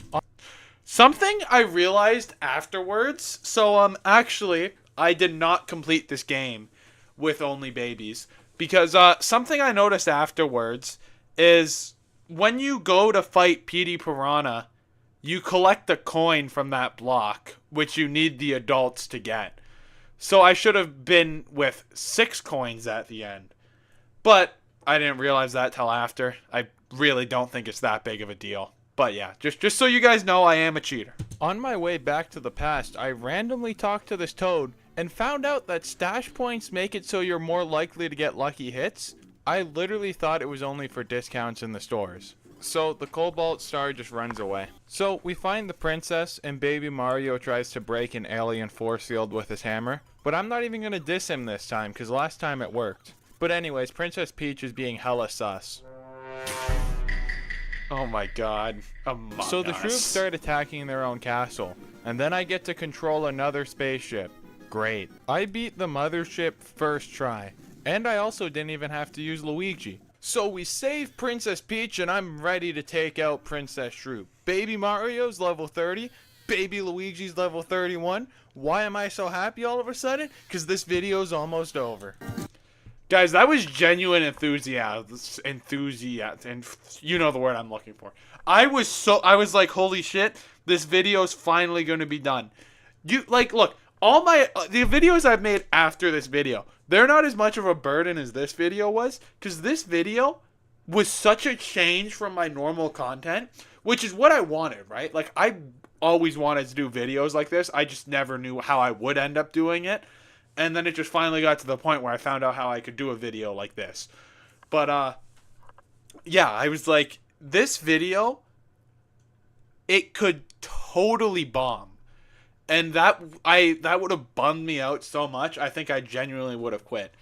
Something I realized afterwards. So, actually, I did not complete this game with only babies. Because, something I noticed afterwards is when you go to fight Petey Piranha, you collect a coin from that block, which you need the adults to get. So I should have been with 6 coins at the end. But I didn't realize that till after. I really don't think it's that big of a deal. But yeah, just so you guys know, I am a cheater. On my way back to the past, I randomly talked to this toad and found out that stash points make it so you're more likely to get lucky hits. I literally thought it was only for discounts in the stores. So the Cobalt Star just runs away. So we find the princess and Baby Mario tries to break an alien force field with his hammer. But I'm not even going to diss him this time because last time it worked. But anyways, Princess Peach is being hella sus. Oh my god. So the troops start attacking their own castle, and then I get to control another spaceship. Great. I beat the mothership first try, and I also didn't even have to use Luigi. So we save Princess Peach, and I'm ready to take out Princess Shroop. Baby Mario's level 30, Baby Luigi's level 31. Why am I so happy all of a sudden? Because this video's almost over. Guys, that was genuine enthusiasm, and you know the word I'm looking for. I was like, holy shit, this video's finally going to be done. Look, all the videos I've made after this video, they're not as much of a burden as this video was, because this video was such a change from my normal content, which is what I wanted, right? Like, I always wanted to do videos like this. I just never knew how I would end up doing it. And then it just finally got to the point where I found out how I could do a video like this. But, yeah, I was like, this video, it could totally bomb. And that would have bummed me out so much, I think I genuinely would have quit.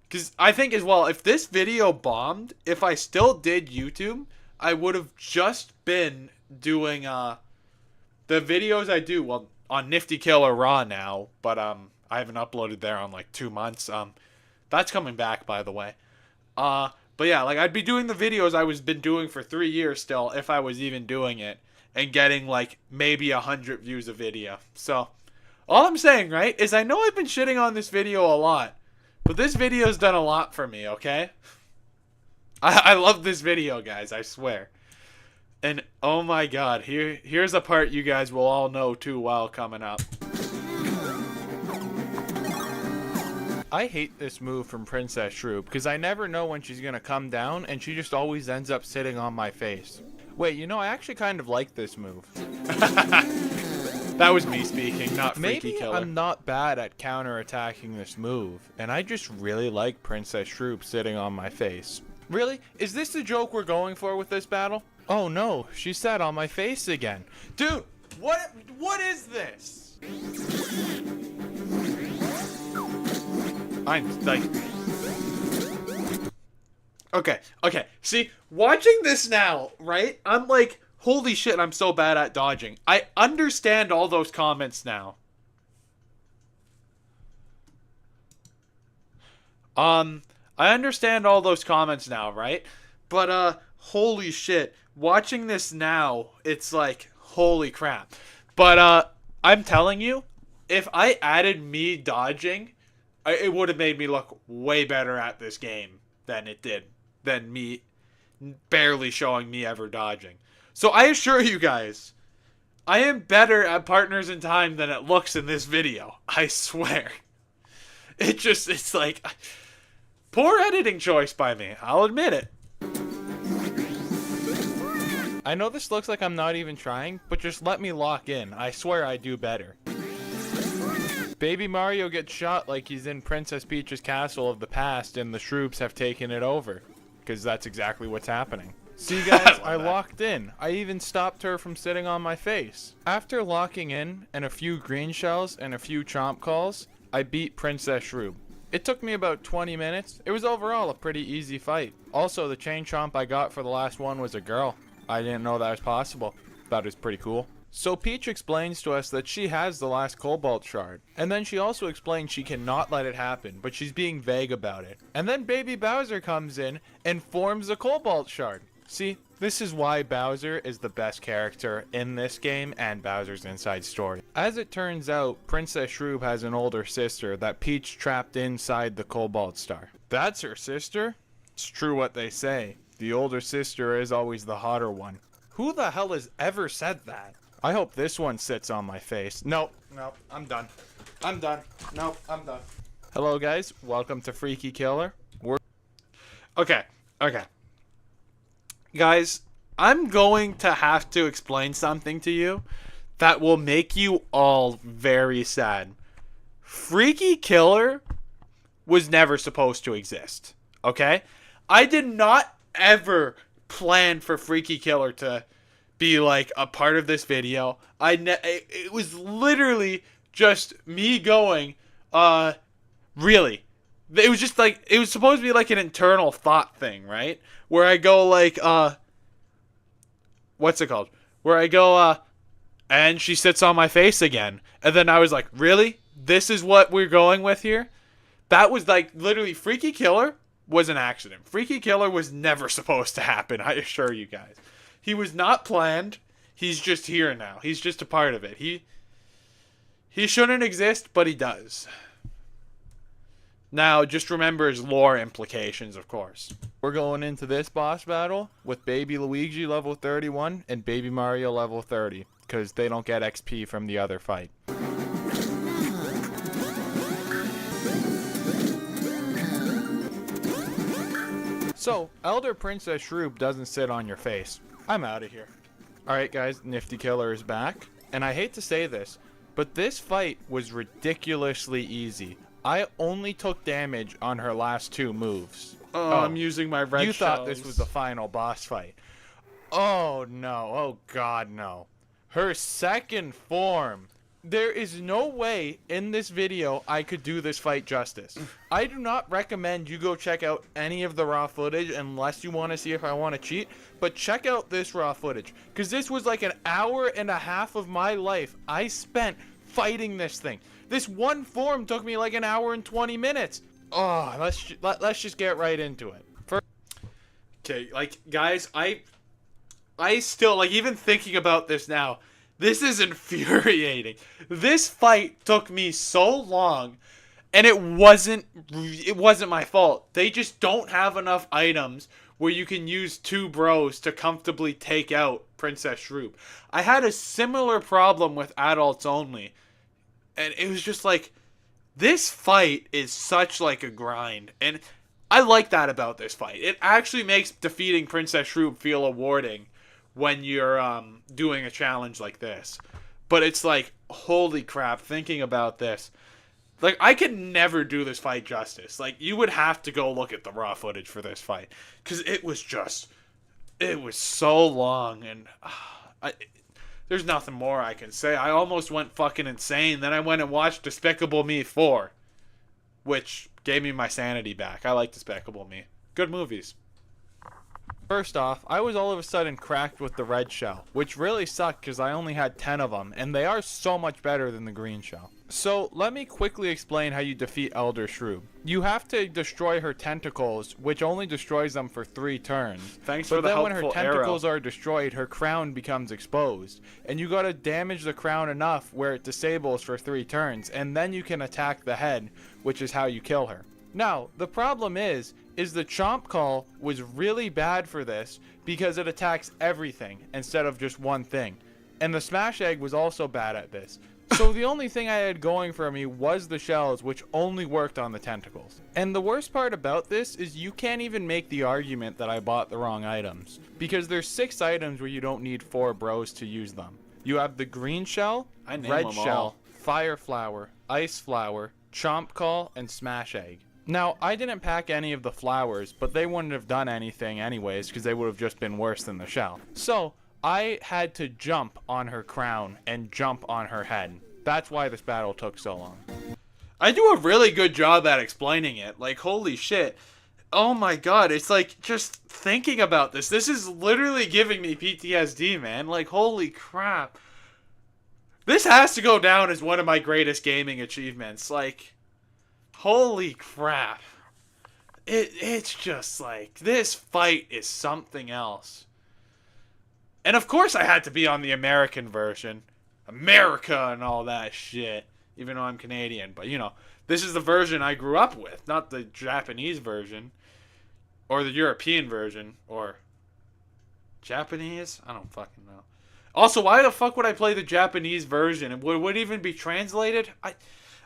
Because I think as well, if this video bombed, if I still did YouTube, I would have just been doing, the videos I do, well, on Nifty Killer Raw now, but, I haven't uploaded there on like 2 months. That's coming back, by the way. But yeah, like I'd be doing the videos I was been doing for 3 years still, if I was even doing it, and getting like maybe 100 views a video. So all I'm saying, right, is I know I've been shitting on this video a lot, but this video's done a lot for me. Okay, I love this video, guys. I swear. And oh my god, here's a part you guys will all know too well coming up. I hate this move from Princess Shroop because I never know when she's going to come down and she just always ends up sitting on my face. Wait, you know, I actually kind of like this move. That was me speaking, not Freaky Maybe Killer. I'm not bad at counterattacking this move, and I just really like Princess Shroop sitting on my face. Really? Is this the joke we're going for with this battle? Oh no, she sat on my face again. Dude, what is this? I'm like, okay. See, watching this now, right? I'm like, holy shit, I'm so bad at dodging. I understand all those comments now. I understand all those comments now, right? But holy shit, watching this now, it's like, holy crap. But I'm telling you, if I added me dodging, it would have made me look way better at this game than it did. Than me barely showing me ever dodging. So I assure you guys, I am better at Partners in Time than it looks in this video. I swear. It's like, poor editing choice by me. I'll admit it. I know this looks like I'm not even trying, but just let me lock in. I swear I do better. Baby Mario gets shot like he's in Princess Peach's castle of the past and the Shroops have taken it over. Because that's exactly what's happening. See guys, I locked in. I even stopped her from sitting on my face. After locking in and a few green shells and a few chomp calls, I beat Princess Shroop. It took me about 20 minutes. It was overall a pretty easy fight. Also, the chain chomp I got for the last one was a girl. I didn't know that was possible. Thought it was pretty cool. So Peach explains to us that she has the last Cobalt Shard. And then she also explains she cannot let it happen, but she's being vague about it. And then Baby Bowser comes in and forms a Cobalt Shard. See, this is why Bowser is the best character in this game and Bowser's Inside Story. As it turns out, Princess Shroop has an older sister that Peach trapped inside the Cobalt Star. That's her sister? It's true what they say. The older sister is always the hotter one. Who the hell has ever said that? I hope this one sits on my face. Nope, I'm done. Nope, I'm done. Hello guys, welcome to Freaky Killer. Okay. Guys, I'm going to have to explain something to you that will make you all very sad. Freaky Killer was never supposed to exist, okay? I did not ever plan for Freaky Killer to be like a part of this video. It was literally just me going, really? It was just like, it was supposed to be like an internal thought thing, right? Where I go like, what's it called? Where I go, and she sits on my face again. And then I was like, really? This is what we're going with here? That was like, literally, Freaky Killer was an accident. Freaky Killer was never supposed to happen, I assure you guys. He was not planned. He's just here now. He's just a part of it. He shouldn't exist, but he does. Now, just remember his lore implications, of course. We're going into this boss battle with Baby Luigi level 31 and Baby Mario level 30, because they don't get XP from the other fight. So, Elder Princess Shroob doesn't sit on your face. I'm out of here. Alright guys, Nifty Killer is back. And I hate to say this, but this fight was ridiculously easy. I only took damage on her last 2 moves. Oh, I'm using my red You shells. thought this was the final boss fight. Oh no, oh god no. Her second form. There is no way in this video I could do this fight justice. I do not recommend you go check out any of the raw footage unless you want to see if I want to cheat. But check out this raw footage. Because this was like an hour and a half of my life I spent fighting this thing. This one form took me like an hour and 20 minutes. Oh, let's just get right into it. Okay, like, guys, I still, like, even thinking about this now, this is infuriating. This fight took me so long, and it wasn't my fault. They just don't have enough items where you can use 2 bros to comfortably take out Princess Shroob. I had a similar problem with Adults Only, and it was just like, this fight is such like a grind, and I like that about this fight. It actually makes defeating Princess Shroob feel rewarding when you're doing a challenge like this. But it's like, holy crap, thinking about this. Like, I could never do this fight justice. Like, you would have to go look at the raw footage for this fight. Because it was so long, and there's nothing more I can say. I almost went fucking insane. Then I went and watched Despicable Me 4, which gave me my sanity back. I like Despicable Me. Good movies. First off, I was all of a sudden cracked with the red shell, which really sucked because I only had 10 of them, and they are so much better than the green shell. So, let me quickly explain how you defeat Elder Shroob. You have to destroy her tentacles, which only destroys them for 3 turns. Thanks for the helpful arrow. But then when her tentacles are destroyed, her crown becomes exposed. And you gotta damage the crown enough where it disables for 3 turns, and then you can attack the head, which is how you kill her. Now, the problem is the Chomp Call was really bad for this because it attacks everything instead of just one thing. And the Smash Egg was also bad at this. So the only thing I had going for me was the shells, which only worked on the tentacles. And the worst part about this is you can't even make the argument that I bought the wrong items, because there's 6 items where you don't need 4 bros to use them. You have the green shell, red shell, fire flower, ice flower, Chomp Call, and Smash Egg. Now, I didn't pack any of the flowers, but they wouldn't have done anything anyways, because they would have just been worse than the shell. So, I had to jump on her crown and jump on her head. That's why this battle took so long. I do a really good job at explaining it. Like, holy shit. Oh my god, it's like, just thinking about this. This is literally giving me PTSD, man. Like, holy crap. This has to go down as one of my greatest gaming achievements. Like, holy crap. It's just like, this fight is something else. And of course I had to be on the American version. America and all that shit. Even though I'm Canadian. But, you know, this is the version I grew up with. Not the Japanese version. Or the European version. Or Japanese? I don't fucking know. Also, why the fuck would I play the Japanese version? And would it even be translated? I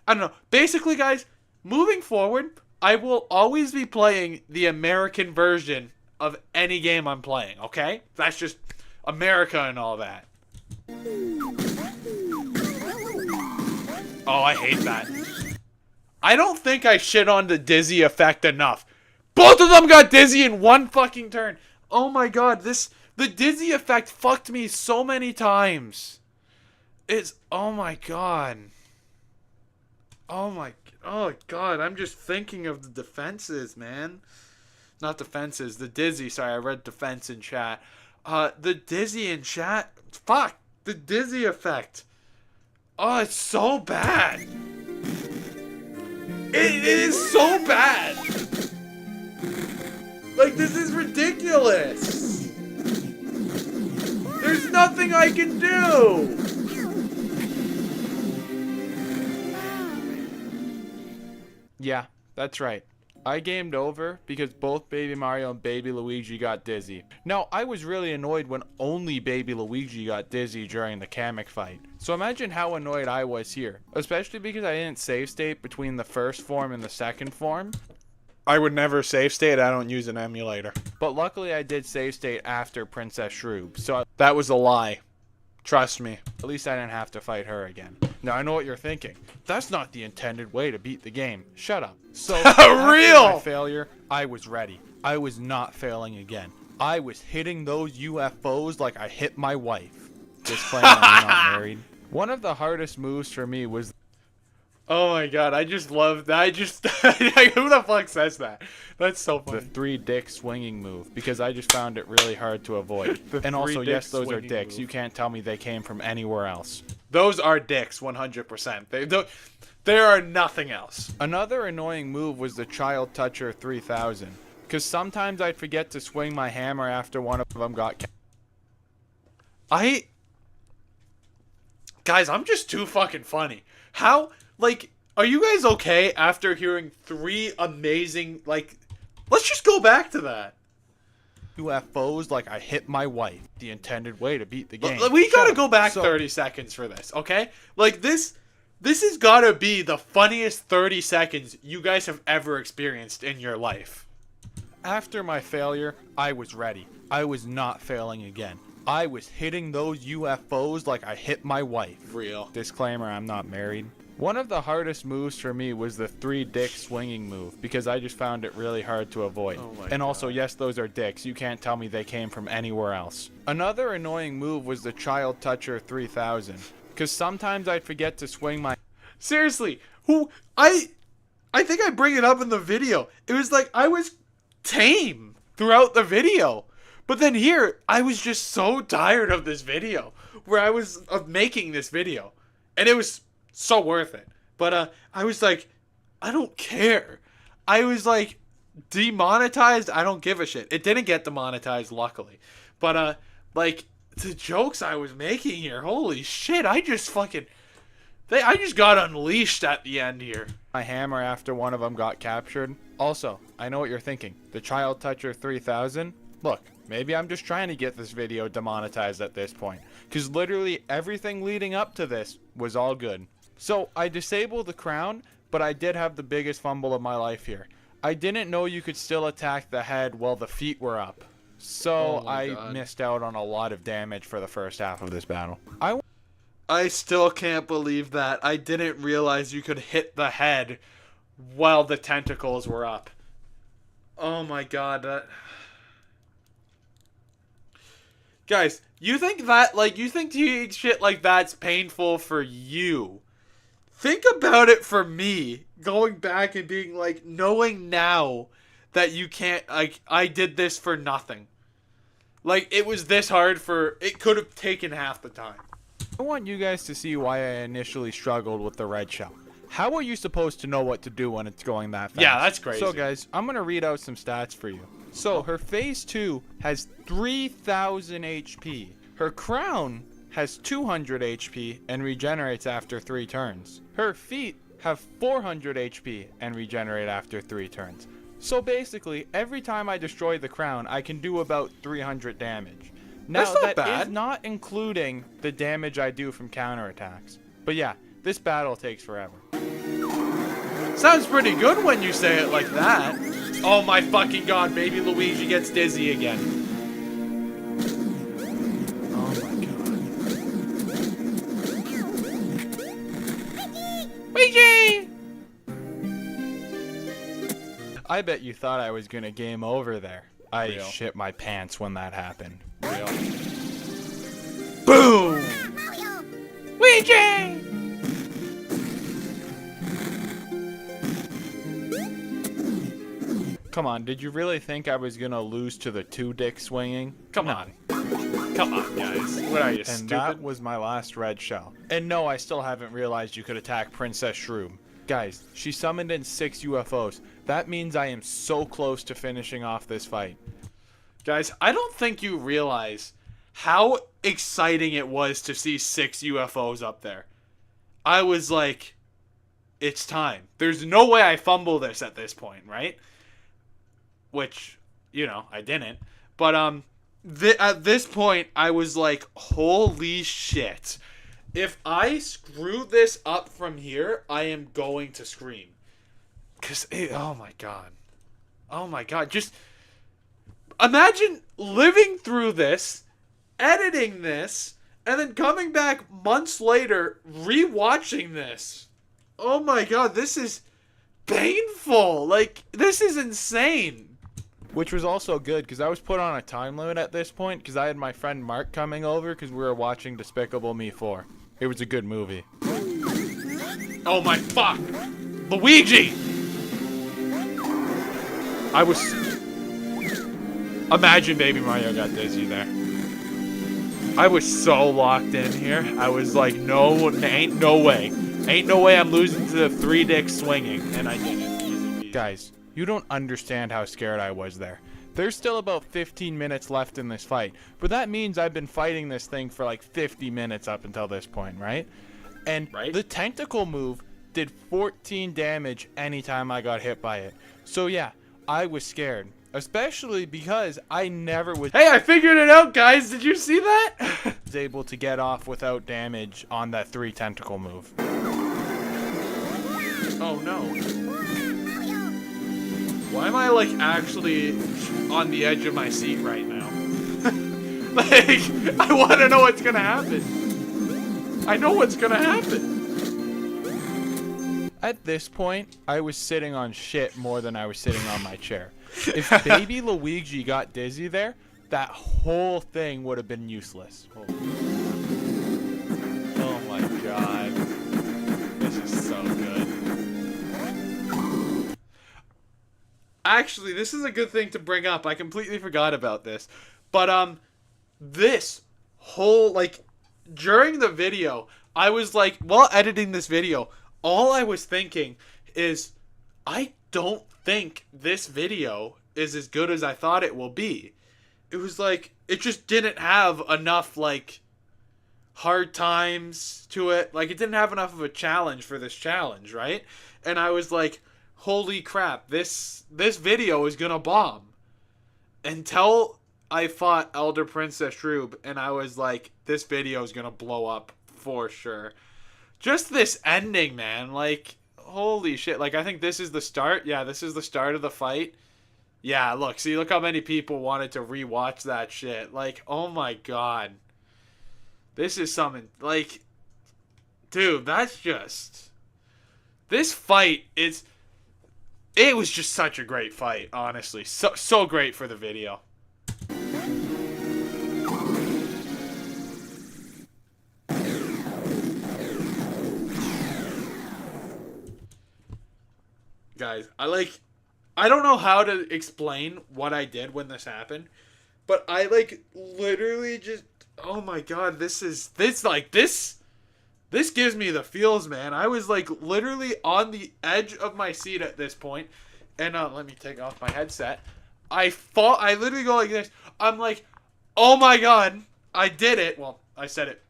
don't know. Basically, guys, moving forward, I will always be playing the American version of any game I'm playing, okay? That's just America and all that. Oh, I hate that. I don't think I shit on the dizzy effect enough. Both of them got dizzy in one fucking turn. Oh my god, the dizzy effect fucked me so many times. Oh my god. Oh my, Oh god, I'm just thinking of the defenses, man. Not defenses, the dizzy. Sorry, I read defense in chat. The dizzy in chat. Fuck, the dizzy effect. Oh, it's so bad. It is so bad. Like, this is ridiculous. There's nothing I can do. Yeah, that's right. I gamed over because both Baby Mario and Baby Luigi got dizzy. Now, I was really annoyed when only Baby Luigi got dizzy during the Kamek fight. So imagine how annoyed I was here, especially because I didn't save state between the first form and the second form. I would never save state. I don't use an emulator. But luckily I did save state after Princess Shroob, so That was a lie. Trust me. at least I didn't have to fight her again. Now I know what you're thinking. That's not the intended way to beat the game. Shut up. So after Real! my failure, I was ready. I was not failing again. I was hitting those UFOs like I hit my wife. Disclaimer, I'm not married. One of the hardest moves for me was Oh my god, I just love that. I just who the fuck says that? That's so the funny. 3-dick swinging move because I just found it really hard to avoid. And also, 3-dick yes, those are swinging dicks. move. You can't tell me they came from anywhere else. Those are dicks, 100%. They don't. There are nothing else. Another annoying move was the Child Toucher 3000, because sometimes I'd forget to swing my hammer after one of them got Guys, I'm just too fucking funny. How, like, are you guys okay after hearing 3 amazing, like, let's just go back to that. UFOs like I hit my wife. The intended way to beat the game. We gotta Shut go up. back So- 30 seconds for this, okay? Like, this has gotta be the funniest 30 seconds you guys have ever experienced in your life. After my failure, I was ready. I was not failing again. I was hitting those UFOs like I hit my wife. Real. Disclaimer, I'm not married. One of the hardest moves for me was the 3-dick swinging move because I just found it really hard to avoid. Oh my And also, yes, those are dicks. You can't tell me they came from anywhere else. Another annoying move was the Child Toucher 3000 because sometimes I'd forget to swing my Seriously, I think I bring it up in the video. It was like I was tame throughout the video. But then here, I was just so tired of this video. Where I was of making this video. And it was so worth it. But I was like, I don't care. I was like, demonetized, I don't give a shit. It didn't get demonetized, luckily. But like, the jokes I was making here, holy shit, I just got unleashed at the end here. my hammer after one of them got captured. Also, I know what you're thinking. The Child Toucher 3000? Look, maybe I'm just trying to get this video demonetized at this point. Because literally everything leading up to this was all good. So, I disabled the crown, but I did have the biggest fumble of my life here. I didn't know you could still attack the head while the feet were up. So, Oh my I God. missed out on a lot of damage for the first half of this battle. I still can't believe that. I didn't realize you could hit the head while the tentacles were up. Oh my god. Guys, you think shit like that's painful for you? Think about it for me. Going back and being like, knowing now that you can't, like, I did this for nothing. Like, it was this hard it could have taken half the time. I want you guys to see why I initially struggled with the red shell. How are you supposed to know what to do when it's going that fast? Yeah, that's crazy. So guys, I'm going to read out some stats for you. So her phase 2 has 3000 HP. Her crown has 200 HP and regenerates after 3 turns. Her feet have 400 HP and regenerate after 3 turns. So basically, every time I destroy the crown, I can do about 300 damage. Now, That's not that bad. is not including the damage I do from counterattacks. But yeah, this battle takes forever. Sounds pretty good when you say it like that. Oh my fucking god, baby Luigi gets dizzy again. Oh my god. Luigi! I bet you thought I was gonna game over there. I Real. shit my pants when that happened. Real. Boom! Luigi! Come on, did you really think I was gonna lose to the two dick swinging? Come on. Come on, guys. What are you, And stupid? that was my last red shell. And no, I still haven't realized you could attack Princess Shroom. Guys, she summoned in 6 UFOs. That means I am so close to finishing off this fight. Guys, I don't think you realize how exciting it was to see 6 UFOs up there. I was like, it's time. There's no way I fumble this at this point, right? Which, you know, I didn't. But at this point, I was like, holy shit. If I screw this up from here, I am going to scream. Because, oh my god. Oh my god. Just imagine living through this, editing this, and then coming back months later, rewatching this. Oh my god, this is painful. Like, this is insane. Which was also good, because I was put on a time limit at this point, because I had my friend Mark coming over, because we were watching Despicable Me 4. It was a good movie. Oh my fuck! Luigi! I was... Imagine Baby Mario got dizzy there. I was so locked in here. I was like, no, ain't no way. Ain't no way I'm losing to the 3 dicks swinging. And I did it. Easy peasy. Guys, you don't understand how scared I was there. There's still about 15 minutes left in this fight, but that means I've been fighting this thing for like 50 minutes up until this point, right? And the tentacle move did 14 damage anytime I got hit by it. So yeah, I was scared, especially because I never was Hey, I figured it out, guys. Did you see that? able to get off without damage on that 3 tentacle move. Oh no. Why am I like actually on the edge of my seat right now? Like, I want to know what's gonna happen. I know what's gonna happen. At this point, I was sitting on shit more than I was sitting on my chair. If baby Luigi got dizzy there, that whole thing would have been useless. Oh my god. This is so good. Actually, this is a good thing to bring up. I completely forgot about this. But, this whole, like, during the video, I was like, while editing this video, all I was thinking is, I don't think this video is as good as I thought it will be. It was like, it just didn't have enough, like, hard times to it. Like, it didn't have enough of a challenge for this challenge, right? And I was like, holy crap, this video is gonna bomb. Until I fought Elder Princess Shroob, and I was like, this video is gonna blow up for sure. Just this ending, man, like, holy shit. Like, I think this is the start. Yeah, this is the start of the fight. Yeah, look how many people wanted to rewatch that shit. Like, oh my god. This is something, like, dude, that's just... This fight is... It was just such a great fight, honestly. So great for the video. Guys, I don't know how to explain what I did when this happened, but I, like, literally just, oh my god, this gives me the feels, man. I was, like, literally on the edge of my seat at this point, and, let me take off my headset. I literally go like this. I'm like, oh my god, I did it. Well, I said it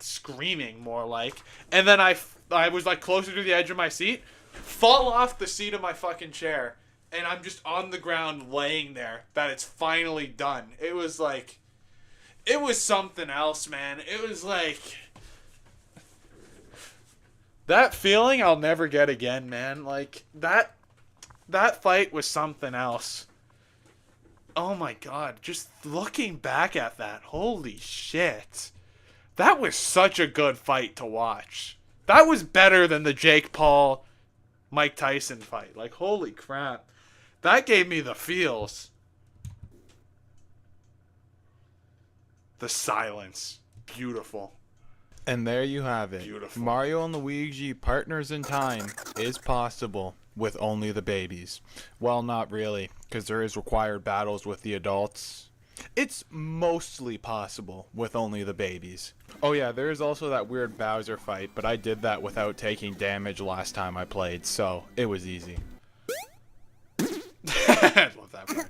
screaming more like, and then I was, like, closer to the edge of my seat, fall off the seat of my fucking chair, and I'm just on the ground laying there, that it's finally done. It was like, it was something else, man. It was like, that feeling I'll never get again, man. Like, that fight was something else. Oh my god, just looking back at that, holy shit. That was such a good fight to watch. That was better than the Jake Paul Mike Tyson fight. Like, holy crap. That gave me the feels. The silence. Beautiful. And there you have it. Beautiful. Mario and Luigi Partners in Time is possible. with only the babies. Well, not really, because there is required battles with the adults. It's mostly possible with only the babies. Oh yeah, there is also that weird Bowser fight, but I did that without taking damage last time I played, so it was easy. I love that part.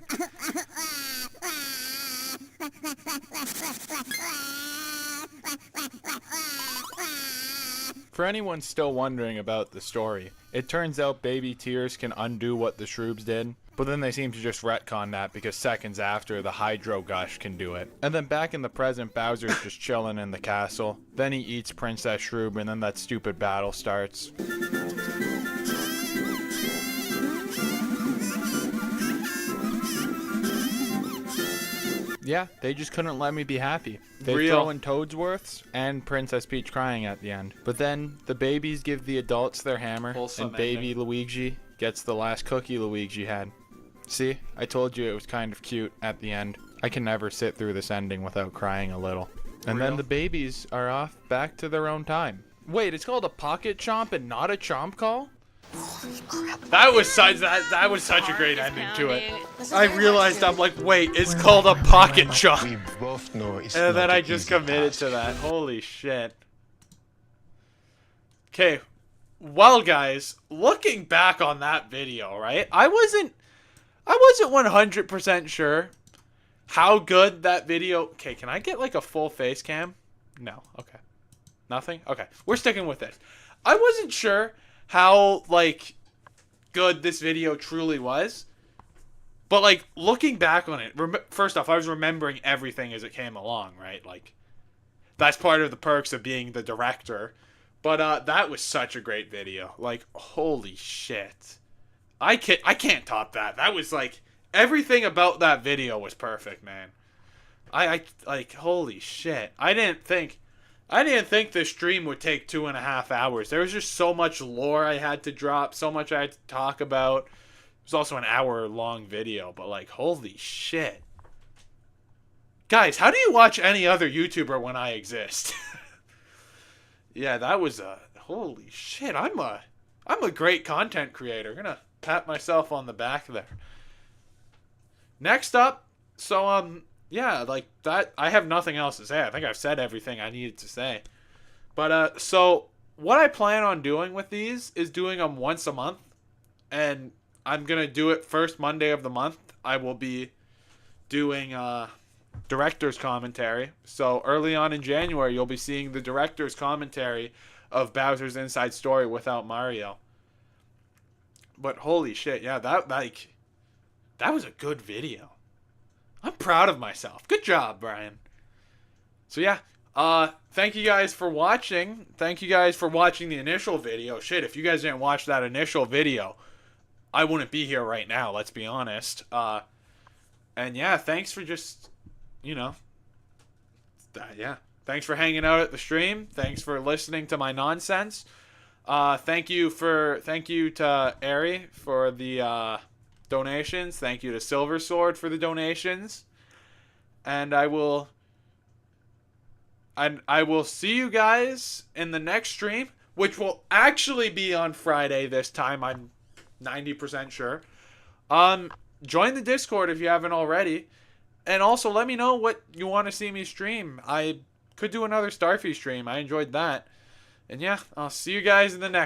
For anyone still wondering about the story, it turns out baby tears can undo what the Shroobs did, but then they seem to just retcon that because seconds after, the Hydro Gush can do it. And then back in the present, Bowser's just chilling in the castle. Then he eats Princess Shroob, and then that stupid battle starts. Yeah, they just couldn't let me be happy. They throw in Toadsworths and Princess Peach crying at the end. But then the babies give the adults their hammer, and baby Luigi gets the last cookie Luigi had. See, I told you it was kind of cute at the end. I can never sit through this ending without crying a little. And then the babies are off back to their own time. Wait, it's called a Pocket Chomp and not a Chomp Call? That was such a great ending to it. I realized, I'm like, wait, it's called a Pocket Chomp. And then I just committed to that. Holy shit. Okay. Well, guys, looking back on that video, right? I wasn't 100% sure how good that video... Okay, can I get like a full face cam? No. Okay. Nothing? Okay. We're sticking with this. I wasn't sure how, like, good this video truly was. But, like, looking back on it, first off, I was remembering everything as it came along, right? Like, that's part of the perks of being the director. But that was such a great video. Like, holy shit. I can't top that. That was, like, everything about that video was perfect, man. I like, holy shit. I didn't think this stream would take 2.5 hours. There was just so much lore I had to drop, so much I had to talk about. It was also an hour-long video, but, like, holy shit. Guys, how do you watch any other YouTuber when I exist? Yeah, that was holy shit. I'm a great content creator. I'm gonna pat myself on the back there. Next up, so yeah, like that, I have nothing else to say. I think I've said everything I needed to say. But so what I plan on doing with these is doing them once a month, and I'm gonna do it first Monday of the month. I will be doing director's commentary. So early on in January, you'll be seeing the director's commentary of Bowser's Inside Story without Mario. But holy shit, yeah, that was a good video. I'm proud of myself. Good job, Brian. So yeah, thank you guys for watching. Thank you guys for watching the initial video. Shit, if you guys didn't watch that initial video, I wouldn't be here right now, let's be honest. And yeah, thanks for just, you know, yeah. Thanks for hanging out at the stream. Thanks for listening to my nonsense. Thank you to Ari for the donations. Thank you to Silver Sword for the donations. And I will see you guys in the next stream, which will actually be on Friday this time. I'm 90% sure. Join the Discord if you haven't already. And also let me know what you want to see me stream. I could do another Starfy stream. I enjoyed that. And yeah, I'll see you guys in the next